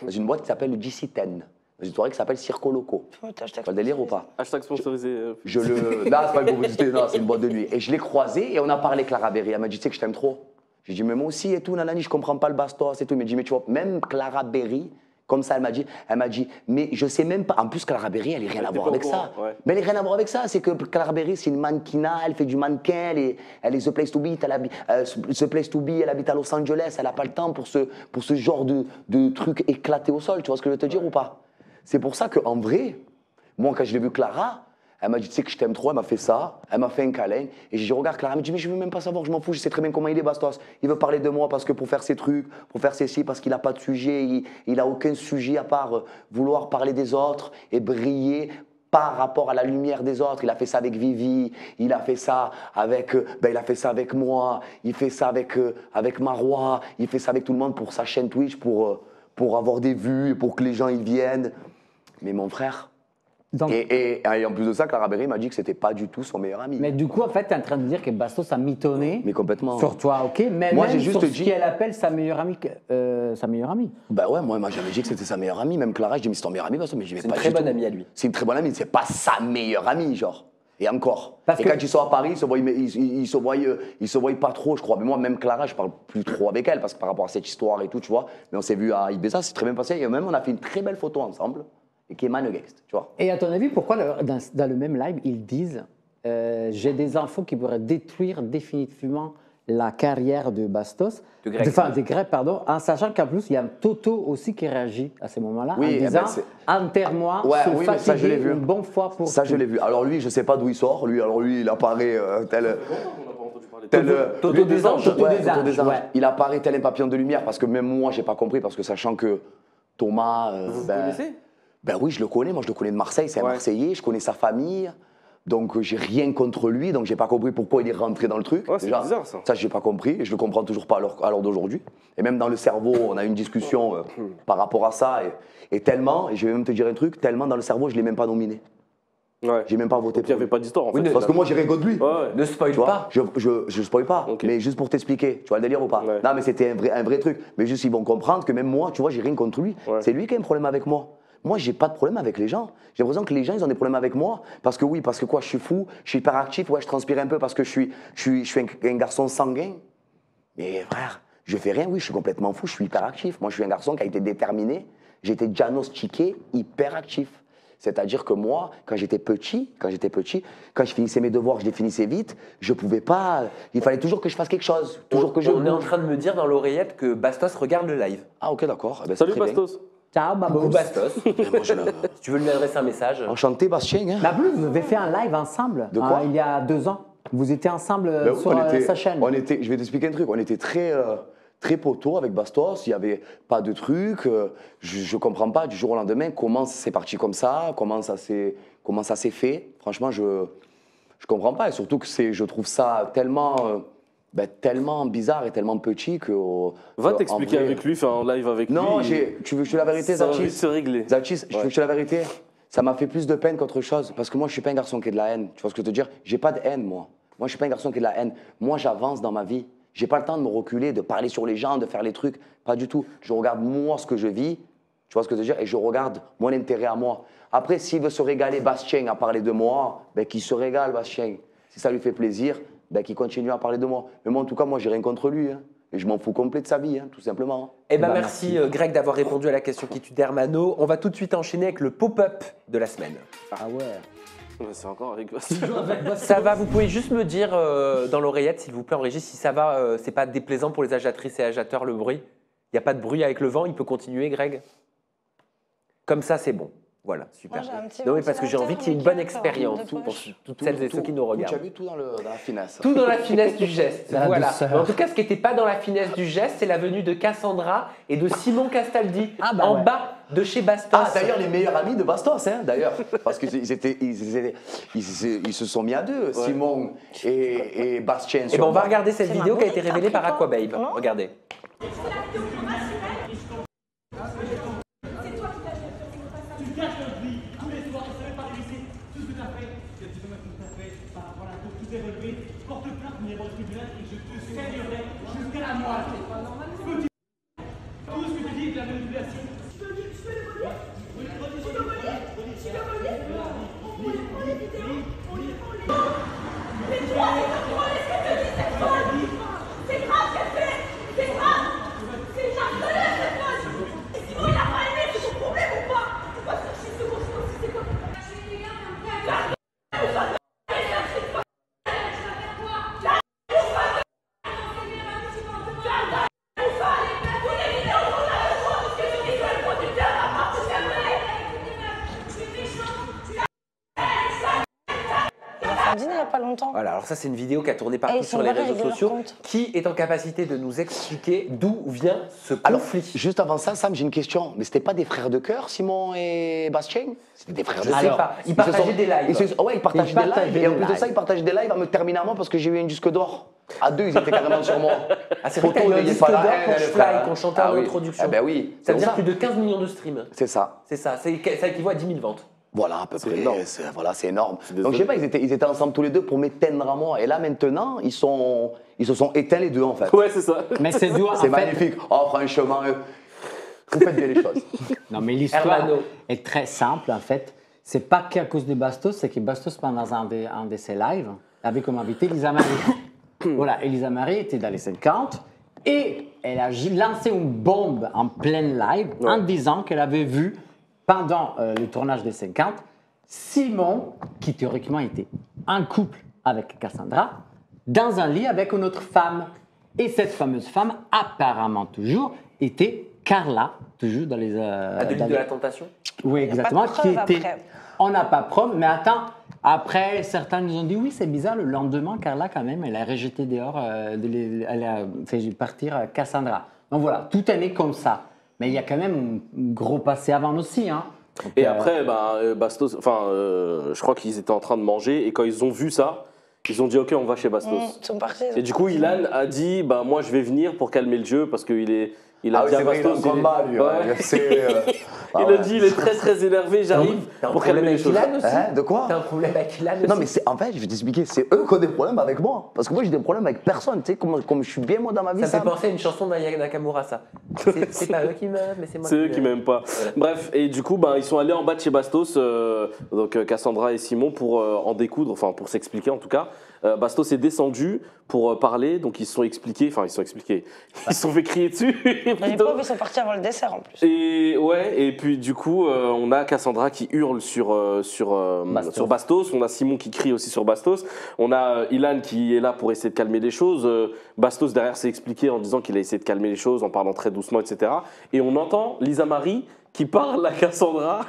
[SPEAKER 6] dans une boîte qui s'appelle le GC10, dans une soirée qui s'appelle Circo Loco. Tu vois le délire ou pas?
[SPEAKER 4] Hashtag sponsorisé.
[SPEAKER 6] Non, c'est pas une publicité, non, c'est une boîte de nuit. Et je l'ai croisée et on a parlé Clara Berry. Elle m'a dit, tu sais que je t'aime trop. J'ai dit, mais moi aussi et tout, nanani, je comprends pas le bastos et tout. Elle m'a dit, mais tu vois, même Clara Berry, comme ça, elle m'a dit, mais je sais même pas. En plus, Clara Berry, elle n'a rien à voir avec ça.
[SPEAKER 4] Ouais.
[SPEAKER 6] Mais elle n'a rien à voir avec ça. C'est que Clara Berry, c'est une mannequinat, elle fait du mannequin, elle est The Place to Be, elle habite à Los Angeles, elle n'a pas le temps pour ce genre de trucs éclatés au sol. Tu vois ce que je veux te dire ou pas? C'est pour ça qu'en vrai, moi, quand je l'ai vu Clara, elle m'a dit, tu sais que je t'aime trop, elle m'a fait ça, elle m'a fait un câlin. Et j'ai dit, regarde Clara, elle m'a dit, mais je veux même pas savoir, je m'en fous, je sais très bien comment il est, Bastos. Il veut parler de moi parce que pour faire ses trucs, pour faire ses ci, parce qu'il n'a pas de sujet, il n'a aucun sujet à part vouloir parler des autres et briller par rapport à la lumière des autres. Il a fait ça avec Vivi, il a fait ça avec, il a fait ça avec moi, il fait ça avec Marois, il fait ça avec tout le monde pour sa chaîne Twitch, pour avoir des vues, pour que les gens y viennent. Mais mon frère... Donc, et en plus de ça, Clara Berry m'a dit que c'était pas du tout son meilleur ami.
[SPEAKER 2] Mais du coup, en fait, tu es en train de dire que Bastos a mitonné.
[SPEAKER 6] Mais complètement.
[SPEAKER 2] Sur toi, ok. Mais
[SPEAKER 6] moi,
[SPEAKER 2] même
[SPEAKER 6] j'ai juste
[SPEAKER 2] sur
[SPEAKER 6] dit...
[SPEAKER 2] ce qu'elle appelle sa meilleure amie.
[SPEAKER 6] Bah ouais, moi, elle m'a jamais dit que c'était sa meilleure amie. Même Clara, je dis, mais c'est ton meilleur ami, Bastos. Mais
[SPEAKER 1] c'est une très bonne amie à lui.
[SPEAKER 6] C'est une très bonne amie, c'est pas sa meilleure amie, genre. Et encore. Et quand ils sont à Paris, ils se voient pas trop, je crois. Mais moi, même Clara, je parle plus trop avec elle, parce que par rapport à cette histoire et tout, tu vois. Mais on s'est vu à Ibiza, c'est très bien passé. Et même, on a fait une très belle photo ensemble. Et qui est Manegext, tu vois.
[SPEAKER 2] Et à ton avis, pourquoi dans le même live, ils disent j'ai des infos qui pourraient détruire définitivement la carrière de Bastos, de Greg, pardon, en sachant qu'en plus, il y a Toto aussi qui réagit à ces moments-là, en disant enterre-moi,
[SPEAKER 6] ça je l'ai vu.
[SPEAKER 2] Une bonne fois pour
[SPEAKER 6] ça, je l'ai vu. Alors lui, je sais pas d'où il sort. Lui, il apparaît tel...
[SPEAKER 2] Toto des Anges.
[SPEAKER 6] Il apparaît tel un papillon de lumière, parce que même moi, j'ai pas compris, parce que sachant que Thomas...
[SPEAKER 4] Vous connaissez?
[SPEAKER 6] Ben oui, je le connais. Moi, je le connais de Marseille. C'est un Marseillais. Je connais sa famille. Donc, j'ai rien contre lui. Donc, j'ai pas compris pourquoi il est rentré dans le truc.
[SPEAKER 4] Ouais, c'est bizarre, ça.
[SPEAKER 6] Ça, j'ai pas compris. Et je le comprends toujours pas à l'heure d'aujourd'hui. Et même dans le cerveau, on a eu une discussion par rapport à ça. Et tellement, et je vais même te dire un truc, tellement dans le cerveau, je l'ai même pas nominé.
[SPEAKER 4] Ouais.
[SPEAKER 6] J'ai même pas voté.
[SPEAKER 4] Il n'y avait pas d'histoire, en fait.
[SPEAKER 6] Parce que moi, j'ai rien contre lui.
[SPEAKER 1] Ne spoil pas.
[SPEAKER 6] Je spoil pas.
[SPEAKER 4] Okay.
[SPEAKER 6] Mais juste pour t'expliquer. Tu vois le délire ou pas? Non, mais c'était un vrai truc. Mais juste, ils vont comprendre que même moi, tu vois, j'ai rien contre lui. C'est lui qui a un problème avec moi. Moi, j'ai pas de problème avec les gens. J'ai l'impression que les gens, ils ont des problèmes avec moi. Parce que oui, parce que quoi, je suis fou, je suis hyper actif, ouais, je transpire un peu parce que je suis un garçon sanguin. Mais frère, je fais rien, oui, je suis complètement fou, je suis hyper actif. Moi, je suis un garçon qui a été déterminé. J'ai été diagnostiqué hyper actif. C'est-à-dire que moi, quand j'étais petit, quand je finissais mes devoirs, je les finissais vite, je pouvais pas. Il fallait toujours que je fasse quelque chose. Toujours que je.
[SPEAKER 1] On est en train de me dire dans l'oreillette que Bastos regarde le live.
[SPEAKER 6] Ah, ok, d'accord. Ben,
[SPEAKER 4] Salut Bastos.
[SPEAKER 2] Ciao,
[SPEAKER 1] Coucou
[SPEAKER 2] Babos.
[SPEAKER 1] Bastos. Si tu veux lui adresser un message.
[SPEAKER 6] Enchanté, Bastien. Hein.
[SPEAKER 2] Babou, vous avez fait un live ensemble
[SPEAKER 6] De quoi
[SPEAKER 2] il y a 2 ans. Vous étiez ensemble
[SPEAKER 6] Ben oui,
[SPEAKER 2] sur sa chaîne.
[SPEAKER 6] je vais t'expliquer un truc. On était très poteaux avec Bastos. Il n'y avait pas de truc. Je ne comprends pas du jour au lendemain comment c'est parti comme ça, comment ça s'est fait. Franchement, je ne comprends pas. Et surtout que je trouve ça tellement bizarre et tellement petit que.
[SPEAKER 4] Va t'expliquer avec lui, fais un live avec lui.
[SPEAKER 6] Non, tu veux que je te la vérité,
[SPEAKER 4] Ça va
[SPEAKER 6] Zachis
[SPEAKER 4] vite se régler.
[SPEAKER 6] Zachis, je veux que je te la vérité. Ça m'a fait plus de peine qu'autre chose. Parce que moi, je ne suis pas un garçon qui a de la haine. Tu vois ce que je veux te dire? J'ai pas de haine, moi. Moi, je ne suis pas un garçon qui a de la haine. Moi, j'avance dans ma vie. J'ai pas le temps de me reculer, de parler sur les gens, de faire les trucs. Pas du tout. Je regarde moi ce que je vis. Tu vois ce que je veux dire? Et je regarde mon intérêt à moi. Après, s'il veut se régaler, Bastien, à parler de moi, ben, qu'il se régale, Bastien. Si ça lui fait plaisir, ben, qu'il continue à parler de moi. Mais moi, en tout cas, moi, j'ai rien contre lui. Hein. Et je m'en fous complet de sa vie, hein, tout simplement.
[SPEAKER 1] Eh ben merci Greg d'avoir répondu à la question qui tue Dermano. On va tout de suite enchaîner avec le pop-up de la semaine.
[SPEAKER 2] Ah ouais.
[SPEAKER 4] C'est encore avec
[SPEAKER 1] Ça va, vous pouvez juste me dire dans l'oreillette, s'il vous plaît, en régie, si ça va, c'est pas déplaisant pour les agiatrices et agitateurs le bruit. Il n'y a pas de bruit avec le vent, il peut continuer, Greg? Comme ça, c'est bon. Voilà, super.
[SPEAKER 3] Moi, j'ai un petit
[SPEAKER 1] Non, mais parce que j'ai envie qu'il y ait une bonne
[SPEAKER 3] ventilateur,
[SPEAKER 1] expérience
[SPEAKER 3] de
[SPEAKER 1] pour
[SPEAKER 3] poche.
[SPEAKER 1] toutes celles et ceux qui nous regardent.
[SPEAKER 6] Tu as vu tout dans la finesse.
[SPEAKER 1] Tout dans la finesse du geste.
[SPEAKER 2] Dans la
[SPEAKER 1] Voilà.
[SPEAKER 2] douceur.
[SPEAKER 1] Mais en tout cas, ce qui n'était pas dans la finesse du geste, c'est la venue de Cassandra et de Simon Castaldi
[SPEAKER 2] Ah bah
[SPEAKER 1] en
[SPEAKER 2] ouais.
[SPEAKER 1] bas de chez Bastos.
[SPEAKER 6] Ah, d'ailleurs, les meilleurs amis de Bastos, hein, d'ailleurs. Parce qu'ils se sont mis à deux, Simon et Bastien.
[SPEAKER 1] Et ben, on va regarder cette
[SPEAKER 3] C'est
[SPEAKER 1] vidéo
[SPEAKER 3] ma
[SPEAKER 1] qui a été
[SPEAKER 3] bourrée.
[SPEAKER 1] révélée par
[SPEAKER 3] T'as pris
[SPEAKER 1] Aquababe.
[SPEAKER 3] quoi Non.
[SPEAKER 1] Regardez.
[SPEAKER 3] On a dîné il n'y a pas longtemps.
[SPEAKER 1] Voilà, alors ça c'est une vidéo qui a tourné
[SPEAKER 3] Et
[SPEAKER 1] partout
[SPEAKER 3] ils
[SPEAKER 1] sur
[SPEAKER 3] sont
[SPEAKER 1] les
[SPEAKER 3] barrés
[SPEAKER 1] réseaux
[SPEAKER 3] avec leur
[SPEAKER 1] sociaux.
[SPEAKER 3] compte.
[SPEAKER 1] Qui est en capacité de nous expliquer d'où vient ce
[SPEAKER 6] Alors,
[SPEAKER 1] conflit?
[SPEAKER 6] juste avant ça, Sam, j'ai une question. Mais c'était pas des frères de cœur, Simon et Bastien? C'était des frères de
[SPEAKER 1] Je sais
[SPEAKER 6] cœur.
[SPEAKER 1] pas. Ils partageaient des lives.
[SPEAKER 6] Ouais, ils partageaient des lives. Et en plus de ça, ils partageaient des lives à me terminer à moi parce que j'ai eu un disque d'or. À deux, ils étaient carrément sur moi.
[SPEAKER 1] Ah, c'est vrai qu'il y a eu un
[SPEAKER 6] n'ayez
[SPEAKER 1] disque
[SPEAKER 6] pas la
[SPEAKER 1] d'or
[SPEAKER 6] haine,
[SPEAKER 1] pour
[SPEAKER 6] les
[SPEAKER 1] Fly
[SPEAKER 6] frères.
[SPEAKER 1] qu'on chantait en
[SPEAKER 6] oui.
[SPEAKER 1] introduction.
[SPEAKER 6] Ah ben oui.
[SPEAKER 1] Ça veut
[SPEAKER 6] c'est
[SPEAKER 1] dire
[SPEAKER 6] pour
[SPEAKER 1] plus de 15 millions de streams.
[SPEAKER 6] C'est ça.
[SPEAKER 1] C'est ça, ça équivaut à 10 000 ventes.
[SPEAKER 6] Voilà, à peu près.
[SPEAKER 4] énorme.
[SPEAKER 6] Voilà, c'est énorme.
[SPEAKER 4] désolé.
[SPEAKER 6] Donc, je sais pas, ils étaient ensemble tous les deux pour m'éteindre à moi. Et là, maintenant, ils se sont éteints les deux, en fait.
[SPEAKER 4] Ouais, c'est ça.
[SPEAKER 2] Mais c'est dur.
[SPEAKER 6] C'est
[SPEAKER 2] en fait.
[SPEAKER 6] magnifique. Oh, franchement, vous faites bien les choses.
[SPEAKER 2] Non, mais l'histoire
[SPEAKER 1] Hermano.
[SPEAKER 2] est très simple, en fait. C'est pas qu'à cause de Bastos, c'est que Bastos, pendant un de ses lives, avait comme invité Elisa Marie. Voilà, Elisa Marie était dans les 50 et elle a lancé une bombe en pleine live en disant qu'elle avait vu, pendant le tournage des 50, Simon, qui théoriquement était en couple avec Cassandra, dans un lit avec une autre femme. Et cette fameuse femme, apparemment toujours, était Carla, toujours dans les...
[SPEAKER 1] À de l'île de la tentation.
[SPEAKER 2] Oui, exactement.
[SPEAKER 3] pas de preuve après.
[SPEAKER 2] On n'a pas preuve, mais attends, après, certains nous ont dit, oui, c'est bizarre, le lendemain, Carla, quand même, elle a rejeté dehors, elle a fait partir Cassandra. Donc voilà, tout est né comme ça. Mais il y a quand même un gros passé avant aussi, hein. Donc,
[SPEAKER 4] Et après, Bastos, je crois qu'ils étaient en train de manger et quand ils ont vu ça, ils ont dit ok, on va chez Bastos.
[SPEAKER 3] Ils sont partis.
[SPEAKER 4] Et du coup, Ilan a dit moi je vais venir pour calmer le jeu parce qu'il est. Il a
[SPEAKER 6] Ah oui,
[SPEAKER 4] dit à
[SPEAKER 6] c'est vrai, il est en
[SPEAKER 4] Bastos,
[SPEAKER 6] combat, lui.
[SPEAKER 4] Ouais.
[SPEAKER 6] Ah
[SPEAKER 4] Il a dit il est très très énervé, j'arrive
[SPEAKER 1] T'as un
[SPEAKER 4] pour
[SPEAKER 1] problème
[SPEAKER 4] calmer les
[SPEAKER 1] avec
[SPEAKER 4] choses.
[SPEAKER 1] Ilan aussi?
[SPEAKER 6] Hein, de quoi?
[SPEAKER 1] T'as un problème avec Ilan aussi?
[SPEAKER 6] Non, mais en fait, je vais t'expliquer, c'est eux qui ont des problèmes avec moi. Parce que moi, j'ai des problèmes avec personne. Tu sais, comme je suis bien, moi, dans ma vie,
[SPEAKER 1] Ça me fait
[SPEAKER 6] Sam.
[SPEAKER 1] penser à une chanson d'Aya Nakamura, ça. C'est pas eux qui m'aiment, mais c'est moi
[SPEAKER 4] C'est eux qui m'aiment pas.
[SPEAKER 1] Voilà.
[SPEAKER 4] Bref, et du coup, ils sont allés en bas de chez Bastos, donc Cassandra et Simon, pour en découdre, enfin pour s'expliquer en tout cas. Bastos est descendu pour parler, donc ils se sont expliqués, ils se sont fait crier dessus.
[SPEAKER 3] Les pauvres, ils sont partis avant le dessert en plus.
[SPEAKER 4] Et ouais, et puis du coup, on a Cassandra qui hurle sur Bastos, on a Simon qui crie aussi sur Bastos, on a Ilan qui est là pour essayer de calmer les choses. Bastos derrière s'est expliqué en disant qu'il a essayé de calmer les choses, en parlant très doucement, etc. Et on entend Lisa Marie qui parle à Cassandra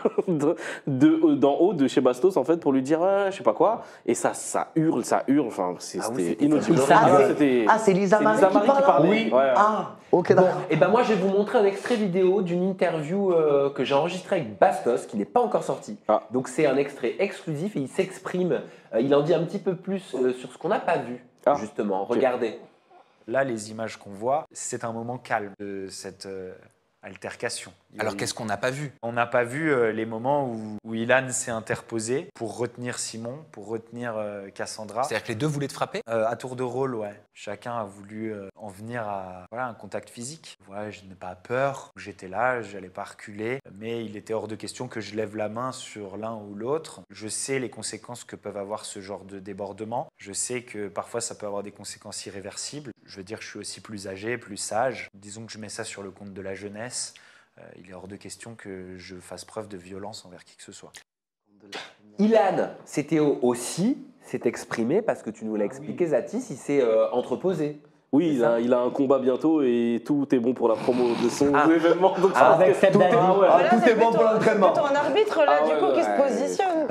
[SPEAKER 4] d'en haut de chez Bastos en fait pour lui dire je sais pas quoi, et ça hurle, enfin c'était inaudible.
[SPEAKER 6] C'est Lisa Marie qui parle.
[SPEAKER 4] Oui. Ouais.
[SPEAKER 6] Ah, ok, d'accord.
[SPEAKER 1] Et ben moi je vais vous montrer un extrait vidéo d'une interview que j'ai enregistrée avec Bastos qui n'est pas encore sorti. Donc c'est un extrait exclusif et il s'exprime, il en dit un petit peu plus sur ce qu'on n'a pas vu justement. Regardez.
[SPEAKER 16] Là, les images qu'on voit, c'est un moment calme de cette altercation.
[SPEAKER 17] Alors qu'est-ce qu'on n'a pas vu?
[SPEAKER 16] On n'a pas vu les moments où Ilan s'est interposé pour retenir Simon, pour retenir Cassandra.
[SPEAKER 17] C'est-à-dire que les deux voulaient te frapper?
[SPEAKER 16] À tour de rôle, ouais. Chacun a voulu en venir à un contact physique. Ouais, je n'ai pas peur, j'étais là, je n'allais pas reculer, mais il était hors de question que je lève la main sur l'un ou l'autre. Je sais les conséquences que peuvent avoir ce genre de débordement. Je sais que parfois ça peut avoir des conséquences irréversibles. Je veux dire que je suis aussi plus âgé, plus sage. Disons que je mets ça sur le compte de la jeunesse. Il est hors de question que je fasse preuve de violence envers qui que ce soit.
[SPEAKER 1] Ilan, c'était aussi, s'est exprimé parce que tu nous l'as expliqué, Zatis, il s'est entreposé.
[SPEAKER 4] Oui, il a un combat bientôt et tout est bon pour la promo de son événement. Donc
[SPEAKER 2] avec cette
[SPEAKER 6] tout est bon pour l'entraînement.
[SPEAKER 3] C'est plutôt un arbitre là du coup qui se positionne.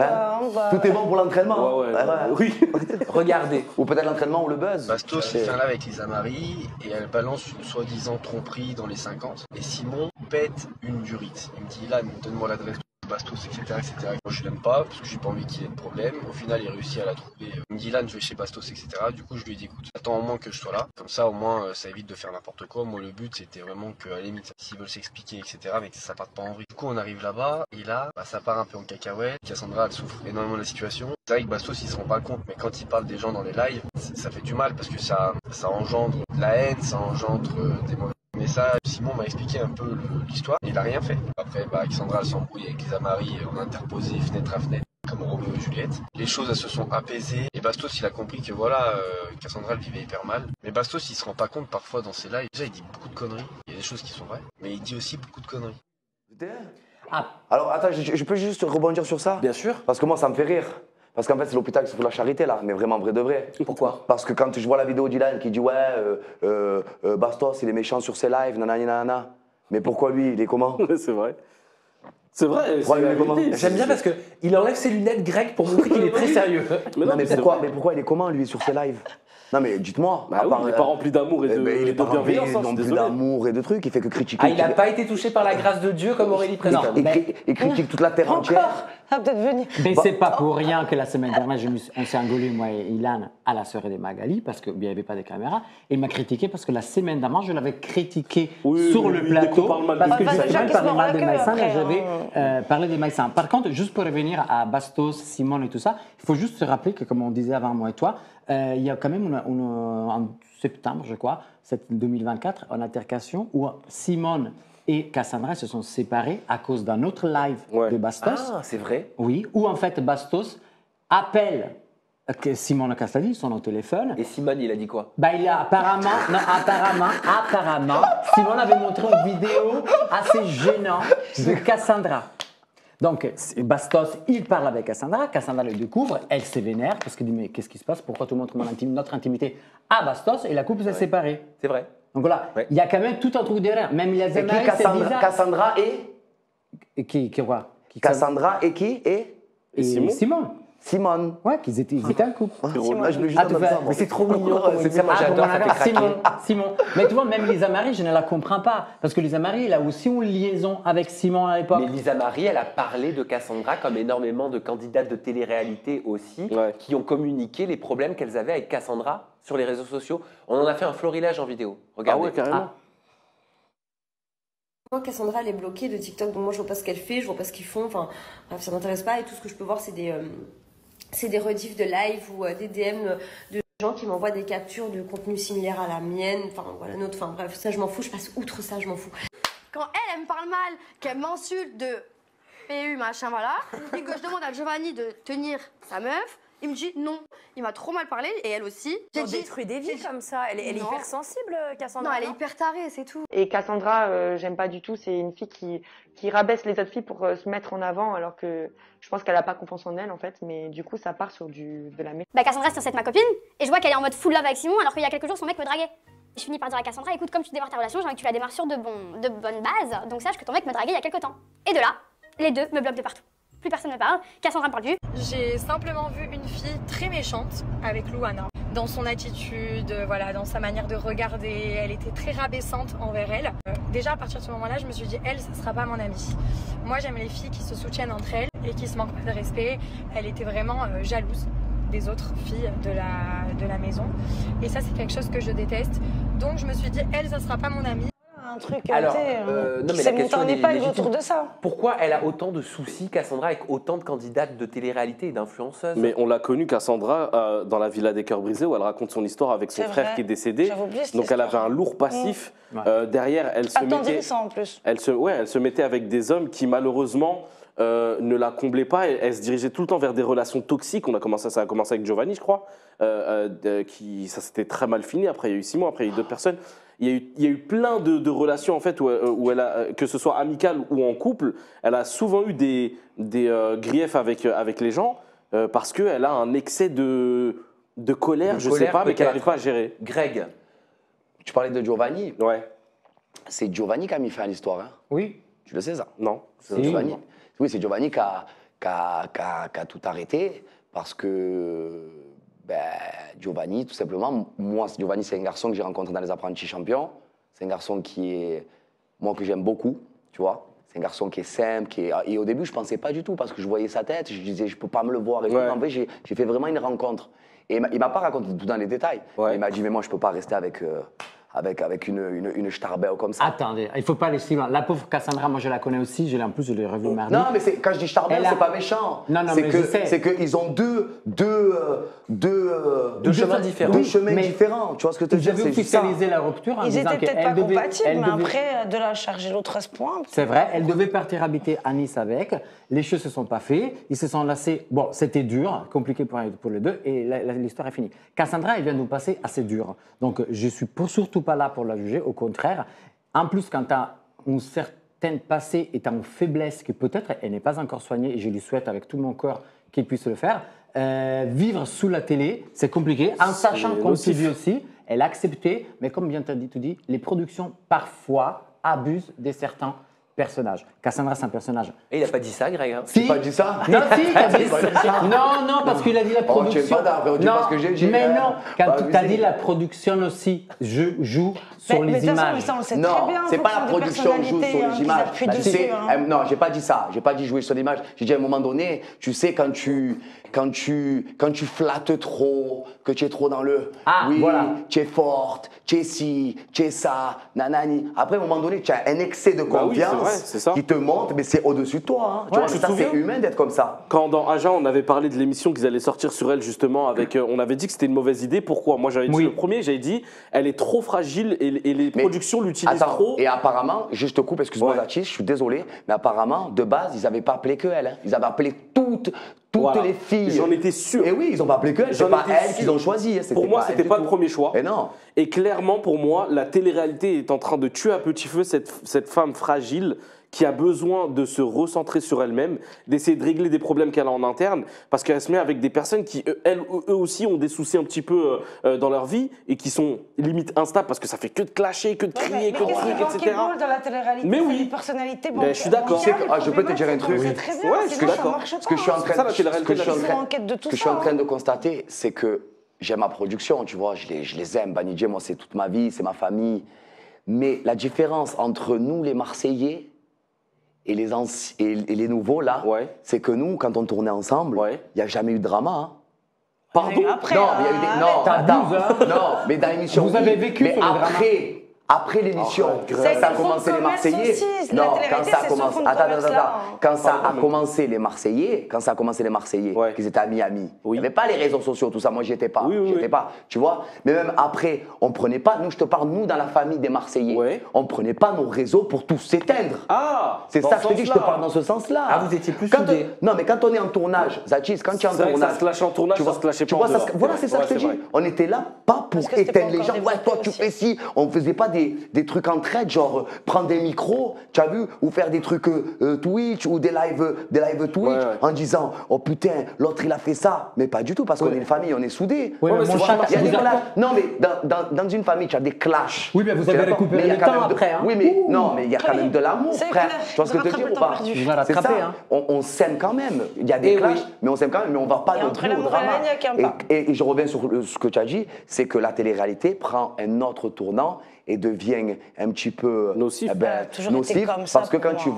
[SPEAKER 6] Tout est bon pour l'entraînement.
[SPEAKER 4] Oui.
[SPEAKER 1] Regardez.
[SPEAKER 6] Ou peut-être l'entraînement ou le buzz.
[SPEAKER 18] Bastos il fait un live avec Lisa Marie et elle balance une soi-disant tromperie dans les 50. Et Simon pète une durite. Il me dit Ilan, donne-moi l'adresse de Bastos, etc. Moi je l'aime pas parce que j'ai pas envie qu'il y ait de problème. Au final il réussit à la trouver. Il me dit Ilan, je vais chez Bastos, etc. Du coup je lui ai dit écoute, attends au moins que je sois là. Comme ça au moins ça évite de faire n'importe quoi. Moi le but c'était vraiment qu'à la limite s'ils veulent s'expliquer, etc. mais que ça parte pas en vrille. Du coup on arrive là-bas et là ça part un peu en cacahuète. Cassandra elle souffre énormément de la situation. C'est vrai que Bastos il se rend pas compte, mais quand il parle des gens dans les lives, ça fait du mal parce que ça engendre de la haine, ça engendre des mauvais. Mais ça, Simon m'a expliqué un peu l'histoire, il a rien fait. Après, Alexandra elle s'embrouille avec Lisa Marie, on a interposé fenêtre à fenêtre, comme Roméo et Juliette. Les choses elles se sont apaisées, et Bastos il a compris que voilà, Cassandra elle vivait hyper mal. Mais Bastos il se rend pas compte parfois dans ses lives, déjà il dit beaucoup de conneries, il y a des choses qui sont vraies, mais il dit aussi beaucoup de conneries.
[SPEAKER 6] Alors attends, je peux juste rebondir sur ça?
[SPEAKER 1] Bien sûr.
[SPEAKER 6] Parce que moi ça me fait rire. Parce qu'en fait, c'est l'hôpital qui se fout la charité là, mais vraiment vrai de vrai.
[SPEAKER 1] Pourquoi?
[SPEAKER 6] Parce que quand je vois la vidéo d'Ilan qui dit ouais, Bastos il est méchant sur ses lives, nanana. Mais pourquoi lui, il est comment?
[SPEAKER 4] C'est vrai. C'est vrai.
[SPEAKER 1] J'aime bien parce qu'il enlève ses lunettes grecques pour montrer qu'il est très sérieux.
[SPEAKER 6] Mais pourquoi il est comment lui sur ses lives? Non mais dites-moi.
[SPEAKER 4] Il n'est pas rempli d'amour et de bienveillance.
[SPEAKER 6] Rempli d'amour et de trucs, il fait que critiquer.
[SPEAKER 1] Il n'a pas été touché par la grâce de Dieu comme Aurélie Preston.
[SPEAKER 6] Il critique toute la terre entière.
[SPEAKER 3] Peut-être venir.
[SPEAKER 2] Mais c'est pas pour rien que la semaine dernière, on s'est engueulé, moi et Ilan, à la soirée de Magali, parce qu'il n'y avait pas de caméra. Il m'a critiqué parce que la semaine d'avant, je l'avais critiqué sur le plateau, parce que justement, il parlait mal des Maïsans et j'avais parlé des Maïsans. Par contre, juste pour revenir à Bastos, Simon et tout ça, il faut juste se rappeler que, comme on disait avant moi et toi, il y a quand même en septembre, je crois, 2024, une altercation où Simon et Cassandra se sont séparés à cause d'un autre live de Bastos.
[SPEAKER 1] Ah, c'est vrai?
[SPEAKER 2] Oui, où en fait Bastos appelle Simon Castelli, son téléphone.
[SPEAKER 1] Et Simon, il a dit quoi?
[SPEAKER 2] Il a apparemment, Simon avait montré une vidéo assez gênante de Cassandra. Donc, Bastos, il parle avec Cassandra, Cassandra le découvre, elle se vénère parce qu'elle dit mais qu'est-ce qui se passe? Pourquoi tu montres notre intimité à Bastos? Et la couple s'est séparée.
[SPEAKER 1] C'est vrai.
[SPEAKER 2] Donc voilà, il y a quand même tout un truc derrière. Même les Américains, c'est bizarre.
[SPEAKER 6] Cassandra
[SPEAKER 2] et qui quoi?
[SPEAKER 6] Cassandra et qui? Et
[SPEAKER 2] Simon.
[SPEAKER 6] Simone.
[SPEAKER 2] Ouais, qu'ils étaient un couple.
[SPEAKER 1] Mais c'est trop mignon.
[SPEAKER 2] Moi, j'adore Simon. Mais tu vois, même Lisa Marie, je ne la comprends pas. Parce que Lisa Marie, elle a aussi une liaison avec Simon à l'époque.
[SPEAKER 1] Mais Lisa Marie, elle a parlé de Cassandra comme énormément de candidates de télé-réalité aussi, qui ont communiqué les problèmes qu'elles avaient avec Cassandra sur les réseaux sociaux. On en a fait un florilège en vidéo. Regardez.
[SPEAKER 4] Ah ouais, carrément.
[SPEAKER 19] Moi, Cassandra, elle est bloquée de TikTok, donc moi, je vois pas ce qu'elle fait, je vois pas ce qu'ils font. Enfin, ça m'intéresse pas. Et tout ce que je peux voir, c'est des rediffs de live ou des DM de gens qui m'envoient des captures de contenu similaire à la mienne, enfin voilà, nôtre, enfin bref, ça je m'en fous, je passe outre ça, je m'en fous.
[SPEAKER 20] Quand elle me parle mal, qu'elle m'insulte de PU, machin, voilà, et que je demande à Giovanni de tenir sa meuf, il me dit non. Il m'a trop mal parlé et elle aussi.
[SPEAKER 21] On détruit des vies comme ça. Elle est hypersensible, Cassandra.
[SPEAKER 20] Non, elle est hyper tarée, c'est tout.
[SPEAKER 22] Et Cassandra, j'aime pas du tout. C'est une fille qui rabaisse les autres filles pour se mettre en avant, alors que je pense qu'elle a pas confiance en elle en fait. Mais du coup, ça part sur de la méthode.
[SPEAKER 12] Bah Cassandra, c'est censée être ma copine et je vois qu'elle est en mode full love avec Simon alors qu'il y a quelques jours son mec me draguait. Je finis par dire à Cassandra, écoute, comme tu démarres ta relation, j'ai envie que tu la démarres sur de bonnes bases, donc sache que ton mec me draguait il y a quelques temps. Et de là, les deux me bloquent de partout. Plus personne ne me parle, Cassandra me parle plus.
[SPEAKER 23] J'ai simplement vu une fille très méchante avec Louana. Dans son attitude, voilà, dans sa manière de regarder, elle était très rabaissante envers elle. Déjà à partir de ce moment-là, je me suis dit, elle, ça sera pas mon amie. Moi, j'aime les filles qui se soutiennent entre elles et qui se manquent pas de respect. Elle était vraiment jalouse des autres filles de la maison. Et ça, c'est quelque chose que je déteste. Donc, je me suis dit, elle, ça sera pas mon amie.
[SPEAKER 3] Un truc
[SPEAKER 1] Alors,
[SPEAKER 3] qui s'est monté en épingle autour de ça.
[SPEAKER 1] Pourquoi elle a autant de soucis, Cassandra, avec autant de candidates de télé-réalité et d'influenceuses?
[SPEAKER 4] Mais on l'a connue, Cassandra, dans la Villa des Cœurs Brisés, où elle raconte son histoire avec son frère qui est décédé. Donc elle avait un lourd passif. Derrière, elle se mettait.
[SPEAKER 3] En plus.
[SPEAKER 4] Elle se mettait avec des hommes qui, malheureusement, ne la comblaient pas. Elle se dirigeait tout le temps vers des relations toxiques. Ça a commencé avec Giovanni, je crois. Ça s'était très mal fini. Après, il y a eu Simon, après, il y a eu d'autres personnes. Il y a eu plein de relations en fait où elle a, que ce soit amicale ou en couple, elle a souvent eu des griefs avec les gens parce qu'elle a un excès de colère, je sais pas, mais qu'elle n'arrive pas à gérer.
[SPEAKER 1] Greg,
[SPEAKER 6] tu parlais de Giovanni.
[SPEAKER 4] Ouais.
[SPEAKER 6] C'est Giovanni qui a mis fin à l'histoire. Hein.
[SPEAKER 2] Oui.
[SPEAKER 6] Tu le sais ça?
[SPEAKER 4] Non.
[SPEAKER 6] C'est Giovanni. Oui, c'est Giovanni qui a tout arrêté parce que. Giovanni, tout simplement, moi, Giovanni, c'est un garçon que j'ai rencontré dans les apprentis champions. C'est un garçon que j'aime beaucoup, tu vois. C'est un garçon qui est simple, et au début, je pensais pas du tout, parce que je voyais sa tête, je disais, je peux pas me le voir. Et en fait, j'ai fait vraiment une rencontre. Et il m'a pas raconté tout dans les détails. Il m'a dit, mais moi, je peux pas rester avec une starbelle comme ça.
[SPEAKER 2] Attendez, il faut pas aller si loin. La pauvre Cassandra, moi je la connais aussi, en plus je l'ai revue mardi.
[SPEAKER 6] Non, mais quand je dis starbelle, c'est pas méchant.
[SPEAKER 2] Non, mais je sais.
[SPEAKER 6] C'est qu'ils ont deux chemins différents. Tu vois ce que tu veux dire?
[SPEAKER 2] Ils avaient officialisé la rupture en
[SPEAKER 3] Ils
[SPEAKER 2] disant
[SPEAKER 3] étaient peut-être pas compatibles, mais
[SPEAKER 2] devait...
[SPEAKER 3] après, de la charger l'autre à ce point.
[SPEAKER 2] C'est vrai, elle devait partir habiter à Nice avec. Les choses se sont pas fait. Ils se sont lassés. Bon, c'était dur, compliqué pour les deux, et l'histoire est finie. Cassandra, elle vient de nous passer assez dur. Donc, je suis surtout pas là pour la juger, au contraire. En plus, quand tu as une certaine passé et tu as une faiblesse que peut-être elle n'est pas encore soignée, et je lui souhaite avec tout mon cœur qu'elle puisse le faire, vivre sous la télé, c'est compliqué, en sachant qu'on s'est vu aussi, elle a accepté, mais comme bien tu as dit, les productions parfois abusent de certains personnages. Cassandra, c'est un personnage.
[SPEAKER 1] Et il n'a pas dit ça, Greg. Hein.
[SPEAKER 2] Si.
[SPEAKER 6] Il n'a pas dit ça?
[SPEAKER 2] Non, si, il a dit ça. Non, parce qu'il a dit la production.
[SPEAKER 6] Non, ce que j'ai dit.
[SPEAKER 2] Mais non, quand tu as dit la production aussi, je joue sur les images.
[SPEAKER 6] Non, c'est pas la production joue sur les images. Tu sais, non, j'ai pas dit ça. J'ai pas dit jouer sur l'image. J'ai dit à un moment donné, tu sais, quand tu flattes trop, que tu es trop dans le tu es forte, tu es ci, tu es ça, nanani. Après, à un moment donné, tu as un excès de confiance qui te monte, mais c'est au-dessus de toi. Hein. Tu vois, ça, c'est humain d'être comme ça.
[SPEAKER 4] Quand dans Aja, on avait parlé de l'émission qu'ils allaient sortir sur elle, justement, avec, on avait dit que c'était une mauvaise idée. Pourquoi? Moi, j'avais dit le premier, j'avais dit, elle est trop fragile et les productions l'utilisent trop.
[SPEAKER 6] Et apparemment, je te coupe, excuse-moi, Zatis, je suis désolé, mais apparemment, de base, ils n'avaient pas appelé que elle. Hein. Ils avaient appelé toutes les filles.
[SPEAKER 4] J'en étais sûr.
[SPEAKER 6] Et oui, ils n'ont pas appelé qu'elle. C'est pas elle qu'ils ont choisi. Hein.
[SPEAKER 4] Pour moi, c'était pas le premier choix.
[SPEAKER 6] Et non.
[SPEAKER 4] Et clairement, pour moi, la télé-réalité est en train de tuer à petit feu cette femme fragile qui a besoin de se recentrer sur elle-même, d'essayer de régler des problèmes qu'elle a en interne, parce qu'elle se met avec des personnes qui, eux aussi, ont des soucis un petit peu dans leur vie et qui sont limite instables parce que ça fait que de clasher, que de crier, que de trucs, etc.
[SPEAKER 3] Dans la télé-réalité,
[SPEAKER 4] mais oui,
[SPEAKER 3] une personnalité.
[SPEAKER 4] Je suis d'accord.
[SPEAKER 6] Je peux te dire un truc.
[SPEAKER 3] Ouais,
[SPEAKER 6] je suis d'accord. Ce que je suis en train de constater, c'est que j'aime ma production, tu vois, je les aime. Banijé, moi, c'est toute ma vie, c'est ma famille. Mais la différence entre nous, les Marseillais, et les nouveaux, là, c'est que nous, quand on tournait ensemble, il n'y a jamais eu de drama. Hein. Pardon?
[SPEAKER 3] Après,
[SPEAKER 6] non, mais il y a eu des. Non, attends. Non, mais dans l'émission.
[SPEAKER 2] Vous avez vécu
[SPEAKER 6] mais
[SPEAKER 2] sur le drama.
[SPEAKER 6] après l'émission, quand ça a commencé les Marseillais. Non, quand ça a commencé. Quand ça a commencé les Marseillais, qu'ils étaient à Miami, il n'y avait pas les réseaux sociaux, tout ça. Moi, j'y étais pas. Tu vois. Mais même après, on prenait pas. Nous, je te parle, nous, dans la famille des Marseillais, on prenait pas nos réseaux pour tous s'éteindre.
[SPEAKER 4] Ah,
[SPEAKER 6] c'est ça que je te dis, je te parle dans ce sens-là.
[SPEAKER 1] Ah, vous étiez plus soudés.
[SPEAKER 6] Non, mais quand on est en tournage, Zachis, quand tu es en tournage.
[SPEAKER 4] Ça se clashait en tournage, ça se clashait pas.
[SPEAKER 6] Voilà, c'est ça que je te dis. On était là pas pour éteindre les gens. Ouais, toi, tu fais ci. On faisait pas des trucs en traite, genre prendre des micros, tu as vu, ou faire des trucs Twitch ou des lives Twitch en disant oh putain, l'autre il a fait ça. Mais pas du tout, parce qu'on est une famille, on est soudés. Il y a des clashs. Non, mais dans une famille, tu as des clashs.
[SPEAKER 2] Oui, mais vous avez récupéré le temps après.
[SPEAKER 6] Oui, mais non, mais il y a quand même de l'amour, frère. Tu vois ce que je te dis ou pas? C'est ça. On s'aime quand même. Il y a des clashs, mais on s'aime quand même, mais on va pas non plus au drama. Et je reviens sur ce que tu as dit, c'est que la télé-réalité prend un autre tournant et devient un petit peu nocif, parce que quand tu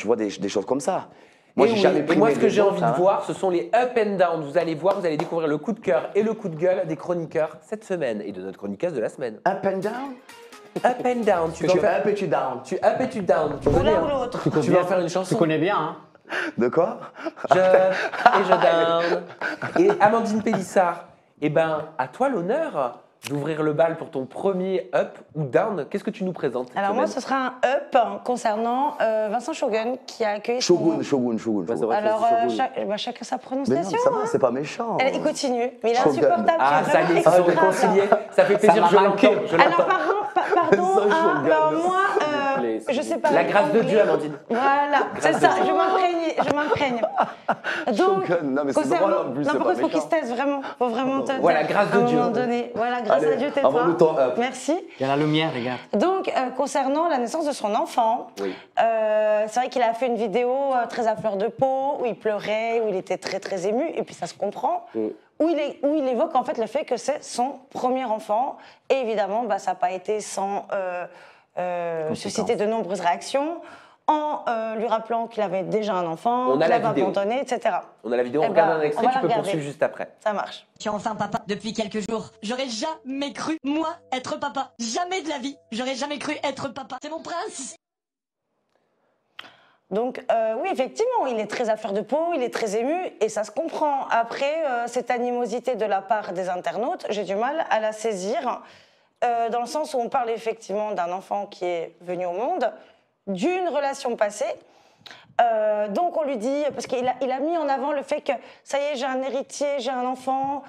[SPEAKER 6] vois des choses comme ça. Moi, j'ai jamais pris
[SPEAKER 1] moi, ce que j'ai envie de voir, ce sont les up and down. Vous allez voir, vous allez découvrir le coup de cœur et le coup de gueule des chroniqueurs cette semaine et de notre chroniqueuse de la semaine.
[SPEAKER 6] Up and down.
[SPEAKER 1] Up and down.
[SPEAKER 6] Tu fais up et tu down.
[SPEAKER 1] Tu up et tu down.
[SPEAKER 3] Ou l'un ou l'autre.
[SPEAKER 1] Tu vas en faire une chanson.
[SPEAKER 2] Tu connais bien, hein?
[SPEAKER 6] De quoi?
[SPEAKER 1] Je et je down. Et Amandine Pélissard, eh ben, à toi l'honneur d'ouvrir le bal pour ton premier up ou down. Qu'est-ce que tu nous présentes?
[SPEAKER 3] Alors moi, ce sera un up concernant Vincent Shogun qui a accueilli...
[SPEAKER 6] Shogun.
[SPEAKER 3] Alors, chacun sa prononciation.
[SPEAKER 6] Mais non, ça va, c'est pas méchant.
[SPEAKER 3] Il continue, mais il est insupportable.
[SPEAKER 1] Ah, ça y est, ils se sont réconciliés. Ça fait plaisir, je l'entends.
[SPEAKER 3] Alors, pardon, alors moi, je sais pas.
[SPEAKER 1] La grâce de Dieu, Amandine.
[SPEAKER 3] Voilà, c'est ça, je m'imprègne. Donc,
[SPEAKER 6] non, mais c'est drôle en plus.
[SPEAKER 3] Non, par contre, il faut qu'il se taise, vraiment. Il faut vraiment te taire.
[SPEAKER 1] Voilà, grâce de Dieu.
[SPEAKER 3] À un moment donné. Voilà, grâce à Dieu, tais-toi. Merci.
[SPEAKER 2] Il y a la lumière, regarde.
[SPEAKER 3] Donc, concernant la naissance de son enfant, c'est vrai qu'il a fait une vidéo très à fleur de peau, où il pleurait, où il était très, très ému, et puis ça se comprend. Où il évoque en fait le fait que c'est son premier enfant. Et évidemment, ça n'a pas été sans susciter de nombreuses réactions, en lui rappelant qu'il avait déjà un enfant, qu'il avait abandonné, etc.
[SPEAKER 1] On a la vidéo, on regarde un extrait, tu peux poursuivre juste après.
[SPEAKER 3] Ça marche.
[SPEAKER 5] Je suis enfin papa depuis quelques jours. J'aurais jamais cru, moi, être papa. Jamais de la vie. J'aurais jamais cru être papa. C'est mon prince.
[SPEAKER 3] Donc oui, effectivement, il est très à fleur de peau, il est très ému, et ça se comprend. Après, cette animosité de la part des internautes, j'ai du mal à la saisir, dans le sens où on parle effectivement d'un enfant qui est venu au monde, d'une relation passée. Donc on lui dit, parce qu'il a mis en avant le fait que ça y est, j'ai un héritier, j'ai un enfant,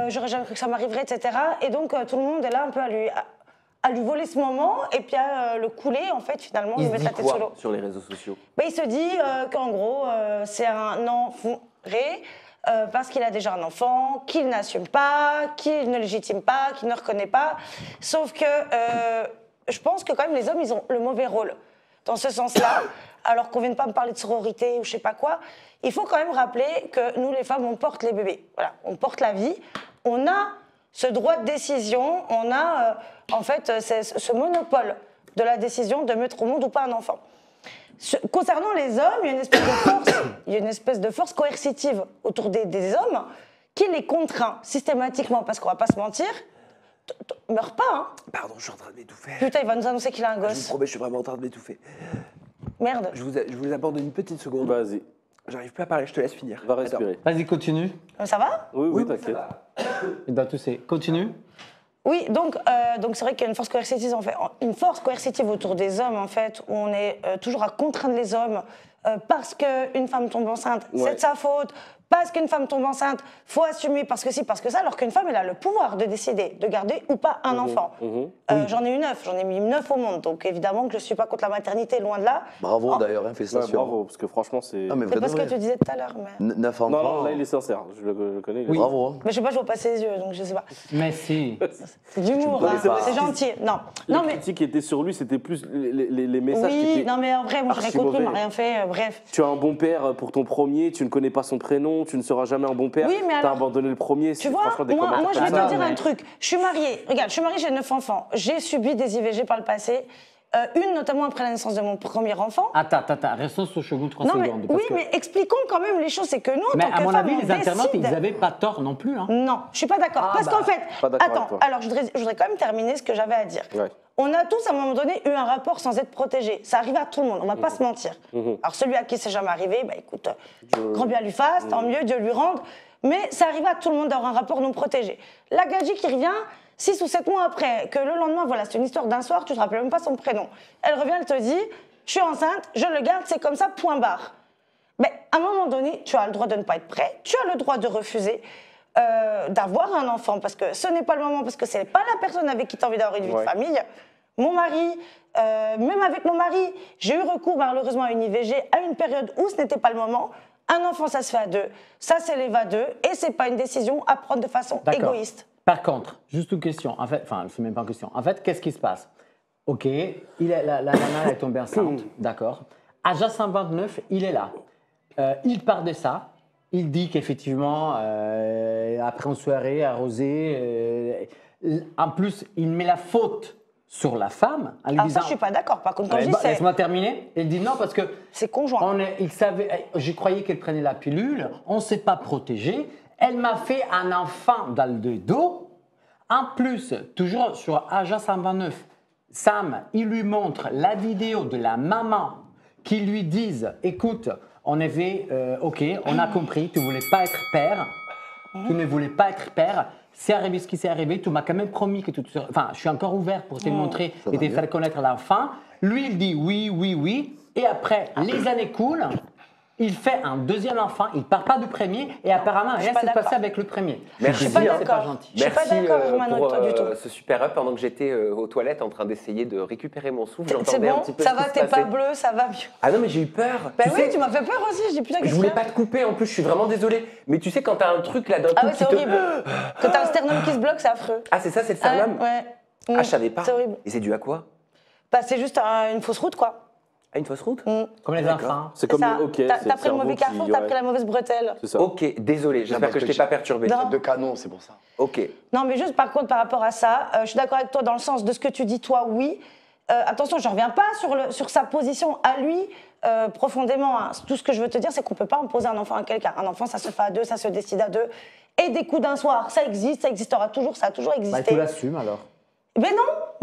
[SPEAKER 3] j'aurais jamais cru que ça m'arriverait, etc. Et donc tout le monde est là un peu à lui voler ce moment et puis à le couler, en fait, finalement, lui mettre la tête sous l'eau.
[SPEAKER 1] Sur les réseaux sociaux?
[SPEAKER 3] Il se dit qu'en gros, c'est un enfoiré parce qu'il a déjà un enfant, qu'il n'assume pas, qu'il ne légitime pas, qu'il ne reconnaît pas. Sauf que je pense que quand même les hommes, ils ont le mauvais rôle dans ce sens-là. Alors qu'on ne vienne pas me parler de sororité ou je sais pas quoi, il faut quand même rappeler que nous, les femmes, on porte les bébés. Voilà, on porte la vie. On a ce droit de décision, on a en fait ce monopole de la décision de mettre au monde ou pas un enfant. Concernant les hommes, il y a une espèce de force, coercitive autour des hommes qui les contraint systématiquement, parce qu'on va pas se mentir, meurs pas, hein.
[SPEAKER 1] Pardon, je suis en train de m'étouffer.
[SPEAKER 3] Putain, il va nous annoncer qu'il a un gosse.
[SPEAKER 1] Je vous promets, je suis vraiment en train de m'étouffer.
[SPEAKER 3] Merde.
[SPEAKER 1] Je vous abandonne une petite seconde.
[SPEAKER 4] Vas-y.
[SPEAKER 1] J'arrive plus à parler, je te laisse finir.
[SPEAKER 4] Va respirer.
[SPEAKER 2] Vas-y, continue.
[SPEAKER 3] Ça va?
[SPEAKER 4] Oui, t'inquiète.
[SPEAKER 2] Tu sais, continue.
[SPEAKER 3] Oui, donc c'est vrai qu'il y a une force coercitive, en fait, autour des hommes, en fait, où on est toujours à contraindre les hommes parce qu'une femme tombe enceinte, c'est de sa faute. Parce qu'une femme tombe enceinte, faut assumer parce que si, parce que ça, alors qu'une femme, elle a le pouvoir de décider de garder ou pas un enfant. J'en ai eu 9, j'en ai mis 9 au monde, donc évidemment que je ne suis pas contre la maternité, loin de là.
[SPEAKER 6] Bravo d'ailleurs, félicitations.
[SPEAKER 4] Bravo, parce que franchement, c'est...
[SPEAKER 3] C'est pas ce que tu disais tout à l'heure. Mais...
[SPEAKER 6] 9 enfants.
[SPEAKER 4] Non, là, il est sincère, je le connais.
[SPEAKER 6] Oui. Bravo.
[SPEAKER 3] Mais je sais pas, je vois pas ses yeux, donc je sais pas.
[SPEAKER 2] Mais si.
[SPEAKER 3] C'est d'humour, hein. C'est gentil. Non.
[SPEAKER 4] Les critiques qui étaient sur lui, c'était plus les messages qui étaient...
[SPEAKER 3] Oui, non mais en vrai, moi je réécoute, il m'a rien fait, bref.
[SPEAKER 4] Tu as un bon père pour ton premier, tu ne connais pas son prénom, tu ne seras jamais un bon père, t'as abandonné le premier.
[SPEAKER 3] Tu vois, moi je vais te dire un truc. Je suis mariée, regarde, je suis mariée, j'ai 9 enfants. J'ai subi des IVG par le passé. Une notamment après la naissance de mon premier enfant.
[SPEAKER 2] Attends, restons sur Shogun 3 secondes.
[SPEAKER 3] Oui, mais expliquons quand même les choses. C'est que nous, en
[SPEAKER 2] mais
[SPEAKER 3] tant que
[SPEAKER 2] à mon
[SPEAKER 3] femmes,
[SPEAKER 2] avis, les internautes, ils n'avaient pas tort non plus. Hein.
[SPEAKER 3] Non, je suis pas d'accord. Parce qu'en fait, attends, alors je voudrais quand même terminer ce que j'avais à dire.
[SPEAKER 4] Ouais.
[SPEAKER 3] On a tous, à un moment donné, eu un rapport sans être protégé. Ça arrive à tout le monde, on va pas se mentir. Alors celui à qui c'est jamais arrivé, bah écoute, grand bien lui fasse, tant mieux, Dieu lui rende. Mais ça arrive à tout le monde d'avoir un rapport non protégé. La Gadji qui revient 6 ou 7 mois après, que le lendemain, voilà, c'est une histoire d'un soir, tu te rappelles même pas son prénom. Elle revient, elle te dit, je suis enceinte, je le garde, c'est comme ça, point barre. Mais à un moment donné, tu as le droit de ne pas être prêt, tu as le droit de refuser d'avoir un enfant, parce que ce n'est pas le moment, parce que ce n'est pas la personne avec qui tu as envie d'avoir une vie de famille. Mon mari, même avec mon mari, j'ai eu recours malheureusement à une IVG à une période où ce n'était pas le moment. Un enfant, ça se fait à deux, ça s'élève à deux, et c'est pas une décision à prendre de façon égoïste.
[SPEAKER 2] Par contre, juste une question, en fait, enfin, c'est même pas une question. En fait, qu'est-ce qui se passe? Ok, la nana est tombée enceinte, d'accord. Aja 129, il est là. Il part de ça. Il dit qu'effectivement, après une soirée arrosée, en plus, il met la faute sur la femme en lui disant.
[SPEAKER 3] Ça, je suis pas d'accord. Par contre, quand je dis c'est.
[SPEAKER 2] Laisse-moi terminer. Il dit non parce que.
[SPEAKER 3] C'est conjoint.
[SPEAKER 2] Il savait. Je croyais qu'elle prenait la pilule. On ne s'est pas protégé. Elle m'a fait un enfant dans le dos. En plus, toujours sur Aja 129, Sam, il lui montre la vidéo de la maman qui lui disent, écoute, on avait, ok, on a compris, tu voulais pas être père, tu ne voulais pas être père. C'est arrivé ce qui s'est arrivé, tu m'as quand même promis que tu te serais... Enfin, je suis encore ouvert pour te montrer et te faire connaître l'enfant. Lui, il dit oui, oui, oui. Et après, les années coulent, il fait un deuxième enfant, il ne part pas du premier et apparemment, rien ne s'est passé avec le premier.
[SPEAKER 1] Merci,
[SPEAKER 3] je suis pas d'accord. Je suis pas d'accord,
[SPEAKER 1] pour
[SPEAKER 3] toi, du tout.
[SPEAKER 1] ce super up pendant que j'étais aux toilettes en train d'essayer de récupérer mon souffle.
[SPEAKER 3] C'est bon,
[SPEAKER 1] un petit peu
[SPEAKER 3] ça va, t'es pas bleu, ça va mieux.
[SPEAKER 1] Ah non, mais j'ai eu peur.
[SPEAKER 3] Bah oui, tu m'as fait peur aussi, je dis putain,
[SPEAKER 1] je voulais pas te couper, en plus, je suis vraiment désolé. Mais tu sais, quand t'as un truc là d'un coup
[SPEAKER 3] ah ouais, c'est horrible. Quand t'as un sternum qui se bloque, c'est affreux.
[SPEAKER 1] Ah, c'est ça, c'est le sternum?
[SPEAKER 3] Ouais.
[SPEAKER 1] Ah, je savais pas.
[SPEAKER 3] C'est horrible.
[SPEAKER 1] Et c'est dû à quoi?
[SPEAKER 3] Bah, c'est juste une fausse route, quoi.
[SPEAKER 1] Ah, une fausse route?
[SPEAKER 2] Comme les enfants.
[SPEAKER 4] C'est comme
[SPEAKER 3] ça.
[SPEAKER 4] ok.
[SPEAKER 3] T'as pris le mauvais carrefour, t'as pris la mauvaise bretelle.
[SPEAKER 4] C'est ça.
[SPEAKER 1] Ok, désolé, j'espère que je t'ai pas perturbé.
[SPEAKER 3] Non.
[SPEAKER 6] De canon, c'est pour ça.
[SPEAKER 1] Ok.
[SPEAKER 3] Non, mais juste par contre, par rapport à ça, je suis d'accord avec toi dans le sens de ce que tu dis, toi, oui. Attention, je ne reviens pas sur sa position à lui profondément. Hein. Tout ce que je veux te dire, c'est qu'on ne peut pas imposer un enfant à quelqu'un. Un enfant, ça se fait à deux, ça se décide à deux. Et des coups d'un soir, ça existe, ça existera toujours, ça a toujours existé.
[SPEAKER 2] Bah, tu l'assumes alors?
[SPEAKER 3] Mais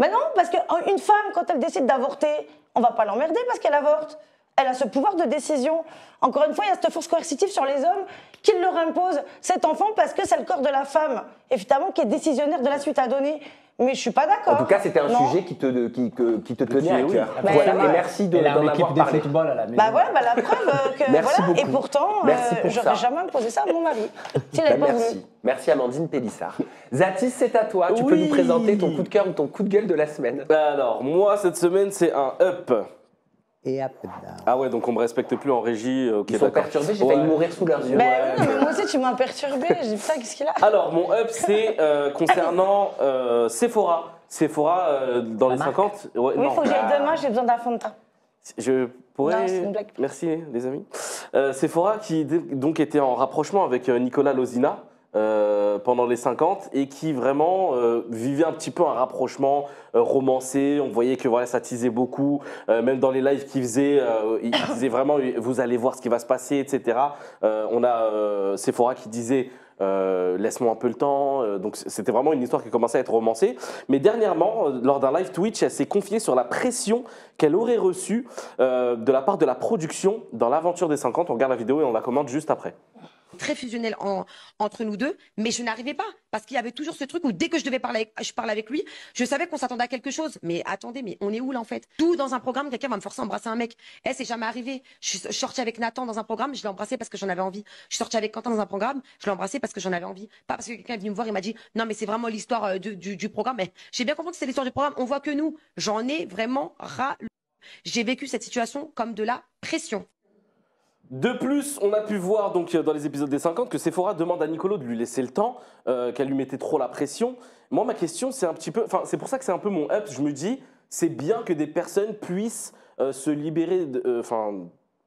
[SPEAKER 3] non, parce qu'une femme, quand elle décide d'avorter, on ne va pas l'emmerder parce qu'elle avorte. Elle a ce pouvoir de décision. Encore une fois, il y a cette force coercitive sur les hommes qui leur impose cet enfant parce que c'est le corps de la femme, évidemment, qui est décisionnaire de la suite à donner. Mais je suis pas d'accord.
[SPEAKER 1] En tout cas, c'était un sujet qui te tenait à cœur.
[SPEAKER 3] Bah,
[SPEAKER 1] voilà, et merci d'en avoir parlé.
[SPEAKER 2] Football à la maison.
[SPEAKER 3] Bah voilà, bah la preuve que
[SPEAKER 1] merci
[SPEAKER 3] voilà.
[SPEAKER 1] beaucoup.
[SPEAKER 3] Et pourtant, j'aurais jamais imposé ça à mon mari. S'il avait pas
[SPEAKER 1] merci.
[SPEAKER 3] voulu.
[SPEAKER 1] Merci Amandine Pélissard. Zatis, c'est à toi. Tu peux nous présenter ton coup de cœur ou ton coup de gueule de la semaine.
[SPEAKER 4] Alors, moi, cette semaine, c'est un up.
[SPEAKER 2] Et après,
[SPEAKER 4] ah ouais, donc on me respecte plus en régie. Okay,
[SPEAKER 1] ils sont perturbés, j'ai failli mourir sous leurs yeux.
[SPEAKER 3] Bah oui, mais moi aussi tu m'as perturbé. J'ai dit putain, qu'est-ce qu'il a?
[SPEAKER 4] Alors mon up c'est concernant Sephora. Sephora dans les 50. Ouais,
[SPEAKER 3] oui, il faut que j'aille demain, j'ai besoin d'un fond de teint.
[SPEAKER 4] Je pourrais.
[SPEAKER 3] Non, c'est une blague.
[SPEAKER 4] Merci les amis. Sephora qui donc était en rapprochement avec Nicolas Lozina. Pendant les 50 et qui vraiment vivait un petit peu un rapprochement romancé. On voyait que voilà, ça teasait beaucoup. Même dans les lives qu'il faisait, il disait vraiment vous allez voir ce qui va se passer, etc. On a Sephora qui disait laisse-moi un peu le temps. Donc c'était vraiment une histoire qui commençait à être romancée. Mais dernièrement, lors d'un live Twitch, elle s'est confiée sur la pression qu'elle aurait reçue de la part de la production dans l'aventure des 50. On regarde la vidéo et on la commente juste après.
[SPEAKER 7] Très fusionnel entre nous deux, mais je n'arrivais pas parce qu'il y avait toujours ce truc où dès que je devais parler avec lui, je savais qu'on s'attendait à quelque chose. Mais attendez, mais on est où là en fait? Tout dans un programme, quelqu'un va me forcer à embrasser un mec. C'est jamais arrivé. Je suis sortie avec Nathan dans un programme, je l'ai embrassé parce que j'en avais envie. Je suis sortie avec Quentin dans un programme, je l'ai embrassé parce que j'en avais envie. Pas parce que quelqu'un est venu me voir et m'a dit non mais c'est vraiment l'histoire du programme. Mais j'ai bien compris que c'est l'histoire du programme. On voit que nous, j'en ai vraiment ras. J'ai vécu cette situation comme de la pression.
[SPEAKER 4] De plus, on a pu voir donc dans les épisodes des 50 que Sephora demande à Nicolo de lui laisser le temps, qu'elle lui mettait trop la pression. Moi, ma question, c'est un petit peu, enfin, c'est pour ça que c'est un peu mon up. Je me dis, c'est bien que des personnes puissent se libérer,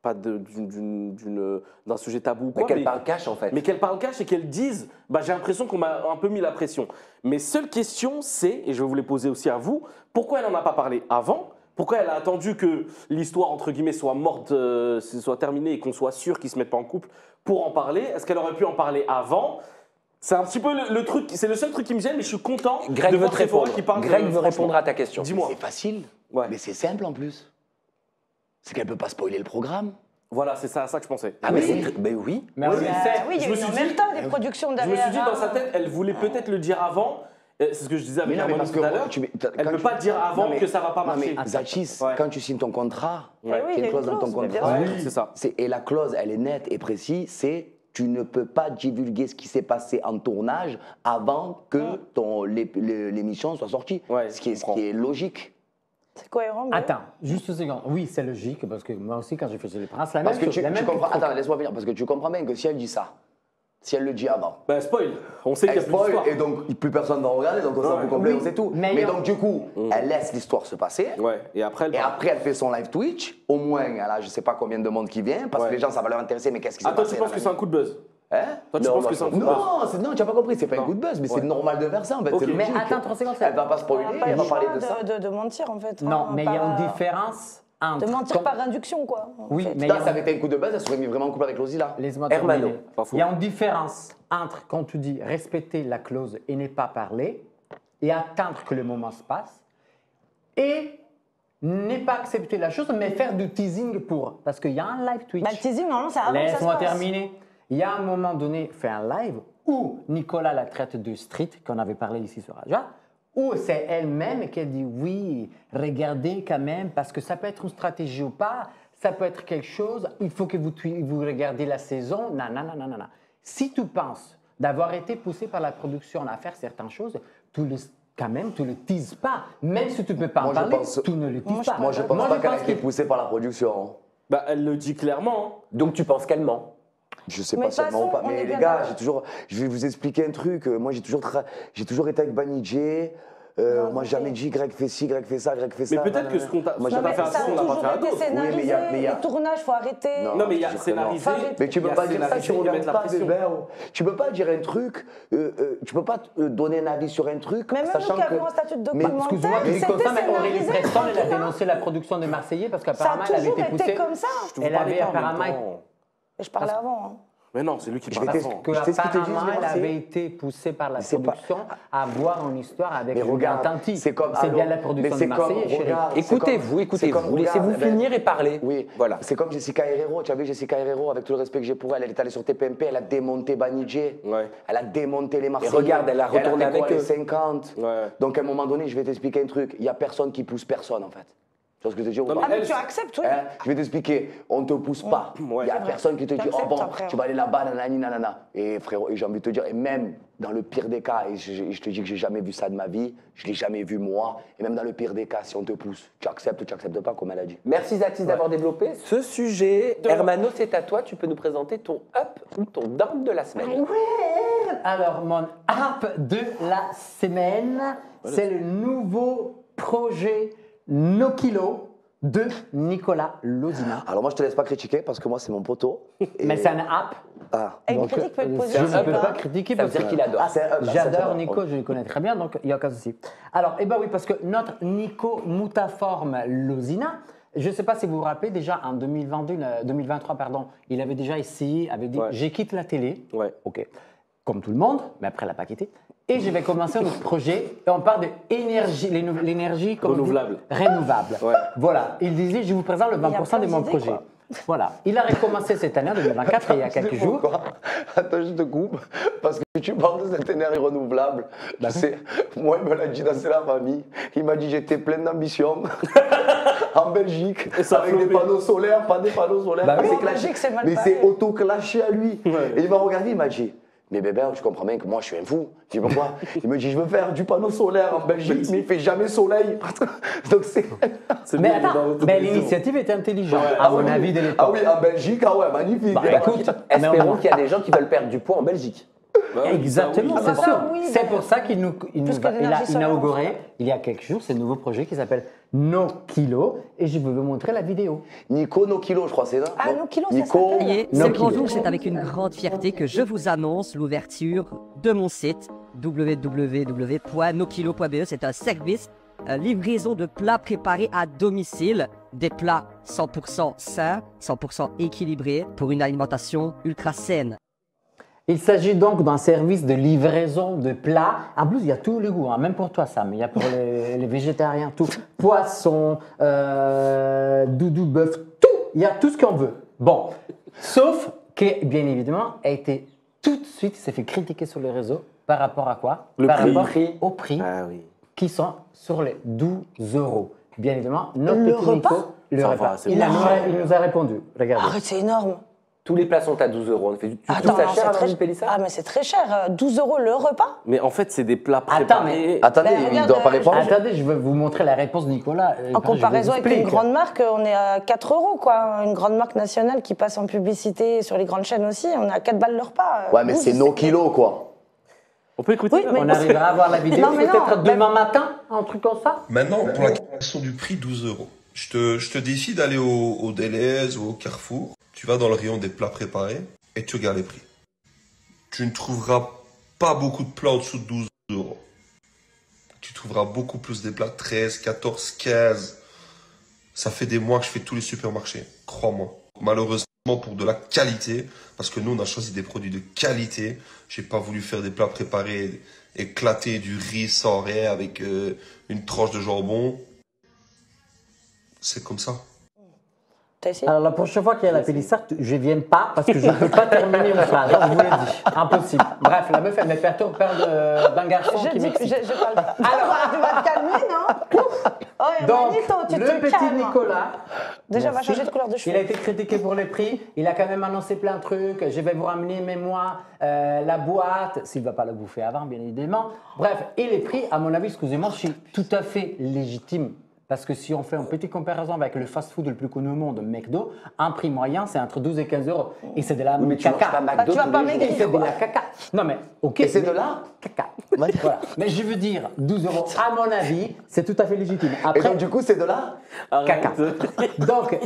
[SPEAKER 4] pas d'un sujet tabou, quoi.
[SPEAKER 1] Mais qu'elle parle cash en fait.
[SPEAKER 4] Mais qu'elle parle cash et qu'elle dise, bah, j'ai l'impression qu'on m'a un peu mis la pression. Mes seules questions, c'est, et je vais vous les poser aussi à vous, pourquoi elle n'en a pas parlé avant? Pourquoi elle a attendu que l'histoire, entre guillemets, soit morte, soit terminée et qu'on soit sûr qu'ils ne se mettent pas en couple pour en parler? Est-ce qu'elle aurait pu en parler avant? C'est un petit peu le truc, c'est le seul truc qui me gêne, mais je suis content
[SPEAKER 1] Greg
[SPEAKER 4] de
[SPEAKER 1] veut
[SPEAKER 4] voir
[SPEAKER 1] te
[SPEAKER 4] Sephora
[SPEAKER 1] répondre.
[SPEAKER 4] qui parle
[SPEAKER 1] Greg
[SPEAKER 4] de-
[SPEAKER 1] veut
[SPEAKER 4] franchement.
[SPEAKER 1] répondre à ta question.
[SPEAKER 4] Dis-moi.
[SPEAKER 6] C'est facile, mais c'est simple en plus. C'est qu'elle peut pas spoiler le programme.
[SPEAKER 4] Voilà, c'est ça, à ça que je pensais.
[SPEAKER 1] Ah, mais oui. Mais oui.
[SPEAKER 2] Mais
[SPEAKER 4] Oui,
[SPEAKER 2] on le
[SPEAKER 4] mais
[SPEAKER 2] sait.
[SPEAKER 3] Oui, il y
[SPEAKER 4] Je
[SPEAKER 3] a
[SPEAKER 4] me
[SPEAKER 3] eu
[SPEAKER 4] suis
[SPEAKER 3] en
[SPEAKER 4] dit-
[SPEAKER 3] même temps des productions
[SPEAKER 4] Je
[SPEAKER 3] derrière.
[SPEAKER 4] me suis dit dans sa tête, elle voulait peut-être le dire avant. C'est ce que je disais avec
[SPEAKER 6] Mais non, mais
[SPEAKER 4] Armando
[SPEAKER 6] parce
[SPEAKER 4] tout à l'heure.
[SPEAKER 6] que
[SPEAKER 4] Elle ne peut pas dire avant
[SPEAKER 6] Non, mais-
[SPEAKER 4] que ça va pas
[SPEAKER 6] non,
[SPEAKER 4] marcher.
[SPEAKER 6] mais Zachis,
[SPEAKER 4] Ouais.
[SPEAKER 6] quand tu signes ton contrat,
[SPEAKER 4] Ouais.
[SPEAKER 3] Eh oui,
[SPEAKER 6] il y a une
[SPEAKER 3] il y a
[SPEAKER 6] clause
[SPEAKER 3] une
[SPEAKER 6] dans ton
[SPEAKER 3] clause, bien
[SPEAKER 6] contrat.
[SPEAKER 3] sûr.
[SPEAKER 4] Oui, c'est ça.
[SPEAKER 6] Et la clause, elle est nette et précise, c'est tu ne peux pas divulguer ce qui s'est passé en tournage avant que l'émission soit sortie. Ce qui est logique.
[SPEAKER 3] C'est cohérent. mais-
[SPEAKER 2] Attends, juste une seconde. Oui, c'est logique, parce que moi aussi, quand j'ai fait les princes, la même
[SPEAKER 6] Parce que
[SPEAKER 2] chose.
[SPEAKER 6] tu
[SPEAKER 2] la même
[SPEAKER 6] comprends.
[SPEAKER 2] chose.
[SPEAKER 6] Attends, laisse-moi finir. Parce que tu comprends bien que si elle dit ça, si elle le dit avant.
[SPEAKER 4] Ben, spoil. On sait qu'il y a
[SPEAKER 6] Elle
[SPEAKER 4] plus
[SPEAKER 6] spoil,
[SPEAKER 4] d'histoire.
[SPEAKER 6] et donc plus personne va regarder, donc on s'en
[SPEAKER 4] Ouais.
[SPEAKER 6] fout complet,
[SPEAKER 2] Oui,
[SPEAKER 6] on sait tout.
[SPEAKER 2] mais
[SPEAKER 6] Mais
[SPEAKER 2] il y a-
[SPEAKER 6] donc du coup, elle laisse l'histoire se passer.
[SPEAKER 4] Ouais. Et après, elle
[SPEAKER 6] Et
[SPEAKER 4] parle.
[SPEAKER 6] après, elle fait son live Twitch. Au moins, elle a je sais pas combien de monde qui vient, parce
[SPEAKER 4] Ouais.
[SPEAKER 6] que les gens, ça va leur intéresser, mais qu'est-ce qui s'est
[SPEAKER 4] Ah, toi,
[SPEAKER 6] passé
[SPEAKER 4] tu penses que c'est un coup de buzz?
[SPEAKER 6] Hein
[SPEAKER 4] Toi, tu
[SPEAKER 6] Non,
[SPEAKER 4] penses
[SPEAKER 6] moi,
[SPEAKER 4] que
[SPEAKER 6] je
[SPEAKER 4] c'est un coup de
[SPEAKER 6] pense-
[SPEAKER 4] buzz?
[SPEAKER 6] Non, tu n'as pas compris, c'est pas un coup de buzz, mais
[SPEAKER 4] Ouais.
[SPEAKER 6] c'est normal de faire ça en fait.
[SPEAKER 4] Ok.
[SPEAKER 6] c'est
[SPEAKER 2] Mais
[SPEAKER 6] logique.
[SPEAKER 2] attends, 3 secondes.
[SPEAKER 6] Elle va pas spoiler,
[SPEAKER 3] On n'a pas
[SPEAKER 6] elle
[SPEAKER 3] le
[SPEAKER 6] va
[SPEAKER 3] choix
[SPEAKER 6] parler de ça.
[SPEAKER 3] de mentir en fait.
[SPEAKER 2] Non,
[SPEAKER 3] hein,
[SPEAKER 2] mais il y a
[SPEAKER 3] pas-
[SPEAKER 2] une différence entre.
[SPEAKER 3] De mentir
[SPEAKER 2] quand-
[SPEAKER 3] par induction quoi. en
[SPEAKER 2] Oui,
[SPEAKER 3] fait.
[SPEAKER 2] mais il y
[SPEAKER 6] Ça
[SPEAKER 2] a
[SPEAKER 6] avait été un coup de buzz, elle serait mis vraiment en couple avec Lozilla.
[SPEAKER 2] Laisse-moi
[SPEAKER 1] Hermano,
[SPEAKER 2] terminer.
[SPEAKER 1] pas faux.
[SPEAKER 2] Il y a une différence entre quand tu dis respecter la clause et ne pas parler et attendre que le moment se passe et ne pas accepter la chose mais faire du teasing pour. Parce qu'il y a un live Twitch.
[SPEAKER 3] Bah, le teasing, normalement, c'est avant que ça se
[SPEAKER 2] Laisse-moi
[SPEAKER 3] passe.
[SPEAKER 2] terminer. Il y a un moment donné fait un live où Nicolas la traite de street, qu'on avait parlé ici sur Aja, où c'est elle-même qui dit oui, regardez quand même, parce que ça peut être une stratégie ou pas, ça peut être quelque chose, il faut que vous regardez la saison, nanana. Si tu penses d'avoir été poussé par la production à faire certaines choses, quand même, tu ne le teases pas. Même si tu ne peux pas en
[SPEAKER 6] Moi, je
[SPEAKER 2] parler,
[SPEAKER 6] pense-
[SPEAKER 2] tu ne le teases pas.
[SPEAKER 6] Moi, je pense pas qu'elle a été
[SPEAKER 2] qu'il-
[SPEAKER 6] poussée par la production.
[SPEAKER 4] Bah, elle le dit clairement.
[SPEAKER 1] Donc tu penses qu'elle ment?
[SPEAKER 6] Je sais
[SPEAKER 3] Mais
[SPEAKER 6] pas
[SPEAKER 3] de toute
[SPEAKER 6] seulement ou
[SPEAKER 3] façon,
[SPEAKER 6] pas.
[SPEAKER 3] on est
[SPEAKER 6] Mais les
[SPEAKER 3] bien
[SPEAKER 6] gars,
[SPEAKER 3] d'accord.
[SPEAKER 6] je vais vous expliquer un truc. Moi, j'ai toujours été avec Bunny J. Moi, j'ai jamais dit Greg fait ci, Greg fait ça, Greg fait ça.
[SPEAKER 4] Mais peut-être que ce qu'on t'a
[SPEAKER 6] Moi,
[SPEAKER 4] ce
[SPEAKER 6] j'ai
[SPEAKER 4] qu'on t'a
[SPEAKER 6] pas
[SPEAKER 4] fait à
[SPEAKER 6] fait
[SPEAKER 3] Ça a
[SPEAKER 4] toi, on l'a pas
[SPEAKER 3] toujours
[SPEAKER 4] fait à
[SPEAKER 3] été
[SPEAKER 4] d'autres.
[SPEAKER 3] scénarisé,
[SPEAKER 6] Oui, mais il y a-
[SPEAKER 3] les tournages, faut arrêter.
[SPEAKER 4] Non, mais il y a scénarisé.
[SPEAKER 6] Mais tu peux
[SPEAKER 4] il y a
[SPEAKER 6] pas dire ça,
[SPEAKER 4] scénarisé,
[SPEAKER 6] tu
[SPEAKER 4] ils
[SPEAKER 6] regardes
[SPEAKER 4] mettent la
[SPEAKER 6] pas
[SPEAKER 4] pression.
[SPEAKER 6] bébé. Tu peux pas dire un truc, tu peux pas donner un avis sur un truc,
[SPEAKER 3] Mais même nous
[SPEAKER 6] sachant
[SPEAKER 3] qui
[SPEAKER 6] que...
[SPEAKER 3] avions un statut de
[SPEAKER 6] Mais
[SPEAKER 3] documentaire,
[SPEAKER 2] Excuse-moi, je dis comme ça, mais
[SPEAKER 3] c'était
[SPEAKER 2] Aurélie
[SPEAKER 3] scénarisé,
[SPEAKER 2] Preston, elle a
[SPEAKER 3] tranquille, hein.
[SPEAKER 2] dénoncé la production de Marseillais parce
[SPEAKER 3] Ça
[SPEAKER 2] qu'apparemment,
[SPEAKER 3] a
[SPEAKER 2] elle avait
[SPEAKER 3] toujours
[SPEAKER 2] été
[SPEAKER 3] été
[SPEAKER 2] poussée.
[SPEAKER 3] comme ça.
[SPEAKER 4] Je vous
[SPEAKER 2] Elle
[SPEAKER 4] parlais
[SPEAKER 2] avait
[SPEAKER 4] pas en même
[SPEAKER 2] apparemment.
[SPEAKER 4] temps.
[SPEAKER 3] Et je parlais avant. hein.
[SPEAKER 4] Mais non, c'est lui qui
[SPEAKER 6] Je
[SPEAKER 4] parle
[SPEAKER 6] vais
[SPEAKER 4] avant.
[SPEAKER 6] Je sais ce qu'ils te disent,
[SPEAKER 2] Apparemment,
[SPEAKER 6] les
[SPEAKER 2] elle
[SPEAKER 6] Marseillais.
[SPEAKER 2] avait été poussée par la
[SPEAKER 6] C'est pas-
[SPEAKER 2] production à voir une histoire avec
[SPEAKER 6] Mais
[SPEAKER 2] Julien
[SPEAKER 6] regarde,
[SPEAKER 2] Tanti.
[SPEAKER 6] c'est comme...
[SPEAKER 2] C'est bien
[SPEAKER 6] allô,
[SPEAKER 2] la production
[SPEAKER 6] mais
[SPEAKER 2] de
[SPEAKER 6] c'est comme-
[SPEAKER 2] Marseillais, chérie.
[SPEAKER 6] regarde, c'est
[SPEAKER 1] Écoutez-vous,
[SPEAKER 6] comme-
[SPEAKER 1] écoutez-vous.
[SPEAKER 6] c'est comme-
[SPEAKER 1] Laissez-vous
[SPEAKER 6] regarde,
[SPEAKER 1] finir et parler.
[SPEAKER 6] Oui,
[SPEAKER 1] Voilà.
[SPEAKER 6] C'est comme Jessica Herrero. Tu as vu Jessica Herrero, avec tout le respect que j'ai pour elle, elle est allée sur TPMP, elle a démonté Banijé, elle a démonté les Marseillais.
[SPEAKER 1] regarde, elle a retourné
[SPEAKER 6] fait quoi,
[SPEAKER 1] avec
[SPEAKER 6] les
[SPEAKER 1] eux.
[SPEAKER 6] 50. Donc à un moment donné, je vais t'expliquer un truc. Il n'y a personne qui pousse personne en fait. Tu vois ce que je veux dire ou
[SPEAKER 4] Non,
[SPEAKER 6] pas
[SPEAKER 4] mais
[SPEAKER 3] Ah, mais tu acceptes, oui.
[SPEAKER 6] Hein, je vais t'expliquer, on ne te pousse pas. Il n'y a
[SPEAKER 3] C'est vrai.
[SPEAKER 6] personne qui te dit,
[SPEAKER 3] Tu
[SPEAKER 6] oh
[SPEAKER 3] acceptes
[SPEAKER 6] bon,
[SPEAKER 3] après,
[SPEAKER 6] tu vas aller là-bas, nanani, nanana. Et frérot, et j'ai envie de te dire, et même dans le pire des cas, et je te dis que j'ai jamais vu ça de ma vie, je l'ai jamais vu moi, et même dans le pire des cas, si on te pousse, tu acceptes ou tu n'acceptes pas, comme elle a dit.
[SPEAKER 1] Merci Zatis d'avoir développé ce sujet. Hermano, c'est à toi. Tu peux nous présenter ton up ou ton down de la semaine.
[SPEAKER 2] Alors, mon up de la semaine, c'est le nouveau projet No Kilo de Nicolas Lozina.
[SPEAKER 6] Alors moi, je te laisse pas critiquer parce que moi, c'est mon poteau.
[SPEAKER 2] Mais c'est un app.
[SPEAKER 6] Ah.
[SPEAKER 3] Et une
[SPEAKER 2] Donc,
[SPEAKER 3] critique peut être
[SPEAKER 2] je
[SPEAKER 3] positive.
[SPEAKER 2] ne peux
[SPEAKER 3] hein.
[SPEAKER 2] pas critiquer
[SPEAKER 1] Ça veut
[SPEAKER 2] parce
[SPEAKER 1] dire
[SPEAKER 2] que
[SPEAKER 1] qu'il adore.
[SPEAKER 6] Ah, c'est un up, ça,
[SPEAKER 2] j'adore
[SPEAKER 6] j'adore.
[SPEAKER 2] Nico, je le connais très bien, donc il n'y a aucun souci. Alors, eh ben oui, parce que notre Nico Moutaforme Lozina, je ne sais pas si vous vous rappelez, déjà en 2023, il avait déjà essayé, avait dit j'ai quitté la télé, ok, comme tout le monde, mais après, elle n'a pas quitté. Et je vais commencer notre projet. Et on parle de l'énergie
[SPEAKER 4] Renouvelable.
[SPEAKER 2] Renouvelable. Voilà. Il disait, je vous présente le 20% de mon projet. Voilà. Il a recommencé cette année, en 2024, il y a quelques jours.
[SPEAKER 6] Attends, je te coupe, parce que tu parles de cette énergie renouvelable. Tu sais, moi, il me l'a dit dans la famille. Il m'a dit j'étais plein d'ambition en Belgique, avec des panneaux solaires, pas des panneaux solaires.
[SPEAKER 2] Bah oui.
[SPEAKER 6] C'est
[SPEAKER 3] En Belgique, c'est mal
[SPEAKER 6] mais
[SPEAKER 3] parlé.
[SPEAKER 6] c'est auto-clashé à lui. Et il m'a regardé, il m'a dit mais bébé, tu comprends bien que moi je suis un fou. Je dis pourquoi? Il me dit je veux faire du panneau solaire en Belgique, mais il fait jamais soleil. Donc c'est.
[SPEAKER 2] Mais attends, mais l'initiative était intelligente, à mon avis, de l'époque.
[SPEAKER 6] Ah oui, en Belgique, ah ouais, magnifique.
[SPEAKER 2] Bah, écoute,
[SPEAKER 1] Espérons qu'il y a des gens qui veulent perdre du poids en Belgique.
[SPEAKER 2] Exactement,
[SPEAKER 3] Ah,
[SPEAKER 2] c'est
[SPEAKER 3] bah,
[SPEAKER 2] sûr.
[SPEAKER 3] oui,
[SPEAKER 2] C'est
[SPEAKER 3] bah,
[SPEAKER 2] pour ça qu'il
[SPEAKER 3] plus que
[SPEAKER 2] a
[SPEAKER 3] l'énergie solaire,
[SPEAKER 2] inauguré il y a quelques jours ce nouveau projet qui s'appelle No Kilo et je vais vous montrer la vidéo.
[SPEAKER 6] Nico No Kilo, je crois, c'est ça.
[SPEAKER 3] Ah, No Kilo, ça
[SPEAKER 6] Nico.
[SPEAKER 3] s'appelle.
[SPEAKER 5] Ça y est,
[SPEAKER 2] No
[SPEAKER 5] c'est le grand
[SPEAKER 2] Kilo.
[SPEAKER 5] jour, c'est avec une grande fierté que je vous annonce l'ouverture de mon site www.nokilo.be. C'est un service, livraison de plats préparés à domicile, des plats 100% sains, 100% équilibrés pour une alimentation ultra saine.
[SPEAKER 2] Il s'agit donc d'un service de livraison de plats. En plus, il y a tous les goûts, hein, même pour toi, Sam. Il y a pour les végétariens tout. Poisson, doudou, bœuf, tout. Il y a tout ce qu'on veut. Bon, sauf que, bien évidemment, a été tout de suite, il s'est fait critiquer sur les réseaux. Par rapport à quoi? Par rapport au prix qui sont sur les 12 €. Bien évidemment, notre
[SPEAKER 3] Le
[SPEAKER 2] petit
[SPEAKER 3] repas
[SPEAKER 2] Nico, le repas. Il nous a répondu. Regardez.
[SPEAKER 3] Arrête, c'est énorme.
[SPEAKER 1] Tous les plats sont à 12 €. Tu trouves
[SPEAKER 3] Attends,
[SPEAKER 1] ça
[SPEAKER 3] non,
[SPEAKER 1] cher,
[SPEAKER 3] c'est très-
[SPEAKER 1] Amandine Pélissard?
[SPEAKER 3] Ah, mais c'est très cher. 12 € le repas?
[SPEAKER 4] Mais en fait, c'est des plats préparés.
[SPEAKER 6] Attendez, il doit pas répondre.
[SPEAKER 2] Attendez, je vais vous montrer la réponse de Nicolas.
[SPEAKER 3] En comparaison avec une grande marque, on est à 4 €, quoi. Une grande marque nationale qui passe en publicité sur les grandes chaînes aussi, on est à 4 balles le repas.
[SPEAKER 6] Ouais, mais c'est nos kilos, quoi.
[SPEAKER 4] On peut écouter?
[SPEAKER 3] Oui, mais
[SPEAKER 2] On arrivera à voir la vidéo
[SPEAKER 3] Non, mais non,
[SPEAKER 2] peut-être demain matin, un truc comme ça.
[SPEAKER 8] Maintenant, pour la question du prix, 12 €. Je te décide d'aller au Deleuze ou au Carrefour. Tu vas dans le rayon des plats préparés et tu regardes les prix. Tu ne trouveras pas beaucoup de plats en dessous de 12 €. Tu trouveras beaucoup plus des plats 13, 14, 15. Ça fait des mois que je fais tous les supermarchés. Crois-moi. Malheureusement, pour de la qualité, parce que nous, on a choisi des produits de qualité. J'ai pas voulu faire des plats préparés, éclatés, du riz sans rien, avec une tranche de jambon. C'est comme ça.
[SPEAKER 2] Alors la prochaine fois qu'il y a la Pélissard, je ne viens pas parce que je ne peux pas terminer une phrase. Je vous l'ai dit. Impossible. Bref, la meuf, elle me perturbe d'un garçon qui m'excite.
[SPEAKER 3] Je parle pas. Alors, tu vas te calmer, non? Oh,
[SPEAKER 2] Donc,
[SPEAKER 3] Manito, tu
[SPEAKER 2] le
[SPEAKER 3] te
[SPEAKER 2] petit
[SPEAKER 3] calmes.
[SPEAKER 2] Nicolas,
[SPEAKER 3] Déjà, va
[SPEAKER 2] merci.
[SPEAKER 3] changer de couleur de cheveux.
[SPEAKER 2] Il a été critiqué pour les prix. Il a quand même annoncé plein de trucs. Je vais vous ramener, mais moi, la boîte, s'il ne va pas la bouffer avant, bien évidemment. Bref, et les prix, à mon avis, excusez-moi, je suis tout à fait légitime. Parce que si on fait une petite comparaison avec le fast-food le plus connu au monde, McDo, un prix moyen, c'est entre 12 et 15 €. Et c'est de la
[SPEAKER 6] mais tu
[SPEAKER 2] caca.
[SPEAKER 6] manges pas McDo
[SPEAKER 3] tu vas
[SPEAKER 6] tous
[SPEAKER 3] pas
[SPEAKER 6] les jours.
[SPEAKER 3] maigrir.
[SPEAKER 2] Et c'est de la caca. Non mais, ok.
[SPEAKER 6] Et c'est
[SPEAKER 2] mais-
[SPEAKER 6] de la
[SPEAKER 2] caca. Voilà. Mais je veux dire, 12 €, à mon avis, c'est tout à fait légitime.
[SPEAKER 6] Et
[SPEAKER 2] Après,
[SPEAKER 6] donc, du coup, c'est de la
[SPEAKER 2] caca. Donc,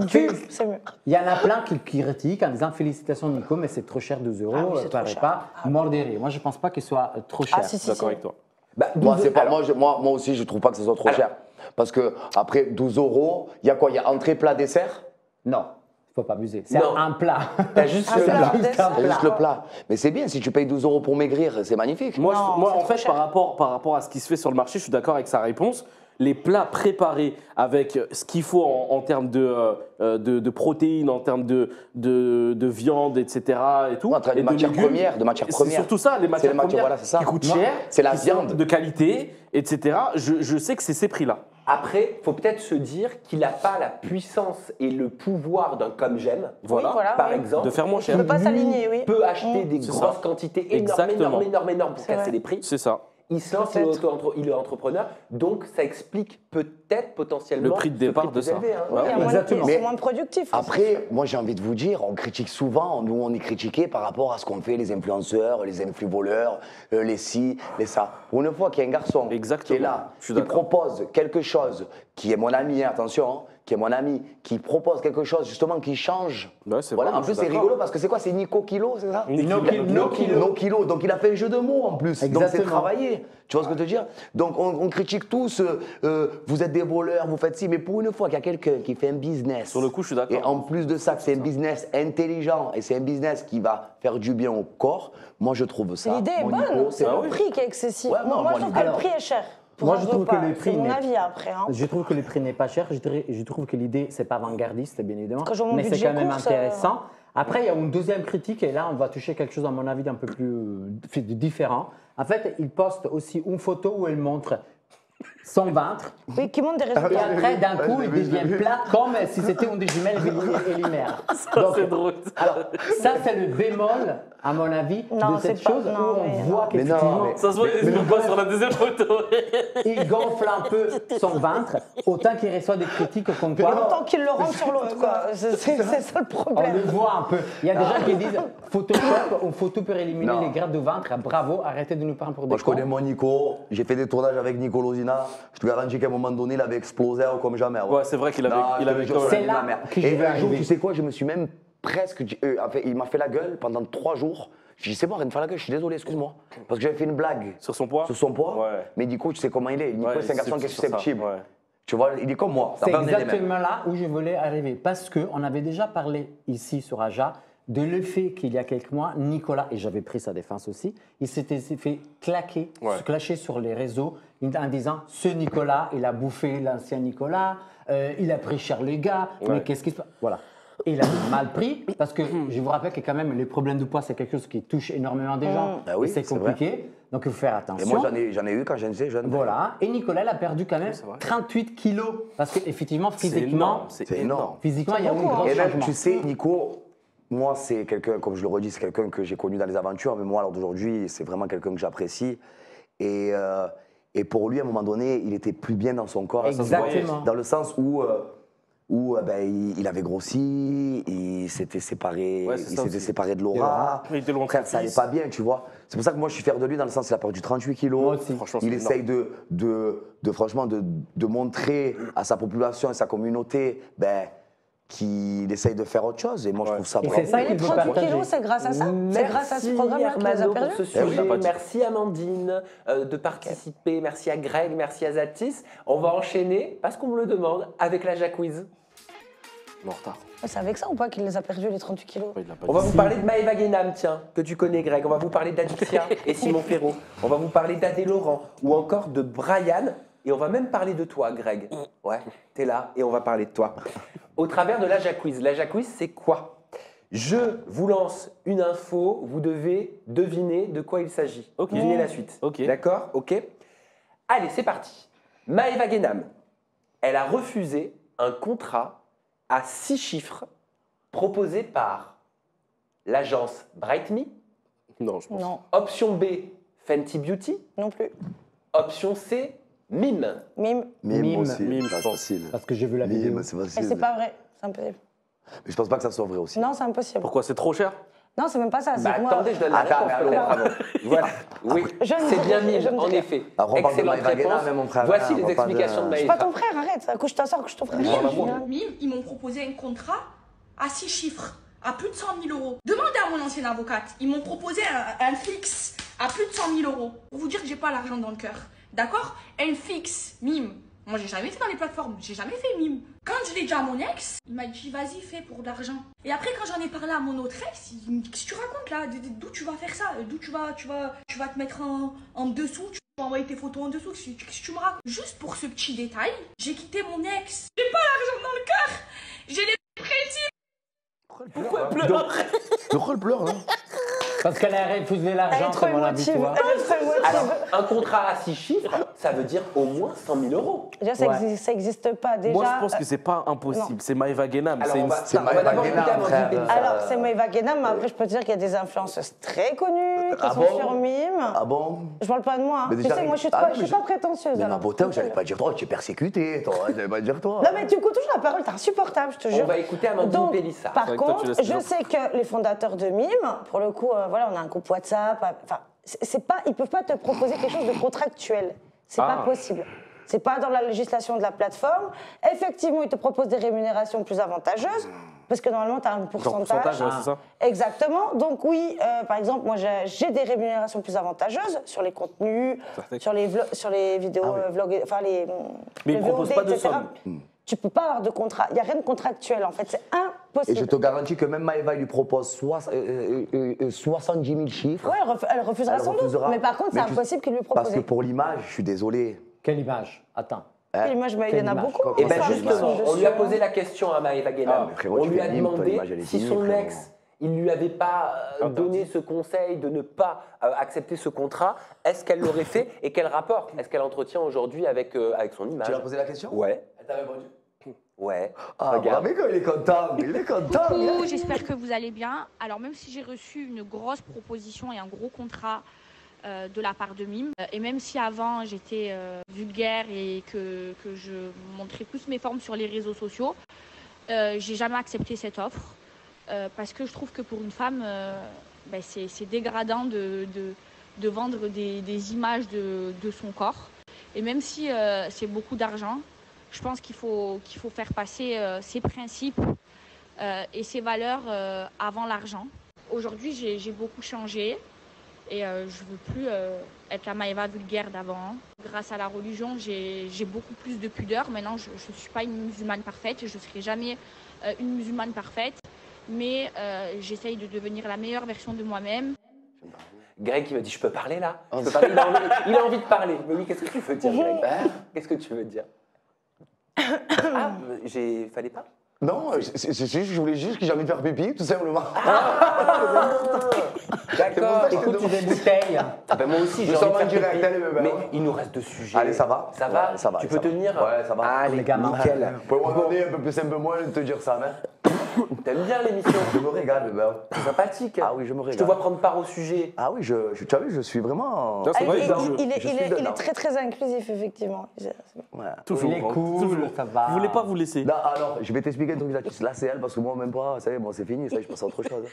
[SPEAKER 3] C'est mieux.
[SPEAKER 2] il y en a plein qui critiquent en disant félicitations Nico, mais c'est trop cher 12 €,
[SPEAKER 3] Ah oui, c'est trop
[SPEAKER 2] paraît
[SPEAKER 3] cher.
[SPEAKER 2] pas, mort de rire. Moi, je pense pas qu'il soit trop cher.
[SPEAKER 3] Ah, si, si,
[SPEAKER 4] D'accord
[SPEAKER 3] si.
[SPEAKER 4] avec toi.
[SPEAKER 6] Bah, moi, c'est pas, moi aussi, je trouve pas que ce soit trop cher. Parce que après 12 €, il y a quoi? Il y a entrée, plat, dessert?
[SPEAKER 2] Non, il faut pas abuser. C'est
[SPEAKER 1] Non.
[SPEAKER 2] un plat.
[SPEAKER 1] T'as juste
[SPEAKER 3] Un
[SPEAKER 1] le
[SPEAKER 3] plat.
[SPEAKER 1] plat.
[SPEAKER 2] Juste un
[SPEAKER 6] C'est juste
[SPEAKER 2] plat.
[SPEAKER 6] le plat. Mais c'est bien, si tu payes 12 € pour maigrir, c'est magnifique.
[SPEAKER 4] Moi,
[SPEAKER 3] Non,
[SPEAKER 4] moi
[SPEAKER 3] c'est
[SPEAKER 4] en
[SPEAKER 3] trop
[SPEAKER 4] fait,
[SPEAKER 3] cher.
[SPEAKER 4] par rapport à ce qui se fait sur le marché, je suis d'accord avec sa réponse. Les plats préparés avec ce qu'il faut en termes de protéines, en termes de viande, etc. Et tout.
[SPEAKER 6] Ouais, de
[SPEAKER 4] et
[SPEAKER 6] matières
[SPEAKER 4] légumes.
[SPEAKER 6] premières, de matières
[SPEAKER 4] Et c'est
[SPEAKER 6] premières.
[SPEAKER 4] surtout ça, les matières premières
[SPEAKER 6] voilà, c'est ça.
[SPEAKER 4] qui coûtent
[SPEAKER 6] Moi,
[SPEAKER 4] cher.
[SPEAKER 6] c'est la
[SPEAKER 4] qui sont
[SPEAKER 6] viande.
[SPEAKER 4] de qualité, etc. Je sais que c'est ces prix-là.
[SPEAKER 1] Après, faut peut-être se dire qu'il n'a pas la puissance et le pouvoir d'un comme j'aime.
[SPEAKER 4] Voilà.
[SPEAKER 3] Oui, voilà,
[SPEAKER 1] Par
[SPEAKER 3] oui.
[SPEAKER 1] exemple.
[SPEAKER 4] De faire moins
[SPEAKER 3] Il
[SPEAKER 4] cher.
[SPEAKER 3] ne peut pas s'aligner, oui.
[SPEAKER 1] Peut acheter des
[SPEAKER 4] C'est
[SPEAKER 1] grosses
[SPEAKER 4] ça.
[SPEAKER 1] quantités
[SPEAKER 4] Exactement.
[SPEAKER 1] énormes pour
[SPEAKER 3] C'est
[SPEAKER 1] casser
[SPEAKER 3] vrai.
[SPEAKER 1] les prix.
[SPEAKER 4] C'est ça.
[SPEAKER 1] Il se lance, il est entrepreneur, donc ça explique peut-être potentiellement
[SPEAKER 4] Le prix de départ
[SPEAKER 1] prix
[SPEAKER 4] de
[SPEAKER 1] plus
[SPEAKER 4] ça.
[SPEAKER 1] élevé, hein.
[SPEAKER 4] Ouais.
[SPEAKER 3] Il y a moins de-
[SPEAKER 2] Exactement.
[SPEAKER 3] C'est moins productif. aussi.
[SPEAKER 6] Après, moi j'ai envie de vous dire, on critique souvent, nous on est critiqués par rapport à ce qu'ont fait les influenceurs, les influvoleurs, les ci, les ça. Pour une fois qu'il y a un garçon
[SPEAKER 4] Exactement.
[SPEAKER 6] qui est là,
[SPEAKER 4] Je suis
[SPEAKER 6] qui
[SPEAKER 4] d'accord.
[SPEAKER 6] propose quelque chose, qui est mon ami, attention, hein, qui est mon ami, qui propose quelque chose justement qui change.
[SPEAKER 4] Ouais, c'est
[SPEAKER 6] Voilà,
[SPEAKER 4] vrai,
[SPEAKER 6] en
[SPEAKER 4] je
[SPEAKER 6] plus
[SPEAKER 4] suis
[SPEAKER 6] c'est
[SPEAKER 4] d'accord.
[SPEAKER 6] rigolo parce que c'est quoi? C'est Nico Kilo, c'est ça?
[SPEAKER 2] No Kilo.
[SPEAKER 6] Donc il a fait un jeu de mots en plus. Donc c'est
[SPEAKER 2] Exactement.
[SPEAKER 6] travaillé. Tu vois ce que je veux dire? Donc on critique tous, vous êtes des voleurs, vous faites ci, mais pour une fois qu'il y a quelqu'un qui fait un business.
[SPEAKER 4] Sur le coup, je suis d'accord.
[SPEAKER 6] Et en plus de ça, que c'est un business intelligent et c'est un business qui va faire du bien au corps, moi je trouve ça.
[SPEAKER 3] L'idée est
[SPEAKER 6] mon
[SPEAKER 3] bonne,
[SPEAKER 6] Nico,
[SPEAKER 3] c'est
[SPEAKER 6] ah
[SPEAKER 3] le
[SPEAKER 6] oui.
[SPEAKER 3] prix qui est excessif.
[SPEAKER 6] Ouais, non,
[SPEAKER 3] moi,
[SPEAKER 6] moi,
[SPEAKER 3] je trouve que le
[SPEAKER 2] alors,
[SPEAKER 3] prix est cher. Pour
[SPEAKER 2] moi,
[SPEAKER 3] un
[SPEAKER 2] je trouve
[SPEAKER 3] repas.
[SPEAKER 2] que le prix
[SPEAKER 3] C'est mon
[SPEAKER 2] n'est-
[SPEAKER 3] avis après. Hein.
[SPEAKER 2] Je trouve que le prix n'est pas cher. Je trouve que l'idée, c'est pas avant-gardiste, bien évidemment.
[SPEAKER 3] Quand je vois mon
[SPEAKER 2] Mais c'est
[SPEAKER 3] budget
[SPEAKER 2] quand même
[SPEAKER 3] course,
[SPEAKER 2] intéressant. Après, il y a une deuxième critique, et là, on va toucher quelque chose, à mon avis, d'un peu plus différent. En fait, il poste aussi une photo où elle montre son ventre.
[SPEAKER 3] Oui, qui montre des
[SPEAKER 2] Et
[SPEAKER 3] résultats.
[SPEAKER 2] après, d'un coup, il devient plat comme si c'était une des jumelles Elimère.
[SPEAKER 4] C'est drôle.
[SPEAKER 2] Alors, ça, c'est le bémol, à mon avis,
[SPEAKER 3] Non,
[SPEAKER 2] de cette
[SPEAKER 3] c'est pas-
[SPEAKER 2] chose
[SPEAKER 3] non,
[SPEAKER 2] où on
[SPEAKER 3] mais
[SPEAKER 2] voit
[SPEAKER 6] Mais non,
[SPEAKER 2] qu'effectivement,
[SPEAKER 6] mais-
[SPEAKER 4] Ça se voit, il se voit sur la deuxième photo.
[SPEAKER 2] il gonfle un peu son ventre, autant qu'il reçoit des critiques comme quoi.
[SPEAKER 3] Autant qu'il le rend sur l'autre, quoi. C'est ça le
[SPEAKER 2] On
[SPEAKER 3] problème.
[SPEAKER 2] le voit un peu. Il y a des gens qui disent Photoshop, une photo pour éliminer
[SPEAKER 6] Non.
[SPEAKER 2] les grattes de ventre. Bravo, arrêtez de nous prendre pour des
[SPEAKER 6] Moi je
[SPEAKER 2] cons.
[SPEAKER 6] connais mon Nico, j'ai fait des tournages avec Nico Lozina, je te garantis qu'à un moment donné il avait explosé comme jamais.
[SPEAKER 4] Ouais, c'est vrai qu'il avait-
[SPEAKER 6] Non,
[SPEAKER 4] il
[SPEAKER 6] je te
[SPEAKER 4] avait
[SPEAKER 6] jure,
[SPEAKER 4] quand même-
[SPEAKER 6] c'est
[SPEAKER 2] C'est là
[SPEAKER 6] ma mère.
[SPEAKER 2] que je
[SPEAKER 6] Et
[SPEAKER 2] vais
[SPEAKER 6] un jour,
[SPEAKER 2] arriver.
[SPEAKER 6] tu sais quoi, je me suis même presque. Enfin, il m'a fait la gueule pendant 3 jours. Je dis c'est bon, arrête de faire la gueule, je suis désolé, excuse-moi. Parce que j'avais fait une blague.
[SPEAKER 4] Sur son poids?
[SPEAKER 6] Sur son poids.
[SPEAKER 4] Ouais.
[SPEAKER 6] Mais Nico, tu sais comment il est. Nico,
[SPEAKER 4] Ouais,
[SPEAKER 6] c'est un garçon qui est
[SPEAKER 4] sur ça,
[SPEAKER 6] susceptible.
[SPEAKER 4] ouais.
[SPEAKER 6] Tu vois, il est comme moi. ça
[SPEAKER 2] C'est
[SPEAKER 6] va venir des mêmes.
[SPEAKER 2] exactement là où je voulais arriver. Parce qu'on avait déjà parlé ici sur Aja de le fait qu'il y a quelques mois, Nicolas, et j'avais pris sa défense aussi, il s'était fait clasher sur les réseaux en disant « ce Nicolas, il a bouffé l'ancien Nicolas, il a pris cher les gars, mais qu'est-ce qui se passe ?» Voilà. Et il a mal pris parce que je vous rappelle que quand même les problèmes de poids, c'est quelque chose qui touche énormément des gens.
[SPEAKER 6] Ah oui,
[SPEAKER 2] et c'est compliqué. Donc il faut faire attention.
[SPEAKER 6] Et moi, j'en ai eu quand j'étais jeune.
[SPEAKER 2] Voilà. Et Nicolas, il a perdu quand même 38 kilos. Parce qu'effectivement, physiquement,
[SPEAKER 6] c'est énorme.
[SPEAKER 2] Physiquement, il y a eu un grand
[SPEAKER 6] Et même,
[SPEAKER 2] changement.
[SPEAKER 6] tu sais, Nico, moi, c'est quelqu'un, comme je le redis, c'est quelqu'un que j'ai connu dans les aventures. Mais moi, alors d'aujourd'hui, c'est vraiment quelqu'un que j'apprécie. Et pour lui, à un moment donné, il était plus bien dans son corps.
[SPEAKER 2] Exactement.
[SPEAKER 6] Dans le sens où il avait grossi, il s'était séparé, séparé de Laura. Frère, ça allait pas bien, tu vois. C'est pour ça que moi je suis fier de lui dans le sens qu'il a perdu 38 kilos. Il essaye franchement de montrer à sa population et sa communauté qu'il essaye de faire autre chose. Et moi je trouve ça bravo.
[SPEAKER 3] C'est ça, les 38 kilos, c'est grâce à ça. C'est grâce à ce programme-là qu'il les a
[SPEAKER 1] pour
[SPEAKER 3] perdus.
[SPEAKER 1] ce sujet. Merci Amandine de participer. Merci à Greg, merci à Zatis. On va enchaîner, parce qu'on me le demande, avec la Jacquiz.
[SPEAKER 4] En retard.
[SPEAKER 3] C'est avec ça ou pas qu'il les a perdus, les 38 kilos?
[SPEAKER 1] On va vous parler de Maëva Guénam, tiens, que tu connais, Greg. On va vous parler d'Adixia et Simon Ferraud. On va vous parler d'Adé Laurent ou encore de Brian. Et on va même parler de toi, Greg. Ouais, t'es là et on va parler de toi. Au travers de la Jacquiz. La Jacquiz, c'est quoi? Je vous lance une info, vous devez deviner de quoi il s'agit. Devinez la suite. D'accord? Ok. Allez, c'est parti. Maëva Guénam, elle a refusé un contrat à 6 chiffres proposé par l'agence Bright Me.
[SPEAKER 4] Non, je pense.
[SPEAKER 3] Non.
[SPEAKER 1] Option B, Fenty Beauty.
[SPEAKER 3] Non plus.
[SPEAKER 1] Option C, Mime.
[SPEAKER 3] Mime.
[SPEAKER 6] Mime aussi,
[SPEAKER 4] Mime,
[SPEAKER 6] c'est facile.
[SPEAKER 2] Parce que j'ai vu la vidéo.
[SPEAKER 6] Mime, c'est
[SPEAKER 3] Mais
[SPEAKER 6] facile.
[SPEAKER 3] c'est pas vrai, c'est impossible.
[SPEAKER 6] Mais je pense pas que ça soit vrai aussi.
[SPEAKER 3] Non, c'est impossible.
[SPEAKER 4] Pourquoi? C'est trop cher?
[SPEAKER 3] Non, c'est même pas ça.
[SPEAKER 1] Bah,
[SPEAKER 3] c'est que moi...
[SPEAKER 1] attendez, je donne la réponse peut-être avant. Voilà, oui,
[SPEAKER 3] Je ne
[SPEAKER 1] c'est
[SPEAKER 3] dis
[SPEAKER 1] bien
[SPEAKER 3] rien, je
[SPEAKER 1] Mime,
[SPEAKER 3] ne dis
[SPEAKER 1] en
[SPEAKER 3] rien.
[SPEAKER 1] effet.
[SPEAKER 6] Après, on parle de
[SPEAKER 1] Excellente
[SPEAKER 6] Maëva Guénam,
[SPEAKER 1] réponse.
[SPEAKER 6] mais mon frère,
[SPEAKER 1] Voici
[SPEAKER 6] on
[SPEAKER 1] les
[SPEAKER 6] parle pas
[SPEAKER 1] explications de
[SPEAKER 3] Je suis pas
[SPEAKER 1] Maëva.
[SPEAKER 3] ton frère, arrête. Couche ta soeur, couche ton frère.
[SPEAKER 14] Mime, ils m'ont proposé un contrat à 6 chiffres, à plus de 100 000 euros. Demandez à mon ancienne avocate, ils m'ont proposé un fixe à plus de 100 000 euros. Pour vous dire que j'ai pas l'argent dans le cœur. D'accord? Un fixe, Mime. Moi, j'ai jamais été dans les plateformes, j'ai jamais fait Mime. Quand je l'ai dit à mon ex, il m'a dit vas-y, fais pour de l'argent. Et après, quand j'en ai parlé à mon autre ex, il me dit qu'est-ce que tu racontes là? D'où tu vas faire ça? D'où tu vas te mettre en dessous? Tu vas envoyer tes photos en dessous? Qu'est-ce que tu me racontes? Juste pour ce petit détail, j'ai quitté mon ex. J'ai pas l'argent dans le cœur. J'ai les principes.
[SPEAKER 1] Pourquoi elle pleure?
[SPEAKER 6] Pourquoi elle pleure, là?
[SPEAKER 2] Parce qu'elle a refusé l'argent,
[SPEAKER 3] trop
[SPEAKER 2] comme on l'a dit,
[SPEAKER 3] émotive.
[SPEAKER 2] toi.
[SPEAKER 3] Elle est trop émotive.
[SPEAKER 1] Alors, un contrat à 6 chiffres, ça veut dire au moins 100 000 euros.
[SPEAKER 3] Déjà, ça existe pas. Déjà,
[SPEAKER 4] Moi, je pense que c'est pas impossible. C'est Maëva Guénam.
[SPEAKER 1] Alors,
[SPEAKER 4] C'est
[SPEAKER 1] on
[SPEAKER 4] une
[SPEAKER 1] va-
[SPEAKER 6] C'est
[SPEAKER 1] on va
[SPEAKER 6] Maëva
[SPEAKER 1] d'abord
[SPEAKER 6] Guénam,
[SPEAKER 1] écouter Amandine
[SPEAKER 6] frère.
[SPEAKER 1] Pélissard.
[SPEAKER 3] Alors, c'est Maëva Guénam, mais après, je peux te dire qu'il y a des influenceuses très connues qui
[SPEAKER 6] Ah
[SPEAKER 3] sont
[SPEAKER 6] bon?
[SPEAKER 3] sur Mime.
[SPEAKER 6] Ah bon?
[SPEAKER 3] Je parle pas de moi. Hein.
[SPEAKER 6] Mais
[SPEAKER 3] Tu
[SPEAKER 6] déjà,
[SPEAKER 3] sais, moi, je suis
[SPEAKER 6] ah
[SPEAKER 3] pas,
[SPEAKER 6] non,
[SPEAKER 3] je
[SPEAKER 6] mais
[SPEAKER 3] suis pas prétentieuse.
[SPEAKER 6] Mais ma
[SPEAKER 3] alors.
[SPEAKER 6] beauté, j'allais pas dire toi, tu es persécuté, toi. J'allais pas dire toi.
[SPEAKER 3] Non, mais tu me coupes toujours la parole, t'es insupportable, je te jure.
[SPEAKER 1] On va écouter Amandine
[SPEAKER 3] Donc,
[SPEAKER 1] Pélissard.
[SPEAKER 3] Par
[SPEAKER 4] C'est vrai que toi, tu
[SPEAKER 3] contre,
[SPEAKER 4] laisses les
[SPEAKER 3] je
[SPEAKER 4] gens.
[SPEAKER 3] sais que les fondateurs de Mime, pour le coup, voilà, on a un groupe WhatsApp. Enfin, c'est pas, ils peuvent pas te proposer quelque chose de contractuel. C'est pas possible. C'est pas dans la législation de la plateforme. Effectivement, ils te proposent des rémunérations plus avantageuses, parce que normalement, tu as un pourcentage.
[SPEAKER 4] ouais, c'est ça.
[SPEAKER 3] Exactement. Donc oui, par exemple, moi, j'ai des rémunérations plus avantageuses sur les contenus, sur les vidéos, vlogs, enfin les.
[SPEAKER 4] Mais ils
[SPEAKER 3] les
[SPEAKER 4] ne proposent
[SPEAKER 3] VOD,
[SPEAKER 4] pas de
[SPEAKER 3] etc.
[SPEAKER 4] somme.
[SPEAKER 3] Tu peux pas avoir de contrat. Il n'y a rien de contractuel, en fait. C'est
[SPEAKER 6] Et
[SPEAKER 3] impossible.
[SPEAKER 6] je te garantis que même Maëva, il lui propose 70 000 chiffres.
[SPEAKER 3] Ouais, elle refusera sans doute. Mais par contre, c'est impossible qu'il lui propose.
[SPEAKER 6] Parce que pour l'image, je suis désolé.
[SPEAKER 2] Quelle image? Attends.
[SPEAKER 3] L'image, il y en a beaucoup.
[SPEAKER 1] Et bien
[SPEAKER 3] ça,
[SPEAKER 1] justement,
[SPEAKER 3] dessus,
[SPEAKER 1] on lui a
[SPEAKER 3] hein.
[SPEAKER 1] posé la question à Maëva Guénam.
[SPEAKER 6] frérot,
[SPEAKER 1] On
[SPEAKER 6] tu
[SPEAKER 1] lui
[SPEAKER 6] fais
[SPEAKER 1] a
[SPEAKER 6] Mime, ton
[SPEAKER 1] demandé
[SPEAKER 6] image, elle est
[SPEAKER 1] si
[SPEAKER 6] finie,
[SPEAKER 1] son
[SPEAKER 6] frérot.
[SPEAKER 1] ex, il lui avait pas donné ce conseil de ne pas accepter ce contrat. Est-ce qu'elle l'aurait fait et quel rapport est-ce qu'elle entretient aujourd'hui avec son image?
[SPEAKER 6] Tu lui as posé la question?
[SPEAKER 1] Ouais.
[SPEAKER 6] Elle t'a répondu?
[SPEAKER 1] Ouais.
[SPEAKER 6] Ah,
[SPEAKER 1] Regarde.
[SPEAKER 6] mais quand il est content, il est content.
[SPEAKER 9] Coucou, j'espère que vous allez bien. Alors même si j'ai reçu une grosse proposition et un gros contrat de la part de Mime, et même si avant j'étais vulgaire et que je montrais plus mes formes sur les réseaux sociaux, j'ai jamais accepté cette offre parce que je trouve que pour une femme, c'est dégradant de vendre des images de son corps. Et même si c'est beaucoup d'argent, je pense qu'il faut faire passer ses principes et ses valeurs avant l'argent. Aujourd'hui, j'ai beaucoup changé et je veux plus être la Maëva vulgaire d'avant. Grâce à la religion, j'ai beaucoup plus de pudeur. Maintenant, je ne suis pas une musulmane parfaite et je ne serai jamais une musulmane parfaite. mais j'essaye de devenir la meilleure version de moi-même.
[SPEAKER 1] Greg qui me dit je peux parler là. Je peux parler. Il a envie de parler. Mais oui, qu'est-ce que tu veux dire, Greg? Qu'est-ce que tu veux dire? Fallait pas?
[SPEAKER 6] Non, je voulais juste que j'ai envie de faire pipi, tout simplement.
[SPEAKER 1] D'accord.
[SPEAKER 2] Écoute, tu des bouteilles.
[SPEAKER 1] Ben moi aussi, j'ai
[SPEAKER 6] Nous
[SPEAKER 1] envie
[SPEAKER 6] sommes
[SPEAKER 1] de
[SPEAKER 6] en
[SPEAKER 1] faire
[SPEAKER 6] direct,
[SPEAKER 1] pipi.
[SPEAKER 6] allez, bébé.
[SPEAKER 1] Mais il nous reste 2 sujets.
[SPEAKER 6] Allez, ça va?
[SPEAKER 1] Ça va?
[SPEAKER 6] Ouais, ça va.
[SPEAKER 1] Tu
[SPEAKER 6] ça
[SPEAKER 1] peux
[SPEAKER 6] va.
[SPEAKER 1] tenir?
[SPEAKER 6] Ouais, ça va.
[SPEAKER 1] Allez,
[SPEAKER 2] les gamins.
[SPEAKER 1] nickel.
[SPEAKER 6] Pouvez-moi donner un peu moins de te dire ça, hein?
[SPEAKER 1] T'aimes bien l'émission?
[SPEAKER 6] Je me régale, bébé.
[SPEAKER 1] C'est sympathique.
[SPEAKER 6] Ah oui, je me régale.
[SPEAKER 1] Je te vois prendre part au sujet.
[SPEAKER 6] Ah oui, tu as vu, je suis vraiment.
[SPEAKER 4] Non, c'est vrai,
[SPEAKER 3] Il est très très inclusif, effectivement.
[SPEAKER 6] Ouais.
[SPEAKER 4] Toujours,
[SPEAKER 2] Il est cool,
[SPEAKER 4] toujours.
[SPEAKER 2] ça va.
[SPEAKER 4] Vous voulez pas vous laisser?
[SPEAKER 6] Là, alors, je vais t'expliquer un truc là, c'est elle, parce que moi, même pas, ça y est, bon, c'est fini, ça y est, je passe à autre chose.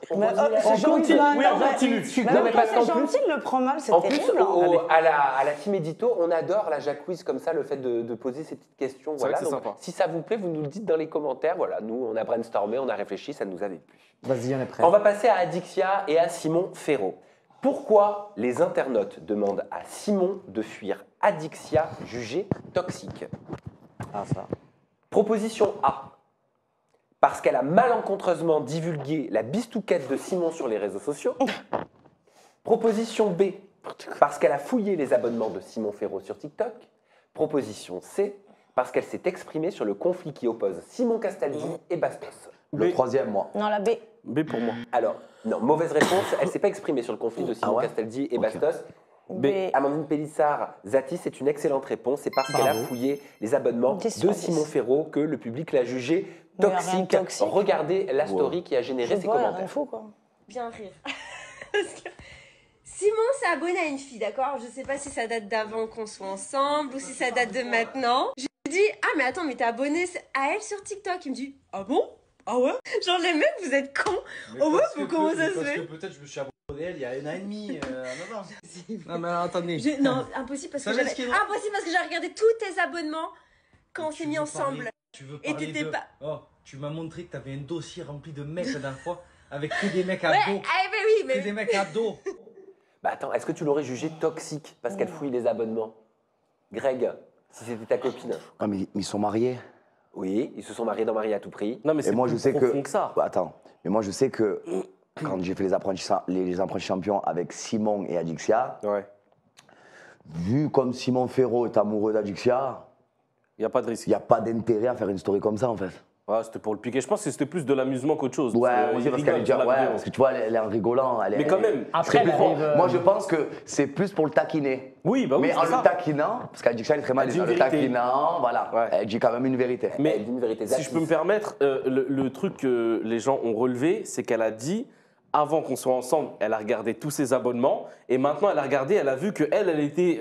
[SPEAKER 3] C'est gentil.
[SPEAKER 4] Oui, on continue.
[SPEAKER 1] Non, mais parce qu'en
[SPEAKER 3] C'est
[SPEAKER 1] plus,
[SPEAKER 3] gentil, il le prend mal, c'est
[SPEAKER 1] en plus,
[SPEAKER 3] terrible. hein.
[SPEAKER 1] à la team édito, on adore la Jacques Quiz comme ça, le fait de poser ces petites questions.
[SPEAKER 4] C'est vrai
[SPEAKER 1] Voilà.
[SPEAKER 4] que c'est
[SPEAKER 1] Donc,
[SPEAKER 4] sympa.
[SPEAKER 1] si ça vous plaît, vous nous le dites dans les commentaires. Voilà, nous, on a brainstormé, on a réfléchi, ça nous a déplu.
[SPEAKER 2] Vas-y, on est prêt.
[SPEAKER 1] On va passer à Adixia et à Simon Ferro. Pourquoi les internautes demandent à Simon de fuir Adixia jugée toxique?
[SPEAKER 2] Ah, ça.
[SPEAKER 1] Proposition A. Parce qu'elle a malencontreusement divulgué la bistouquette de Simon sur les réseaux sociaux. Proposition B. Parce qu'elle a fouillé les abonnements de Simon Ferro sur TikTok. Proposition C. Parce qu'elle s'est exprimée sur le conflit qui oppose Simon Castaldi et Bastos.
[SPEAKER 6] Le troisième, moi.
[SPEAKER 3] Non, la B.
[SPEAKER 4] B pour moi.
[SPEAKER 1] Alors, non, mauvaise réponse. Elle ne s'est pas exprimée sur le conflit de Simon
[SPEAKER 6] Ah ouais
[SPEAKER 1] Castaldi et
[SPEAKER 6] Ok.
[SPEAKER 1] Bastos.
[SPEAKER 3] B.
[SPEAKER 1] Amandine Pélissard, Zati, c'est une excellente réponse. C'est parce qu'elle a fouillé les abonnements
[SPEAKER 3] 10
[SPEAKER 1] de
[SPEAKER 3] sur 10.
[SPEAKER 1] Simon Ferro que le public l'a jugé
[SPEAKER 3] Mais y a rien
[SPEAKER 1] toxique.
[SPEAKER 3] de toxique.
[SPEAKER 1] Regardez la story qui a généré
[SPEAKER 3] Je
[SPEAKER 1] ces
[SPEAKER 3] vois, rien de
[SPEAKER 1] commentaires.
[SPEAKER 3] fou, quoi.
[SPEAKER 19] Bien rire. Parce que Simon s'est abonné à une fille, d'accord? Je sais pas si ça date d'avant qu'on soit ensemble ou si ça date de maintenant. Je lui dis, ah mais attends, mais t'es abonné à elle sur TikTok. Il me dit, ah bon? Ah ouais? Genre les mecs, vous êtes cons. Oh ouais, mais comment ça se fait?
[SPEAKER 10] Peut-être je me suis abonné à elle il y a 1 an et demi. Non mais alors, attendez.
[SPEAKER 19] Non, impossible parce que
[SPEAKER 10] Ça veut
[SPEAKER 19] j'avais...
[SPEAKER 10] dire qu'il y a-
[SPEAKER 19] Impossible parce que j'ai regardé tous tes abonnements quand on s'est mis ensemble.
[SPEAKER 10] Tu veux
[SPEAKER 19] Et
[SPEAKER 10] parler
[SPEAKER 19] t'étais
[SPEAKER 10] de...
[SPEAKER 19] pas...
[SPEAKER 10] Oh, tu m'as montré que t'avais un dossier rempli de mecs la dernière fois avec que des mecs à
[SPEAKER 19] Ouais,
[SPEAKER 10] dos.
[SPEAKER 19] ah mais oui, mais...
[SPEAKER 10] Que des mecs à dos.
[SPEAKER 1] Bah attends, est-ce que tu l'aurais jugé toxique parce qu'elle fouille les abonnements? Greg, si c'était ta copine.
[SPEAKER 6] Ah, mais ils sont mariés.
[SPEAKER 1] Oui, ils se sont mariés dans Mariés à tout prix.
[SPEAKER 4] Non, mais
[SPEAKER 6] Et
[SPEAKER 4] c'est
[SPEAKER 6] moi,
[SPEAKER 4] plus
[SPEAKER 6] je sais
[SPEAKER 4] profond
[SPEAKER 6] que.
[SPEAKER 4] ça.
[SPEAKER 6] Bah, attends, mais moi, je sais que quand j'ai fait les apprentis champions avec Simon et Adixia,
[SPEAKER 4] Ouais.
[SPEAKER 6] vu comme Simon Ferro est amoureux d'Adixia,
[SPEAKER 4] Il n'y a pas de risque.
[SPEAKER 6] il n'y a pas d'intérêt à faire une story comme ça, en fait.
[SPEAKER 4] Ouais, c'était pour le piquer. Je pense que c'était plus de l'amusement qu'autre chose.
[SPEAKER 6] Ouais,
[SPEAKER 4] Parce que
[SPEAKER 6] aussi
[SPEAKER 4] il
[SPEAKER 6] parce qu'elle est
[SPEAKER 4] rigole sur
[SPEAKER 6] déjà.
[SPEAKER 4] la
[SPEAKER 6] Ouais,
[SPEAKER 4] vidéo.
[SPEAKER 6] parce que tu vois, elle est en rigolant.
[SPEAKER 4] Mais quand même.
[SPEAKER 2] Après, elle arrive,
[SPEAKER 6] Moi, je pense que c'est plus pour le taquiner.
[SPEAKER 4] Oui, bah oui,
[SPEAKER 6] Mais
[SPEAKER 4] c'est
[SPEAKER 6] en
[SPEAKER 4] ça.
[SPEAKER 6] le taquinant, parce qu'Adixia est très mal
[SPEAKER 4] Elle dit
[SPEAKER 6] en
[SPEAKER 4] une
[SPEAKER 6] le
[SPEAKER 4] vérité.
[SPEAKER 6] taquinant, voilà.
[SPEAKER 4] Ouais.
[SPEAKER 6] Elle dit quand même une vérité.
[SPEAKER 4] Mais
[SPEAKER 1] Elle dit une vérité
[SPEAKER 4] si je peux me permettre, le truc que les gens ont relevé, c'est qu'elle a dit, avant qu'on soit ensemble, elle a regardé tous ses abonnements, et maintenant elle a regardé, elle a vu qu'elle était,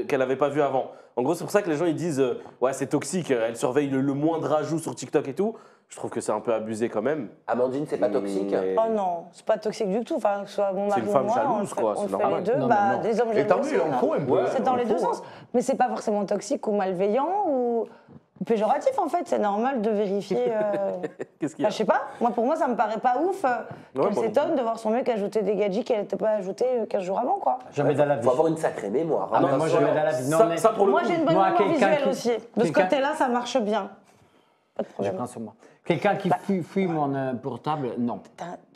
[SPEAKER 4] qu'elle n'avait pas vu avant. En gros, c'est pour ça que les gens ils disent, ouais, c'est toxique, elle surveille le moindre ajout sur TikTok et tout. Je trouve que c'est un peu abusé quand même.
[SPEAKER 1] Amandine, c'est pas toxique?
[SPEAKER 3] Oh non, c'est pas toxique du tout. Enfin, que ce soit mon mari
[SPEAKER 4] une
[SPEAKER 3] ou
[SPEAKER 4] femme
[SPEAKER 3] moi,
[SPEAKER 4] jalouse, quoi,
[SPEAKER 3] on
[SPEAKER 4] c'est
[SPEAKER 3] fait
[SPEAKER 4] normal.
[SPEAKER 3] les deux.
[SPEAKER 2] Non,
[SPEAKER 3] Bah,
[SPEAKER 2] mais non.
[SPEAKER 3] des hommes
[SPEAKER 6] Et
[SPEAKER 3] jaloux
[SPEAKER 6] tant mieux,
[SPEAKER 3] aussi,
[SPEAKER 6] il en
[SPEAKER 3] hein.
[SPEAKER 6] faut un peu.
[SPEAKER 3] C'est dans les
[SPEAKER 6] Il
[SPEAKER 3] deux
[SPEAKER 6] faut,
[SPEAKER 3] sens. Mais c'est pas forcément toxique ou malveillant ou péjoratif en fait. C'est normal de vérifier.
[SPEAKER 4] Qu'est-ce qu'il y a
[SPEAKER 3] Je sais pas. Moi, pour moi, ça me paraît pas ouf qu'elle
[SPEAKER 4] moi non
[SPEAKER 3] s'étonne de voir son mec ajouter des gadgets qu'elle n'était pas ajouté 15 jours avant, quoi.
[SPEAKER 2] Jamais dans la vie.
[SPEAKER 1] Faut avoir une sacrée mémoire.
[SPEAKER 2] Ah,
[SPEAKER 1] hein.
[SPEAKER 2] mais moi, jamais dans la vie. Non,
[SPEAKER 4] Ça,
[SPEAKER 2] mais
[SPEAKER 4] ça, pour le
[SPEAKER 3] Moi,
[SPEAKER 4] coup.
[SPEAKER 3] j'ai une bonne
[SPEAKER 2] Moi,
[SPEAKER 3] mémoire
[SPEAKER 2] quelqu'un
[SPEAKER 3] visuelle
[SPEAKER 2] qui-
[SPEAKER 3] aussi. De ce
[SPEAKER 2] quelqu'un-
[SPEAKER 3] côté-là, ça marche bien. Pas de
[SPEAKER 2] Je
[SPEAKER 3] problème.
[SPEAKER 2] prends sur moi. Quelqu'un qui fouille mon portable, non.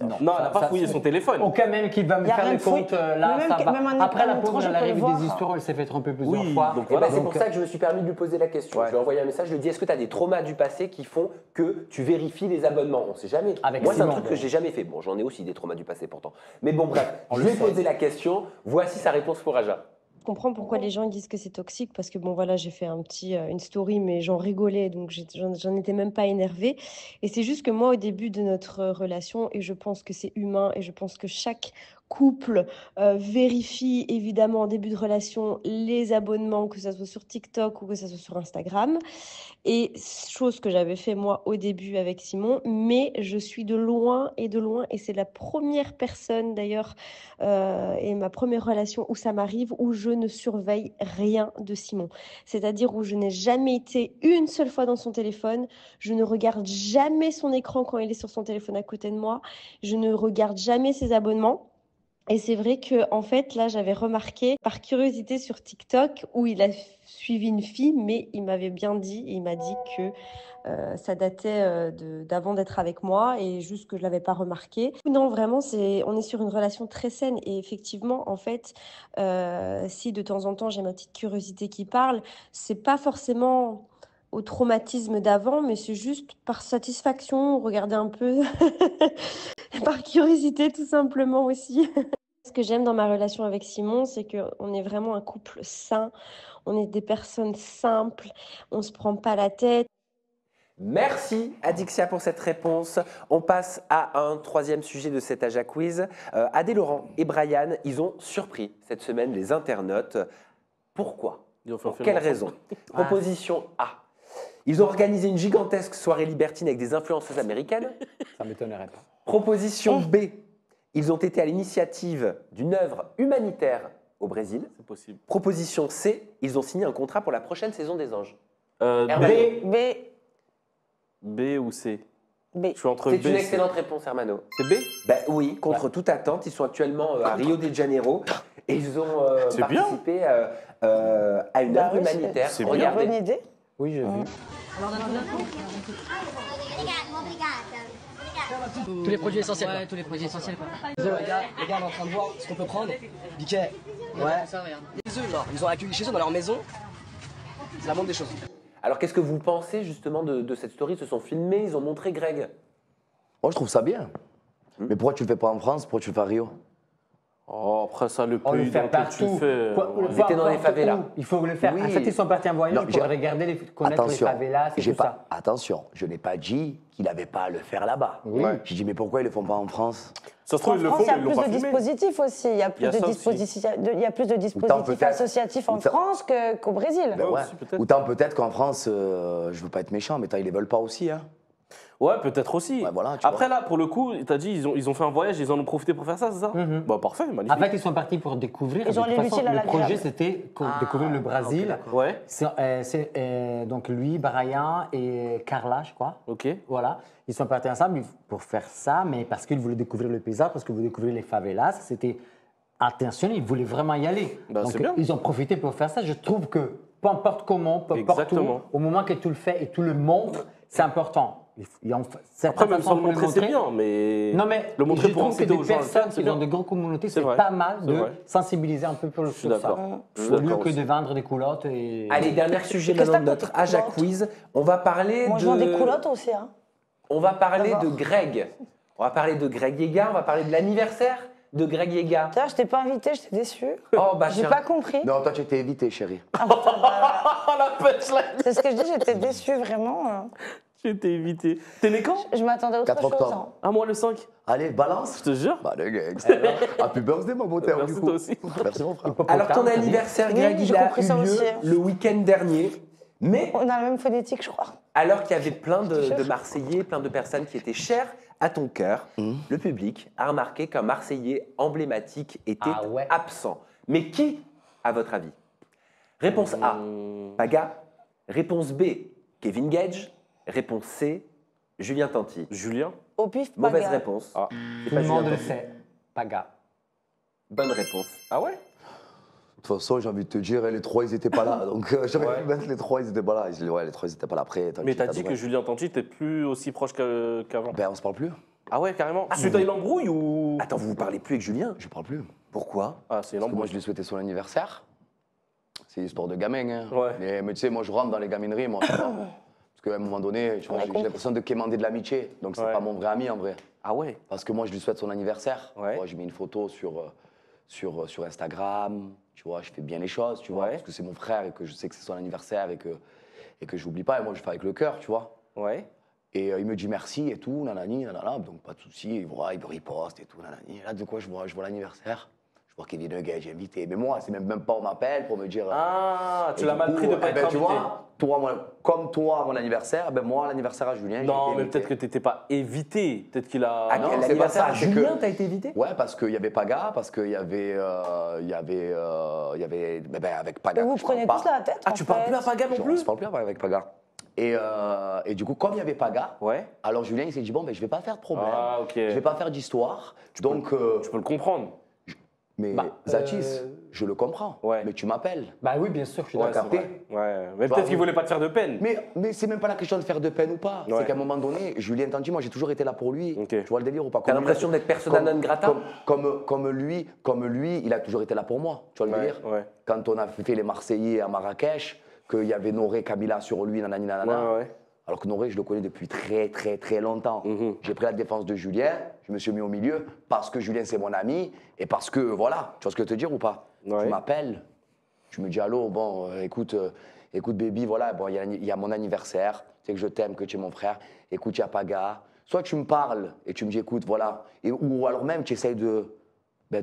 [SPEAKER 4] Non, elle n'a pas fouillé son téléphone.
[SPEAKER 2] Aucun même qui va me
[SPEAKER 3] Y a
[SPEAKER 2] faire
[SPEAKER 3] rien
[SPEAKER 2] le
[SPEAKER 3] de fouille.
[SPEAKER 2] compte, là,
[SPEAKER 3] Mais
[SPEAKER 2] ça
[SPEAKER 3] même
[SPEAKER 2] va.
[SPEAKER 3] même un
[SPEAKER 2] Après, la
[SPEAKER 3] écran
[SPEAKER 2] pauvre,
[SPEAKER 3] étrange,
[SPEAKER 2] elle
[SPEAKER 3] je peux
[SPEAKER 2] arrive
[SPEAKER 3] le
[SPEAKER 2] des
[SPEAKER 3] voir.
[SPEAKER 2] histoires, elle s'est fait tromper plusieurs
[SPEAKER 4] Oui,
[SPEAKER 2] fois.
[SPEAKER 4] donc
[SPEAKER 1] Eh ben,
[SPEAKER 4] voilà.
[SPEAKER 1] c'est pour ça que je me suis permis de lui poser la question. Je lui ai envoyé un message, je lui ai dit est-ce que tu as des traumas du passé qui font que tu vérifies les abonnements? On ne sait jamais.
[SPEAKER 2] Avec
[SPEAKER 1] Moi, c'est un
[SPEAKER 2] Simon,
[SPEAKER 1] truc que
[SPEAKER 2] ouais.
[SPEAKER 1] j'ai jamais fait. Bon, j'en ai aussi des traumas du passé pourtant. Mais bon, bref,
[SPEAKER 2] On
[SPEAKER 1] je
[SPEAKER 2] le
[SPEAKER 1] lui ai
[SPEAKER 2] sait.
[SPEAKER 1] posé la question. Voici sa réponse pour Aja.
[SPEAKER 19] Je comprends pourquoi les gens ils disent que c'est toxique parce que bon voilà j'ai fait une story mais j'en rigolais donc j'en étais même pas énervée et c'est juste que moi au début de notre relation et je pense que c'est humain et je pense que chaque couple vérifie évidemment en début de relation les abonnements que ça soit sur TikTok ou que ça soit sur Instagram et chose que j'avais fait moi au début avec Simon mais je suis de loin et c'est la première personne d'ailleurs et ma première relation où ça m'arrive où je ne surveille rien de Simon. C'est-à-dire où je n'ai jamais été une seule fois dans son téléphone, je ne regarde jamais son écran quand il est sur son téléphone à côté de moi, je ne regarde jamais ses abonnements. Et c'est vrai que en fait, là, j'avais remarqué par curiosité sur TikTok où il a suivi une fille, mais il m'avait bien dit, il m'a dit que ça datait d'avant d'être avec moi et juste que je l'avais pas remarqué. Non, vraiment, on est sur une relation très saine et effectivement, en fait, si de temps en temps j'ai ma petite curiosité qui parle, c'est pas forcément au traumatisme d'avant, mais c'est juste par satisfaction, regarder un peu, par curiosité tout simplement aussi. Ce que j'aime dans ma relation avec Simon, c'est qu'on est vraiment un couple sain, on est des personnes simples, on se prend pas la tête.
[SPEAKER 1] Merci Adixia pour cette réponse. On passe à un troisième sujet de cet Aja Quiz. Adé Laurent et Brian, ils ont surpris cette semaine les internautes. Pourquoi? Pour quelles raisons? Proposition A. Ils ont organisé une gigantesque soirée libertine avec des influenceuses américaines.
[SPEAKER 2] Ça m'étonnerait pas.
[SPEAKER 1] Proposition B. Ils ont été à l'initiative d'une œuvre humanitaire au Brésil.
[SPEAKER 4] C'est possible.
[SPEAKER 1] Proposition C. Ils ont signé un contrat pour la prochaine saison des Anges.
[SPEAKER 3] B.
[SPEAKER 4] B ou C?
[SPEAKER 3] B.
[SPEAKER 4] Je suis entre
[SPEAKER 1] C'est
[SPEAKER 4] B
[SPEAKER 1] une
[SPEAKER 4] et C.
[SPEAKER 1] excellente réponse, Hermano.
[SPEAKER 4] C'est B?
[SPEAKER 1] Ben oui, contre toute attente. Ils sont actuellement à Rio de Janeiro et ils ont
[SPEAKER 4] C'est bien.
[SPEAKER 1] participé à une œuvre humanitaire.
[SPEAKER 4] C'est
[SPEAKER 1] Regardez.
[SPEAKER 3] Bonne idée.
[SPEAKER 2] Oui, j'ai vu.
[SPEAKER 11] Tous les produits essentiels. Ouais, tous les produits essentiels. Les gars, on est en train de voir ce qu'on peut prendre. Biquet. Ouais. Les œufs, genre, ils ont accueilli chez eux dans leur maison. C'est la moindre des choses.
[SPEAKER 1] Alors, qu'est-ce que vous pensez justement de cette story? Ils se sont filmés, ils ont montré Greg.
[SPEAKER 6] Moi, je trouve ça bien. Mais pourquoi tu le fais pas en France? Pourquoi tu le fais à Rio?
[SPEAKER 4] Oh, après ça, le
[SPEAKER 2] On le
[SPEAKER 4] pays
[SPEAKER 2] fait
[SPEAKER 4] dans lequel tu le
[SPEAKER 2] partout.
[SPEAKER 4] fais.
[SPEAKER 1] Ils étaient dans les favelas.
[SPEAKER 2] Il faut le faire.
[SPEAKER 6] Oui.
[SPEAKER 2] En fait, ils sont partis en voyage
[SPEAKER 6] Non,
[SPEAKER 2] pour
[SPEAKER 6] j'ai-
[SPEAKER 2] regarder, connaître
[SPEAKER 6] Attention,
[SPEAKER 2] les favelas, c'est
[SPEAKER 6] j'ai
[SPEAKER 2] tout
[SPEAKER 6] pas,
[SPEAKER 2] ça.
[SPEAKER 6] attention, je n'ai pas dit qu'il n'avait pas à le faire là-bas.
[SPEAKER 2] Oui.
[SPEAKER 6] J'ai dit, mais pourquoi ils le font pas en France?
[SPEAKER 4] Ça se trouve,
[SPEAKER 3] En
[SPEAKER 4] ils le
[SPEAKER 3] France,
[SPEAKER 4] font,
[SPEAKER 3] il y a
[SPEAKER 4] mais ils l'ont
[SPEAKER 3] plus
[SPEAKER 4] pas
[SPEAKER 3] de
[SPEAKER 4] filmé.
[SPEAKER 3] dispositifs aussi. Il y a plus
[SPEAKER 4] Il y a
[SPEAKER 3] de
[SPEAKER 4] ça aussi.
[SPEAKER 3] dispositifs, il y a plus de dispositifs
[SPEAKER 6] peut-être-
[SPEAKER 3] associatifs en
[SPEAKER 6] Ou tant-
[SPEAKER 3] France qu'au Brésil.
[SPEAKER 6] Ben ouais.
[SPEAKER 4] aussi, peut-être.
[SPEAKER 6] Autant peut-être qu'en France, je veux pas être méchant, mais ils les veulent pas aussi. Hein.
[SPEAKER 4] Ouais, peut-être aussi.
[SPEAKER 6] Ouais, voilà, tu
[SPEAKER 4] Après,
[SPEAKER 6] vois.
[SPEAKER 4] là, pour le coup, t'as dit, ils ont fait un voyage, ils en ont profité pour faire ça, c'est ça? Bah, parfait, magnifique.
[SPEAKER 2] En fait, ils sont partis pour découvrir.
[SPEAKER 3] Ils ont
[SPEAKER 2] De toute
[SPEAKER 3] allé
[SPEAKER 2] façon,
[SPEAKER 3] l'utile à
[SPEAKER 2] le
[SPEAKER 3] l'agréable.
[SPEAKER 2] projet, c'était découvrir le Brésil.
[SPEAKER 4] Ouais,
[SPEAKER 2] C'est donc lui, Brian et Carla, je crois.
[SPEAKER 4] ok.
[SPEAKER 2] Voilà. Ils sont partis ensemble pour faire ça, mais parce qu'ils voulaient découvrir le paysage, parce qu'ils voulaient découvrir les favelas. C'était intentionnel, ils voulaient vraiment y aller.
[SPEAKER 4] Bah,
[SPEAKER 2] donc,
[SPEAKER 4] c'est bien.
[SPEAKER 2] ils ont profité pour faire ça. Je trouve que peu importe comment, peu importe où,
[SPEAKER 4] Exactement.
[SPEAKER 2] au moment que tu le fais et tu le montres, c'est important.
[SPEAKER 4] Après, même sans le montrer, c'est bien, mais.
[SPEAKER 2] Non, mais
[SPEAKER 4] le montrer
[SPEAKER 2] je
[SPEAKER 4] pour
[SPEAKER 2] trouve que
[SPEAKER 4] inciter
[SPEAKER 2] des
[SPEAKER 4] aux gens à le
[SPEAKER 2] personnes
[SPEAKER 4] faire, c'est
[SPEAKER 2] qui ont
[SPEAKER 4] bien.
[SPEAKER 2] de grandes communautés, c'est
[SPEAKER 4] vrai.
[SPEAKER 2] pas mal
[SPEAKER 4] C'est
[SPEAKER 2] de
[SPEAKER 4] vrai.
[SPEAKER 2] sensibiliser un peu pour
[SPEAKER 4] Je suis
[SPEAKER 2] sur ça.
[SPEAKER 4] d'accord. Je suis
[SPEAKER 2] Au lieu
[SPEAKER 4] d'accord
[SPEAKER 2] que
[SPEAKER 4] aussi.
[SPEAKER 2] de vendre des culottes et...
[SPEAKER 1] Allez, dernier sujet
[SPEAKER 3] Qu'est-ce
[SPEAKER 1] maintenant de
[SPEAKER 3] que t'as
[SPEAKER 1] notre
[SPEAKER 3] contre
[SPEAKER 1] Aja
[SPEAKER 3] culottes
[SPEAKER 1] Quiz. On va parler
[SPEAKER 3] Moi,
[SPEAKER 1] de.
[SPEAKER 3] je vends des coulottes aussi. Hein.
[SPEAKER 1] On va parler
[SPEAKER 3] D'abord.
[SPEAKER 1] de Greg. On va parler de Greg Yega. On va parler de l'anniversaire de Greg Yega.
[SPEAKER 3] D'ailleurs, je t'ai pas invité, je t'ai déçu.
[SPEAKER 1] Oh, bah
[SPEAKER 3] J'ai
[SPEAKER 1] tiens.
[SPEAKER 3] pas compris.
[SPEAKER 6] Non, toi, tu étais évité, chérie.
[SPEAKER 3] C'est ce que je dis, j'étais déçue vraiment.
[SPEAKER 4] J'ai été évité. T'es né quand?
[SPEAKER 3] Je m'attendais à autre
[SPEAKER 6] 4
[SPEAKER 3] chose.
[SPEAKER 6] octobre.
[SPEAKER 3] hein.
[SPEAKER 4] Ah, moi, le 5.
[SPEAKER 6] Allez, balance.
[SPEAKER 4] Je te jure.
[SPEAKER 6] Bah, le gars, happy birthday, mon beau terme,
[SPEAKER 4] Merci,
[SPEAKER 6] du coup.
[SPEAKER 4] toi aussi.
[SPEAKER 6] Merci, mon frère.
[SPEAKER 1] Alors, ton anniversaire,
[SPEAKER 3] Oui,
[SPEAKER 1] Greg,
[SPEAKER 3] j'ai
[SPEAKER 1] il a
[SPEAKER 3] compris ça
[SPEAKER 1] eu lieu
[SPEAKER 3] aussi.
[SPEAKER 1] le week-end dernier. Mais
[SPEAKER 3] On a la même phonétique, je crois.
[SPEAKER 1] alors qu'il y avait plein de Marseillais, plein de personnes qui étaient chères à ton cœur, le public a remarqué qu'un Marseillais emblématique était
[SPEAKER 2] Ah ouais.
[SPEAKER 1] absent. Mais qui, à votre avis? Réponse A, Paga. Réponse B, Kevin Gage. Réponse C, Julien Tanti.
[SPEAKER 4] Julien?
[SPEAKER 3] Au pif,
[SPEAKER 1] Mauvaise
[SPEAKER 3] Paga.
[SPEAKER 1] réponse.
[SPEAKER 4] Ah.
[SPEAKER 1] C'est
[SPEAKER 2] Tout
[SPEAKER 1] pas
[SPEAKER 2] le
[SPEAKER 1] Julien
[SPEAKER 2] monde le
[SPEAKER 1] Tanti.
[SPEAKER 2] sait. Paga.
[SPEAKER 1] Bonne réponse.
[SPEAKER 4] Ah ouais?
[SPEAKER 6] De toute façon, j'ai envie de te dire, les trois, ils étaient pas là. Donc, j'aurais pu mettre les trois, ils étaient pas là. Ouais, les trois, ils étaient pas là après.
[SPEAKER 4] Mais t'as dit que Julien Tanti était plus aussi proche qu'avant.
[SPEAKER 6] Ben, on se parle plus.
[SPEAKER 4] Ah ouais, carrément. Suite à une embrouille ou.
[SPEAKER 1] Attends, vous vous parlez plus avec Julien?
[SPEAKER 6] Je parle plus.
[SPEAKER 1] Pourquoi?
[SPEAKER 4] Ah, c'est une
[SPEAKER 6] Parce que moi,
[SPEAKER 4] embrouille.
[SPEAKER 6] je lui souhaitais son anniversaire. C'est l'histoire de gamin. Hein.
[SPEAKER 4] Ouais.
[SPEAKER 6] Mais tu sais, moi, je rentre dans les gamineries, moi. tu vois. Parce qu'à un moment donné, tu vois, j'ai l'impression de quémander de l'amitié. Donc, c'est
[SPEAKER 4] Ouais.
[SPEAKER 6] pas mon vrai ami, en vrai.
[SPEAKER 4] Ah ouais?
[SPEAKER 6] Parce que moi, je lui souhaite son anniversaire.
[SPEAKER 4] Ouais.
[SPEAKER 6] Tu vois, j'ai mis une photo sur Instagram. Tu vois, je fais bien les choses, tu vois.
[SPEAKER 4] Ouais.
[SPEAKER 6] Parce que c'est mon frère et que je sais que c'est son anniversaire et que je n'oublie pas. Et moi, je fais avec le cœur, tu vois.
[SPEAKER 4] Ouais.
[SPEAKER 6] Et il me dit merci et tout, nanani, nanana. Donc, pas de souci. Il voit, il me riposte et tout, nanani. Et là, de quoi je vois l'anniversaire. Je vois Kevin Gage, j'ai invité. Mais moi, c'est même pas on m'appelle pour me dire.
[SPEAKER 4] Ah, tu
[SPEAKER 6] Et
[SPEAKER 4] l'as
[SPEAKER 6] du
[SPEAKER 4] mal
[SPEAKER 6] coup,
[SPEAKER 4] pris de pas être
[SPEAKER 6] tu
[SPEAKER 4] invité.
[SPEAKER 6] vois, comme toi, à mon anniversaire, ben moi, à l'anniversaire à Julien. j'ai
[SPEAKER 4] Non,
[SPEAKER 6] été
[SPEAKER 4] mais
[SPEAKER 6] invité.
[SPEAKER 4] peut-être que t'étais pas évité. Peut-être qu'il a.
[SPEAKER 1] Ah,
[SPEAKER 6] non, c'est
[SPEAKER 1] l'anniversaire
[SPEAKER 6] pas ça,
[SPEAKER 1] à
[SPEAKER 6] c'est
[SPEAKER 1] Julien,
[SPEAKER 6] que-
[SPEAKER 1] t'as été évité?
[SPEAKER 6] Ouais, parce qu'il y avait Paga, parce qu'il y avait, avec Paga.
[SPEAKER 3] Mais vous
[SPEAKER 6] je
[SPEAKER 3] prenez
[SPEAKER 6] parle
[SPEAKER 3] tous
[SPEAKER 6] pas.
[SPEAKER 3] la tête.
[SPEAKER 4] Ah,
[SPEAKER 3] en
[SPEAKER 4] tu parles
[SPEAKER 3] fait.
[SPEAKER 4] plus à Paga non
[SPEAKER 6] On
[SPEAKER 4] plus?
[SPEAKER 6] se parle plus avec Paga. Et du coup, comme il y avait Paga,
[SPEAKER 4] Ouais.
[SPEAKER 6] alors Julien il s'est dit bon, ben je vais pas faire de problème,
[SPEAKER 4] Ah, ok.
[SPEAKER 6] je vais pas faire d'histoire. Donc
[SPEAKER 4] Tu peux le comprendre.
[SPEAKER 6] Mais Zatis, je le comprends. Mais tu m'appelles.
[SPEAKER 2] Bah oui, bien sûr, je suis
[SPEAKER 6] Ouais,
[SPEAKER 2] d'accord.
[SPEAKER 6] c'est vrai.
[SPEAKER 4] Ouais, mais peut-être qu'il voulait pas te faire de peine.
[SPEAKER 6] Mais c'est même pas la question de faire de peine ou pas.
[SPEAKER 4] Ouais.
[SPEAKER 6] C'est qu'à un moment donné, Julien Tanti, moi j'ai toujours été là pour lui. Tu vois le délire ou pas?
[SPEAKER 1] T'as l'impression d'être persona non grata?
[SPEAKER 6] Comme lui, il a toujours été là pour moi. Tu vois le délire? Quand on a fait les Marseillais à Marrakech, qu'il y avait Noré Kabila sur lui, nanani nanana. Alors que Noré, je le connais depuis très très très longtemps. J'ai pris la défense de Julien, je me suis mis au milieu parce que Julien c'est mon ami et parce que voilà, tu vois ce que je veux te dire ou pas? Tu m'appelles, tu me dis allô, bon, écoute baby, voilà, bon, il y a mon anniversaire, tu sais que je t'aime, que tu es mon frère, écoute, il n'y a pas gars. Soit tu me parles et tu me dis écoute, voilà, ou alors même tu essayes de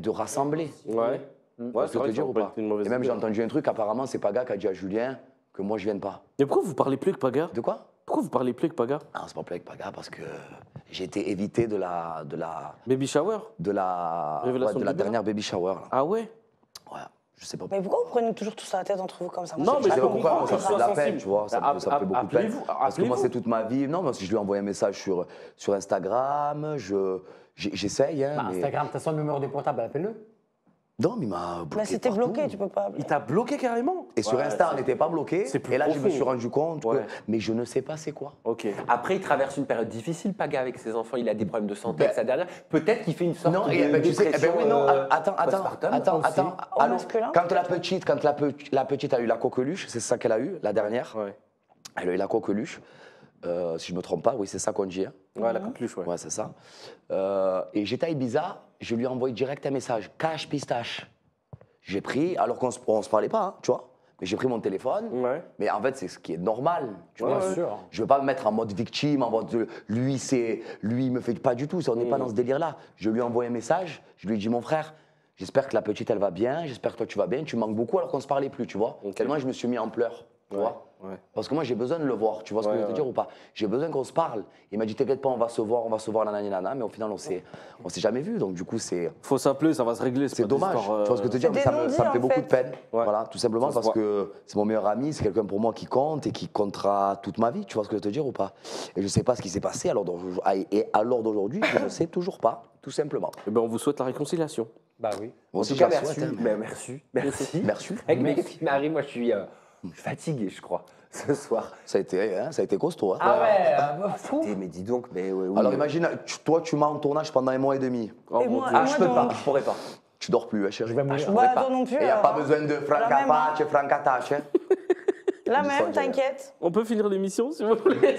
[SPEAKER 6] rassembler.
[SPEAKER 4] Ouais,
[SPEAKER 6] Tu veux te dire ou pas? Et même j'ai entendu un truc, apparemment c'est Paga qui a dit à Julien que moi je vienne pas.
[SPEAKER 4] Mais pourquoi vous parlez plus avec Paga?
[SPEAKER 6] De quoi?
[SPEAKER 4] Pourquoi vous parlez plus avec Paga?
[SPEAKER 6] Non, c'est pas plus avec Paga parce que j'ai été évité de la
[SPEAKER 4] baby shower,
[SPEAKER 6] de la dernière baby shower. Là.
[SPEAKER 4] Ah ouais?
[SPEAKER 6] Ouais, je sais pas.
[SPEAKER 3] Mais pourquoi vous prenez toujours tout ça à la tête entre vous comme ça?
[SPEAKER 6] Non, mais je sais pas pourquoi, ça me fait de la peine, tu vois, ça me fait beaucoup de peine.
[SPEAKER 4] Appelez-vous.
[SPEAKER 6] Parce que moi, c'est toute ma vie. Non, mais si je lui envoie un message sur Instagram, j'essaye. Hein, mais...
[SPEAKER 2] Instagram, t'as son numéro de portable, appelle-le.
[SPEAKER 6] Non, mais il m'a bloqué.
[SPEAKER 3] Mais si t'es bloqué, tu peux pas.
[SPEAKER 4] Il t'a bloqué carrément?
[SPEAKER 6] Et sur Insta, on n'était pas bloqué. Et là, je me suis rendu compte que. Mais je ne sais pas c'est quoi.
[SPEAKER 1] Ok. Après, il traverse une période difficile, Paga, avec ses enfants. Il a des problèmes de santé avec sa dernière. Peut-être qu'il fait une sorte de dépression.
[SPEAKER 6] Attends. Allô, quand la petite a eu la coqueluche, c'est ça qu'elle a eu, la dernière. Elle a eu la coqueluche. Si je ne me trompe pas, oui, c'est ça qu'on dit. Hein.
[SPEAKER 4] Ouais, la coqueluche, ouais.
[SPEAKER 6] Ouais, c'est ça. Et j'étais à Ibiza, je lui ai envoyé direct un message, cache pistache. J'ai pris, alors qu'on ne se parlait pas, hein, tu vois. Mais j'ai pris mon téléphone. Mais en fait, c'est ce qui est normal, tu vois.
[SPEAKER 2] Bien sûr.
[SPEAKER 6] Je ne veux pas me mettre en mode victime, en mode lui, il me fait pas du tout. On n'est pas dans ce délire-là. Je lui ai envoyé un message, je lui ai dit, mon frère, j'espère que la petite, elle va bien, j'espère que toi, tu vas bien. Tu manques beaucoup alors qu'on ne se parlait plus, tu vois. Tellement je me suis mis en pleurs. Tu vois Parce que moi, j'ai besoin de le voir. Tu vois ce que je veux te dire ou pas? J'ai besoin qu'on se parle. Il m'a dit, t'inquiète pas, on va se voir, nanani, nanana. Mais au final, on s'est jamais vu. Donc, du coup, c'est.
[SPEAKER 4] Faut s'appeler, ça va se régler.
[SPEAKER 6] C'est dommage. Tu vois ce que je veux te dire? Mais ça me fait beaucoup de peine. Voilà, tout simplement parce que c'est mon meilleur ami, c'est quelqu'un pour moi qui compte et qui comptera toute ma vie. Tu vois ce que je veux te dire ou pas? Et je sais pas ce qui s'est passé. Et à l'heure d'aujourd'hui, je ne sais toujours pas, tout simplement.
[SPEAKER 4] Eh ben, on vous souhaite la réconciliation.
[SPEAKER 2] Bah oui.
[SPEAKER 1] En tout cas, merci.
[SPEAKER 6] Merci.
[SPEAKER 1] Avec ce qui m'arrive, moi, je suis fatigué, je crois, ce soir.
[SPEAKER 6] Ça a été costaud. Hein.
[SPEAKER 2] Ah ouais,
[SPEAKER 1] mais dis donc, mais oui.
[SPEAKER 6] Alors imagine, toi, tu m'as en tournage pendant un mois et demi.
[SPEAKER 3] Et moi,
[SPEAKER 1] je peux pas, je pourrais pas.
[SPEAKER 6] Tu dors plus, hein, chérie.
[SPEAKER 2] Je vais mourir.
[SPEAKER 3] Bah, toi non plus.
[SPEAKER 6] Il n'y a pas besoin de francapace, francatache.
[SPEAKER 3] La même, t'inquiète.
[SPEAKER 4] On peut finir l'émission, si vous voulez.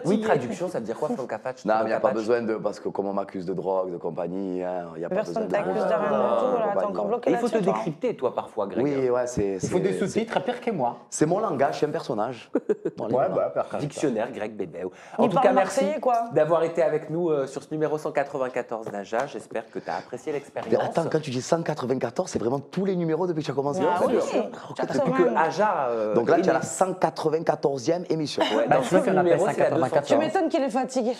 [SPEAKER 1] Oui, traduction, ça veut dire quoi, francapace?
[SPEAKER 6] Non, mais il n'y a pas besoin de. Parce que comme on m'accuse de drogue, de compagnie, il n'y a pas besoin de.
[SPEAKER 3] Personne t'accuse de rien du tout, là. T'es encore bloqué
[SPEAKER 1] Il faut
[SPEAKER 3] là-dessus.
[SPEAKER 1] te décrypter, toi, parfois, Greg.
[SPEAKER 6] Oui, ouais, c'est.
[SPEAKER 2] Il faut des sous-titres pire que moi.
[SPEAKER 6] C'est mon langage, je suis un personnage.
[SPEAKER 1] Dictionnaire, Greg Bébé.
[SPEAKER 3] Il
[SPEAKER 1] En tout
[SPEAKER 3] parle
[SPEAKER 1] cas, merci
[SPEAKER 3] marseillais, quoi.
[SPEAKER 1] d'avoir été avec nous sur ce numéro 194 d'Aja. J'espère que tu as apprécié
[SPEAKER 6] Mais
[SPEAKER 1] l'expérience.
[SPEAKER 6] attends, quand tu dis 194, c'est vraiment tous les numéros depuis que tu as commencé.
[SPEAKER 3] Ah oui,
[SPEAKER 1] Depuis que Aja.
[SPEAKER 6] Donc là, tu as la 194e émission.
[SPEAKER 1] Ouais,
[SPEAKER 2] Bah,
[SPEAKER 1] non,
[SPEAKER 2] c'est vrai qu'on appelle
[SPEAKER 1] numéro,
[SPEAKER 2] ça
[SPEAKER 1] c'est la
[SPEAKER 2] 94.
[SPEAKER 3] Tu m'étonnes qu'il est fatigué.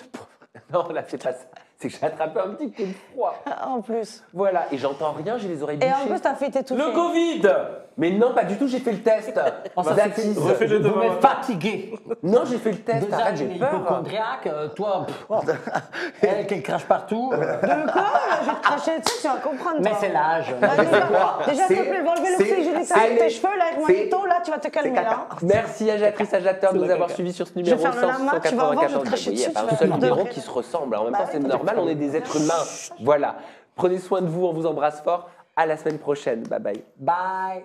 [SPEAKER 1] Non, là, c'est pas ça. C'est que j'ai attrapé un petit coup de froid.
[SPEAKER 3] En plus.
[SPEAKER 1] Voilà, et j'entends rien, j'ai les oreilles
[SPEAKER 3] Et
[SPEAKER 1] bouchées.
[SPEAKER 3] en plus, t'as fait t'étouffer.
[SPEAKER 1] Le Covid! Mais non, pas du tout, j'ai fait le test. Zatis.
[SPEAKER 4] Refais-le
[SPEAKER 2] Vous
[SPEAKER 4] demain.
[SPEAKER 2] m'êtes fatigué.
[SPEAKER 1] Non, j'ai fait le test,
[SPEAKER 2] Déjà,
[SPEAKER 1] arrête,
[SPEAKER 2] tu
[SPEAKER 1] j'ai
[SPEAKER 2] es
[SPEAKER 1] peur.
[SPEAKER 2] hypochondriaque, toi, elle qui crache partout.
[SPEAKER 3] De quoi? Je vais te cracher dessus, tu vas comprendre.
[SPEAKER 2] Mais
[SPEAKER 3] toi.
[SPEAKER 2] c'est l'âge.
[SPEAKER 3] Déjà, s'il te plaît, va enlever l'oxygénité avec tes cheveux, là, avec mon étau, là, tu vas te calmer, là.
[SPEAKER 1] Merci Ajatrice, Ajateur de nous avoir suivis sur ce numéro
[SPEAKER 3] Je vais faire le lama, tu vas voir, je vais te
[SPEAKER 1] 194.
[SPEAKER 3] cracher
[SPEAKER 1] Il n'y a
[SPEAKER 3] dessus,
[SPEAKER 1] pas
[SPEAKER 3] tu
[SPEAKER 1] un
[SPEAKER 3] vas
[SPEAKER 1] seul
[SPEAKER 3] voir.
[SPEAKER 1] numéro qui se ressemble. En même temps, c'est normal, on est des êtres humains. Voilà. Prenez soin de vous, on vous embrasse fort. À la semaine prochaine. Bye bye.
[SPEAKER 2] Bye.